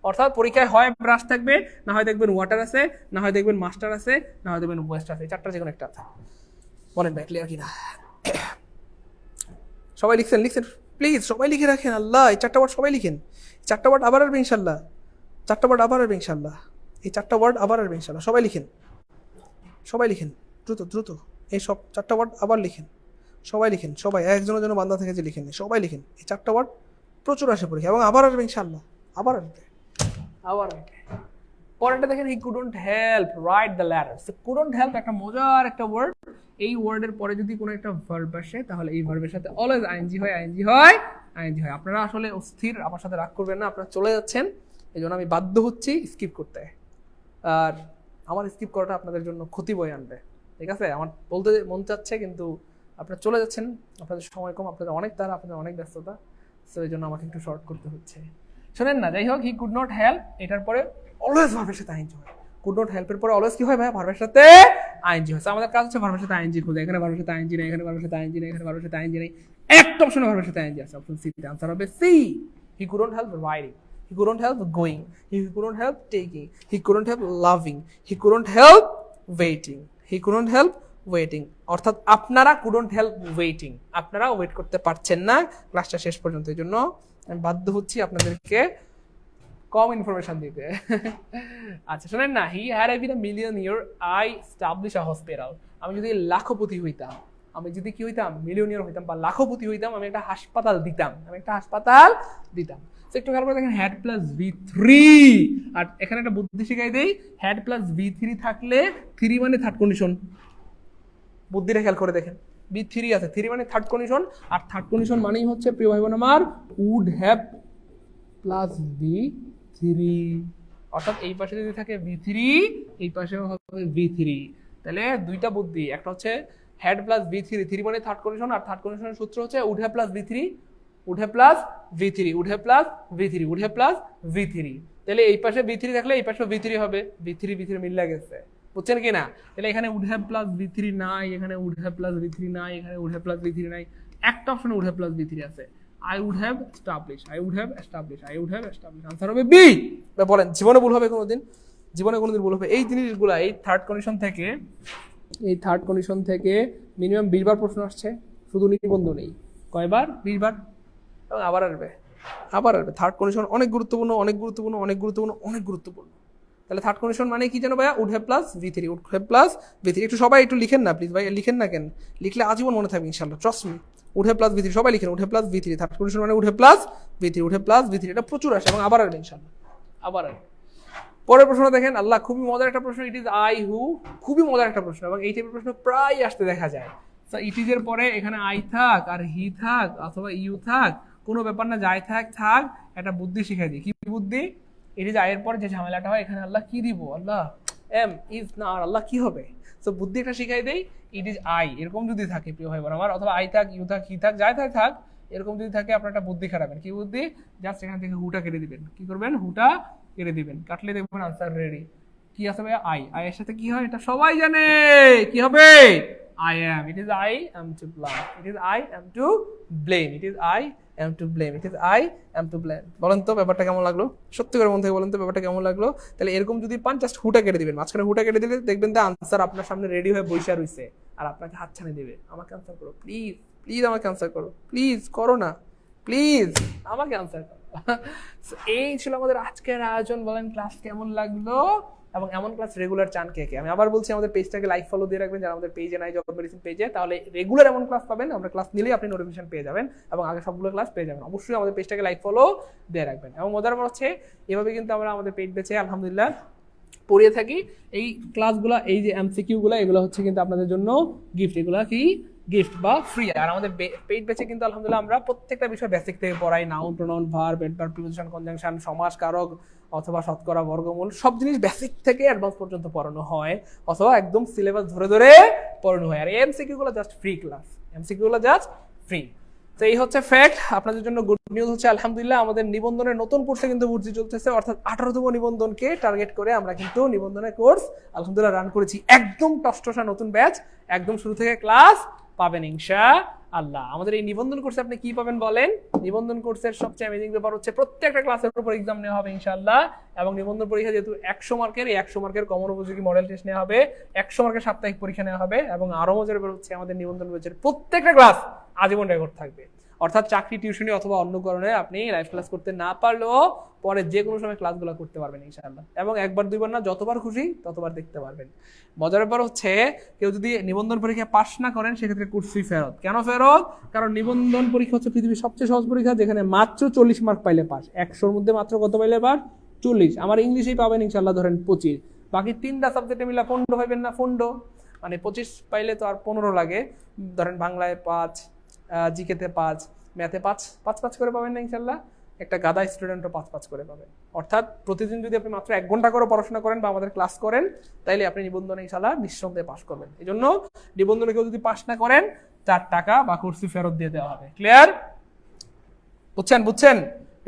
অর্থাৎ পরীক্ষায় হয় ব্রাশ থাকবে, না হয় দেখবেন ওয়াটার আছে, না হয় দেখবেন মাস্টার আছে, না হয় দেখবেন ওয়েস্ট আছে, এই চারটা যে কোনো একটা আছে। বলেন ভাই ক্লিয়ার কিনা? সবাই লিখছেন? প্লিজ সবাই লিখে রাখেন, আল্লাহ এই চারটা ওয়ার্ড সবাই লিখেন। চারটা ওয়ার্ড আবার আসবে ইনশাল্লাহ, চারটা ওয়ার্ড আবার আসবে ইনশাল্লাহ, এই চারটা ওয়ার্ড আবার আসবে ইনশাল্লাহ। সবাই লিখেন, সবাই লিখেন, দ্রুত দ্রুত এই সব চারটা ওয়ার্ড আবার লিখেন, সবাই লিখেন, সবাই একজনের জন্য বান্দা থেকে যে লিখেন, সবাই লিখেন। এই চারটা ওয়ার্ড প্রচুর আসে পরীক্ষা, এবং আবার আসবে ইনশাল্লাহ, আবার আসবে, আবার আসবে। পরেরটা দেখেন, হি couldn't help write the letters. Couldn't help একটা মজার একটা ওয়ার্ড। এই ওয়ার্ডের পরে যদি কোনো একটা ভার্ব আসে, তাহলে এই ভার্বের সাথে অলওয়েজ আইএনজি হয়, আইএনজি হয়, আইএনজি হয়। আপনারা আসলে অস্থির, আমার সাথে রাগ করবেন না, আপনারা চলে যাচ্ছেন, এই জন্য আমি বাধ্য হচ্ছি স্কিপ করতে। আর আমার স্কিপ করাটা আপনাদের জন্য ক্ষতি বয়ে আনবে, ঠিক আছে? আমার বলতে মন চাচ্ছে, কিন্তু আপনারা চলে যাচ্ছেন, আপনাদের সময় কম, আপনাদের অনেক তাড়া, আপনাদের অনেক ব্যস্ততা, সো এই জন্য আমাকে একটু শর্ট করতে হচ্ছে। শোনেন না, যাই হোক, হি কুড নট হেল্প, এটার পরে অলওয়েজ ভার্বের সাথে আইএনজি হয়। কুড নট হেল্পের পরে অলওয়েজ কি হয় ভাই? ভার্বের সাথে আইএনজি হয়। আমাদের কাজ হচ্ছে ভার্বের সাথে আইএনজি খোঁজা। এখানে ভার্বের সাথে আইএনজি নেই, এখানে ভার্বের সাথে আইএনজি নেই, এখানে ভার্বের সাথে আইএনজি নেই, একটা অপশনে ভার্বের সাথে আইএনজি আছে, অপশন সি তে। আনসার হবে C. He couldn't help writing, he couldn't help going, he couldn't help taking, he couldn't help loving, he couldn't help waiting, he couldn't help waiting. অর্থাৎ আপনারা কুডন্ট হেল্প ওয়েটিং, আপনারা wait করতে পারছেন না ক্লাসটা শেষ পর্যন্ত। এই জন্য আমি বাধ্য হচ্ছি আপনাদেরকে কম ইনফরমেশন দিতে। আচ্ছা শোনেন না, he had been a millionaire I establish a hospital. আমি যদি লাখপতি হইতাম, আমি যদি কি হইতাম? মিলিয়নিয়ার হইতাম বা লাখপতি হইতাম, আমি একটা হাসপাতাল দিতাম, আমি একটা হাসপাতাল দিতাম। তো একটু খেয়াল করে দেখেন, হ্যাড প্লাস V3, আর এখানে একটা বুদ্ধি শিখাই দেই, হ্যাড প্লাস V3 থাকলে 3 মানে থার্ড কন্ডিশন। বুদ্ধিটা খেয়াল করে দেখেন, V3 আছে, 3 মানে থার্ড কন্ডিশন, আর থার্ড কন্ডিশন মানেই হচ্ছে প্রিয় ভাই বোন আমার উড হ্যাভ প্লাস V3। অর্থাৎ এই পাশে যদি থাকে V3, এই পাশেও হবে V3। তাহলে দুইটা বুদ্ধি, একটা হচ্ছে হ্যাড প্লাস V3, 3 মানে থার্ড কন্ডিশন, আর থার্ড কন্ডিশনের সূত্র হচ্ছে would have plus V3, would have plus V3, would have plus V3, would have plus V3। তাহলে এই পাশে V3 থাকলে এই পাশেও V3 হবে, V3 মিলে গেছে, বুঝছেন কি না? তাহলে এখানে উড হ্যাভ প্লাস V3 নাই, এখানে উড হ্যাভ প্লাস V3 নাই, এখানে উড হ্যাভ প্লাস V3 নাই, একটা অপশনে উড হ্যাভ প্লাস V3 আছে। I would have established, I would have established, I would have established। Answer হবে বি। বলেন জীবনে ভুল হবে কোনোদিন? জীবনে কোনোদিন ভুল হবে? এই জিনিসগুলা এই থার্ড কন্ডিশন থেকে মিনিমাম 20 বার প্রশ্ন আসছে, শুধু নিবন্ধ নেই। কয়বার? 20 বার, এবং আবার আসবে, আবার আসবে। থার্ড কন্ডিশন অনেক গুরুত্বপূর্ণ, অনেক গুরুত্বপূর্ণ, অনেক গুরুত্বপূর্ণ, অনেক গুরুত্বপূর্ণ। তাহলে থার্ড কন্ডিশন মানে কি জানো ভাইয়া? Would have plus V3, would have plus V3। একটু সবাই একটু লিখেন না প্লিজ ভাই, লিখেন না কেন? লিখলে আজীবন মনে থাকবে ইনশাআল্লাহ, trust me. Would have plus V3, সবাই লিখেন would have plus V3। Third condition মানে would have plus V3, would have plus V3। এটা প্রচুর আসে, এবং আবার আসবে ইনশাআল্লাহ, আবার আসবে। পরের প্রশ্ন দেখেন, আল্লাহ খুবই মজার একটা প্রশ্ন, ইট ইজ আই হু। খুবই মজার একটা প্রশ্ন, এবং এই টাইপের প্রশ্ন প্রায় আসতে দেখা যায়। তো ইট ইজ এর পরে এখানে আই থাক আর হি থাক অথবা ইউ থাক, কোনো ব্যাপার না, যাই থাক, একটা বুদ্ধি শিখাই দিই। কি বুদ্ধি? ইট ইজ আই এর পরে যে ঝামেলাটা হয়, এখানে আল্লাহ কি দিব? আল্লাহ এম ইজ না, আর আল্লাহ কি হবে? তো বুদ্ধি একটা শিখাই দেই, ইট ইজ আই এরকম যদি থাকে প্রিয় ভাই বোন আমার, অথবা আই থাক, ইউ থাক, হি থাক, যাই থাক, এরকম যদি থাকে, আপনার একটা বুদ্ধি খারাপেন। কি বুদ্ধি? জাস্ট এখান থেকে হুটা কেটে দিবেন। কি করবেন? হুটা কেটে দিবেন, কাটলে দেখবেন আনসার রেডি। কি আছে ভাই? আই। আই এর সাথে কি হয় এটা সবাই জানে, কি হবে? I am, it is I am to blame, it is I am to blame, it is I am to blame, it is I am to blame। বলেন তো ব্যাপারটা কেমন লাগলো? সত্যি করে মন থেকে বলেন তো ব্যাপারটা কেমন লাগলো? তাহলে এরকম যদি পান, জাস্ট হুটা কেটে দিবেন, মাঝখানে হুটা কেটে দিলে দেখবেন যে আনসার আপনার সামনে রেডি হয়ে বসে রইছে, আর আপনাকে হাতছানি দেবে, আমাকে আনসার করো প্লিজ, প্লিজ আমাকে আনসার করো, প্লিজ করো না, প্লিজ আমাকে আনসার করো। এই ছিল আমাদের আজকের আয়োজন। বলেন ক্লাস কেমন লাগলো? এবং এমন ক্লাস রেগুলার চান কে কে? আমি আবার বলছি, আমাদের পেজটাকে লাইক ফলো দিয়ে রাখবেন, যারা আমাদের পেজে নাই, জব মেডিসিন পেজে, তাহলে রেগুলার এমন ক্লাস পাবেন। আমরা ক্লাস নিলেই আপনি নোটিফিকেশন পেয়ে যাবেন, এবং আগে সবগুলো ক্লাস পেয়ে যাবেন। অবশ্যই আমাদের পেজটাকে লাইক ফলো দিয়ে রাখবেন। এবং মজার ব্যাপার হচ্ছে, এভাবে কিন্তু আমরা আমাদের পেজ বেচে আলহামদুলিল্লাহ পড়িয়ে থাকি। এই ক্লাসগুলো, এই যে MCQ গুলো, এগুলো হচ্ছে কিন্তু আপনাদের জন্য গিফট। এগুলো কি গিফট বা ফ্রি। আর আমাদের পেইড ব্যাচে কিন্তু আলহামদুলিল্লাহ আমরা প্রত্যেকটা বিষয় বেসিক থেকে পড়াই, noun, pronoun, verb, adverb, preposition, conjunction, সমাস, কারক, অথবা শতকরা বর্গমূল সব জিনিস বেসিক থেকে অ্যাডভান্স পর্যন্ত পড়ানো হয়, অথবা একদম সিলেবাস ধরে ধরে পড়ানো হয়। আর এমসিকিউ গুলো জাস্ট ফ্রি ক্লাস, এমসিকিউ গুলো জাস্ট ফ্রি। তো এই হচ্ছে ফ্যাক্ট। আপনাদের জন্য গুড নিউজ হচ্ছে আলহামদুলিল্লাহ আমাদের নিবন্ধনের নতুন কোর্সে কিন্তু ভর্তি চলতেছে, অর্থাৎ 18তম নিবন্ধনকে টার্গেট করে আমরা কিন্তু নিবন্ধনের কোর্স আলহামদুলিল্লাহ রান করেছি। একদম টসটসা নতুন ব্যাচ, একদম শুরু থেকে ক্লাস পাবেন ইনশাআল্লাহ। আমাদের এই নিবন্ধন কোর্সে আপনি কি পাবেন বলেন? নিবন্ধন কোর্সের সবচেয়ে অ্যামেজিং ব্যাপার হচ্ছে প্রত্যেকটা ক্লাসের উপর এক্সাম নেওয়া হবে ইনশাআল্লাহ, এবং নিবন্ধন পরীক্ষা যেহেতু 100 মার্কের, এই 100 মার্কের কমন উপযোগী মডেল টেস্ট নেওয়া হবে, 100 মার্কের সাপ্তাহিক পরীক্ষা নেওয়া হবে, এবং আরো মজার ব্যাপার হচ্ছে আমাদের নিবন্ধন ব্যাচের প্রত্যেকটা ক্লাস আজীবন রেকর্ড থাকবে। অর্থাৎ চাকরি, টিউশনি অথবা অন্য কারণে আপনি লাইভ ক্লাস করতে না পারলেও পরে যে কোনো সময় ক্লাসগুলো করতে পারবেন ইনশাআল্লাহ, এবং একবার দুইবার না, যতবার খুশি ততবার দেখতে পারবেন। মজার ব্যাপার হচ্ছে কেউ যদি নিবন্ধন পরীক্ষা পাস না করেন সেক্ষেত্রে কোর্স ফি ফেরত। কেন ফেরত? কারণ নিবন্ধন পরীক্ষা হচ্ছে পৃথিবীর সবচেয়ে সহজ পরীক্ষা, যেখানে মাত্র 40 মার্ক পাইলে পাস। 100-র মধ্যে মাত্র কত পাইলে পাস? 40। আমার ইংলিশেই পাবেন ইনশাআল্লাহ ধরেন 25, বাকি 3টা সাবজেক্টে মিলে 15 পাইবেন না, 15 মানে 25 পাইলে তো আর 15 লাগে। ধরেন বাংলায় 5, জিকেতে 5, ম্যাথে 5 করে পাবেন না ইনশাআল্লাহ। একটা গাদা স্টুডেন্টও 5 করে পাবে। অর্থাৎ প্রতিদিন যদি আপনি মাত্র 1 ঘন্টা করে পড়াশোনা করেন বা আমাদের ক্লাস করেন, তাইলে আপনি নিবন্ধনে ইনশাআল্লাহ নিঃসন্দেহে পাস করবেন। এই জন্য নিবন্ধনে কেউ যদি পাস না করেন 4 টাকা বা কোর্স ফি ফেরত দিয়ে দেওয়া হবে। ক্লিয়ার? বুঝছেন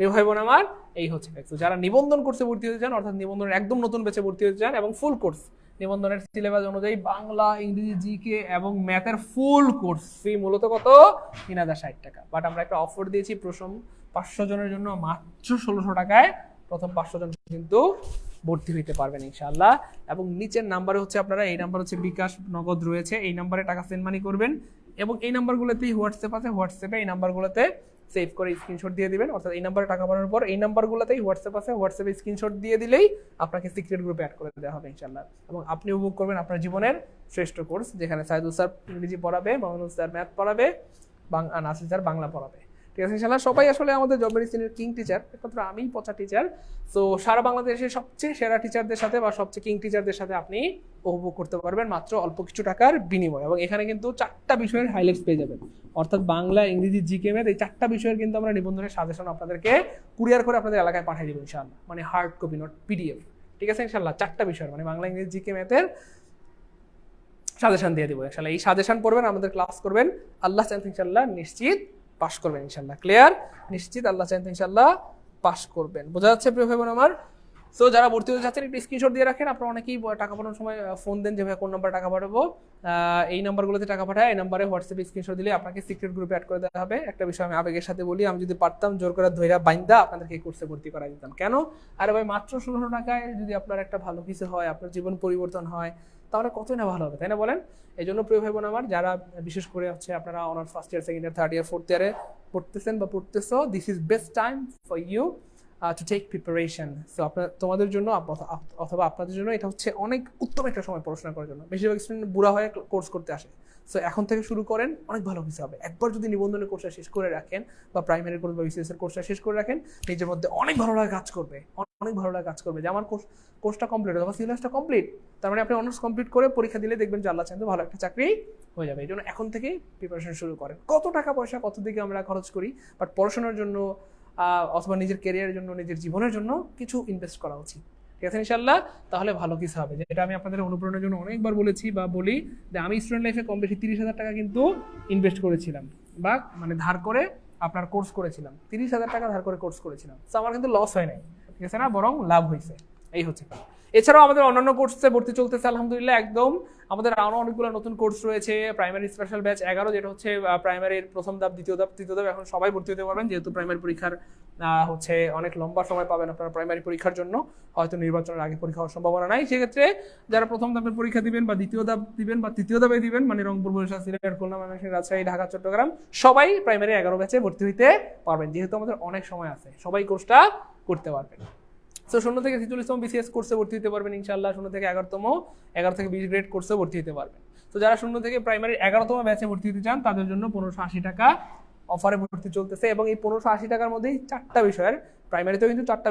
এই ভাই বোন আমার? এই হচ্ছে। যারা নিবন্ধন কোর্সে ভর্তি হতে চান, অর্থাৎ নিবন্ধনের একদম নতুন ব্যাচে ভর্তি হতে চান এবং ফুল কোর্স নিবন্ধনের সিলেবাস অনুযায়ী বাংলা, ইংরেজি, জিকে এবং ম্যাথের ফুল কোর্স ফি মূলত কত? 3060 টাকা। বাট আমরা একটা অফার দিয়েছি প্রথম 500 জনের জন্য মাত্র 1600 টাকায়। প্রথম 500 জন কিন্তু ভর্তি হইতে পারবেন ইনশাআল্লাহ। এবং নিচের নাম্বারে হচ্ছে আপনারা, এই নাম্বার হচ্ছে বিকাশ, নগদ রয়েছে, এই নাম্বারে টাকা সেন্ড মানি করবেন, এবং এই নাম্বারগুলোতেই হোয়াটসঅ্যাপ আছে, হোয়াটসঅ্যাপে এই নাম্বারগুলোতে সেভ করে স্ক্রিনশট দিয়ে দিবেন। অর্থাৎ এই নাম্বারে টাকা পাঠানোর পর এই নাম্বারগুলোতেই হোয়াটসঅ্যাপ আছে, হোয়াটসঅ্যাপে স্ক্রিনশট দিয়ে দিলেই আপনাকে সিক্রেট গ্রুপে অ্যাড করে দেওয়া হবে ইনশাআল্লাহ। এবং আপনি উপভোগ করবেন আপনার জীবনের শ্রেষ্ঠ কোর্স, যেখানে সাইদুল স্যার ইংরেজি পড়াবে, মামুনুল স্যার ম্যাথ পড়াবে, নাসির স্যার বাংলা পড়াবে। ঠিক আছে ইনশাআল্লাহ। সবাই আসলে আমাদের জব মেডিসিনের কিং টিচার, একমাত্র আমিই পচা টিচার। সো সারা বাংলাদেশের সবচেয়ে সেরা টিচারদের সাথে বা সবচেয়ে কিং টিচারদের সাথে আপনি উপভোগ করতে পারবেন মাত্র অল্প কিছু টাকার বিনিময়ে। এবং এখানে কিন্তু 4টা বিষয়ের হাইলাইটস পেয়ে যাবেন, অর্থাৎ বাংলা, ইংরেজি, জিকে, ম্যাথ, এই 4টা বিষয়ের কিন্তু আমরা নিবন্ধনের সাজেশন আপনাদেরকে কুরিয়ার করে আপনাদের এলাকায় পাঠিয়ে দেবো ইনশাআল্লাহ, মানে হার্ড কপি নট পিডিএফ। ঠিক আছে ইনশাআল্লাহ। 4টা বিষয়ের মানে বাংলা, ইংরেজি, জিকে, ম্যাথের সাজেশন দিয়ে দিব ইনশাআল্লাহ। এই সাজেশন পড়বেন, আমাদের ক্লাস করবেন, আল্লাহ চাইতে ইনশাআল্লাহ নিশ্চিত পাস করবেন ইনশাআল্লাহ। ক্লিয়ার? নিশ্চিত আল্লাহ চাইতে ইনশাআল্লাহ পাস করবেন। বোঝা যাচ্ছে প্রিয় ভাই বোন আমার? সো যারা ভর্তি হতে চাচ্ছেন একটু স্ক্রিনশট দিয়ে রাখেন। আপনারা অনেকেই টাকা পাঠানোর সময় ফোন দেন যে ভাই কোন নাম্বারে টাকা পাঠাবো, এই নাম্বারগুলোতে টাকা পাঠায়, এই নাম্বারে হোয়াটসঅ্যাপে স্ক্রিনশট দিলে আপনাকে সিক্রেট গ্রুপে অ্যাড করে দেওয়া হবে। একটা বিষয় আমি আবেগের সাথে বলি, আমি যদি পারতাম জোর করে ধৈর্য বাইন্দা আপনাদেরকে এই কোর্সে ভর্তি করা দিতাম। কেন? আরে ভাই মাত্র 1600 টাকায় যদি আপনার একটা ভালো কিছু হয়, আপনার জীবন পরিবর্তন হয়, তাহলে কতই না ভালো হবে, তাই না বলেন? এই জন্য প্রিয় ভাই বোন আমার, যারা বিশেষ করে হচ্ছে আপনারা honours first year, second year, third year, fourth ইয়ারে পড়তেছেন বা পড়তেছো, this is best time for you to take preparation. So তোমাদের জন্য অথবা আপনাদের জন্য এটা হচ্ছে অনেক উত্তম একটা সময় পড়াশোনা করার জন্য। বেশিরভাগ স্টুডেন্ট বুড়া হয়ে কোর্স করতে আসে। সো এখন থেকে শুরু করেন, অনেক ভালো কিছু হবে। একবার যদি নিবন্ধনের কোর্সটা শেষ করে রাখেন বা প্রাইমারি কোর্স বা বিসিএস এর কোর্সটা শেষ করে রাখেন, নিজের মধ্যে অনেক ভালো লাগা কাজ করবে, অনেক ভালো লাগা কাজ করবে যে আমার কোর্সটা কমপ্লিট, আমার সিলেবাসটা কমপ্লিট। তার মানে আপনি অনার্স কমপ্লিট করে পরীক্ষা দিলে দেখবেন যে আল্লাহ চাইতে ভালো একটা চাকরি হয়ে যাবে। এই জন্য এখন থেকেই প্রিপারেশন শুরু করেন। কত টাকা পয়সা কত দিকে আমরা খরচ করি, বাট পড়াশোনার জন্য অথবা নিজের ক্যারিয়ারের জন্য, নিজের জীবনের জন্য কিছু ইনভেস্ট করা উচিত। ঠিক আছে ইনশাআল্লাহ? তাহলে ভালো কিছু হবে। যেটা আমি আপনাদের অনুপ্রেরণার জন্য অনেকবার বলেছি বা বলি যে আমি স্টুডেন্ট লাইফে কম বেশি 30,000 টাকা কিন্তু ইনভেস্ট করেছিলাম, বা মানে ধার করে আপনার কোর্স করেছিলাম। 30,000 টাকা ধার করে কোর্স করেছিলাম। তো আমার কিন্তু লস হয় নাই, ঠিক আছে না, বরং লাভ হয়েছে। এই হচ্ছে। এছাড়াও আমাদের অন্যান্য কোর্সে ভর্তি চলতেছে আলহামদুলিল্লাহ। একদম আমাদের আরো অনেকগুলো নতুন কোর্স রয়েছে। প্রাইমারি স্পেশাল ব্যাচ 11, যেটা হচ্ছে প্রাইমারির প্রথম ধাপ, দ্বিতীয় ধাপ, তৃতীয় ধাপ। এখন সবাই ভর্তি হতে পারবেন, যেহেতু প্রাইমারি পরীক্ষার হচ্ছে অনেক লম্বা সময় পাবেন আপনারা প্রাইমারি পরীক্ষার জন্য, হয়তো নির্বাচনের আগে পরীক্ষা হওয়ার সম্ভাবনা নাই। সেক্ষেত্রে যারা প্রথম ধাপের পরীক্ষা দিবেন বা দ্বিতীয় ধাপ দিবেন বা তৃতীয় ধাপে দিবেন, মানে রংপুর, বরিশাল, সিলেট, খুলনা, ময়মনসিংহ, রাজশাহী, ঢাকা, চট্টগ্রাম, সবাই প্রাইমারি 11 ব্যাচে ভর্তি হইতে পারবেন, যেহেতু আমাদের অনেক সময় আছে, সবাই কোর্সটা করতে পারবেন। তো 0 থেকে 46তম বিসিএস কোর্সে ভর্তি হতে পারবেন ইনশাআল্লাহ। 0 থেকে 11 থেকে 20 গ্রেড কোর্সে ভর্তি হতে পারবেন। তো যারা 0 থেকে প্রাইমারি 11তম ব্যাচে ভর্তি হতে চান, তাদের জন্য 1580 টাকা অফারে ভর্তি চলতেছে। এবং এই 1580 টাকার মধ্যেই 4টা বিষয়ের, প্রাইমারিতেও কিন্তু 4টা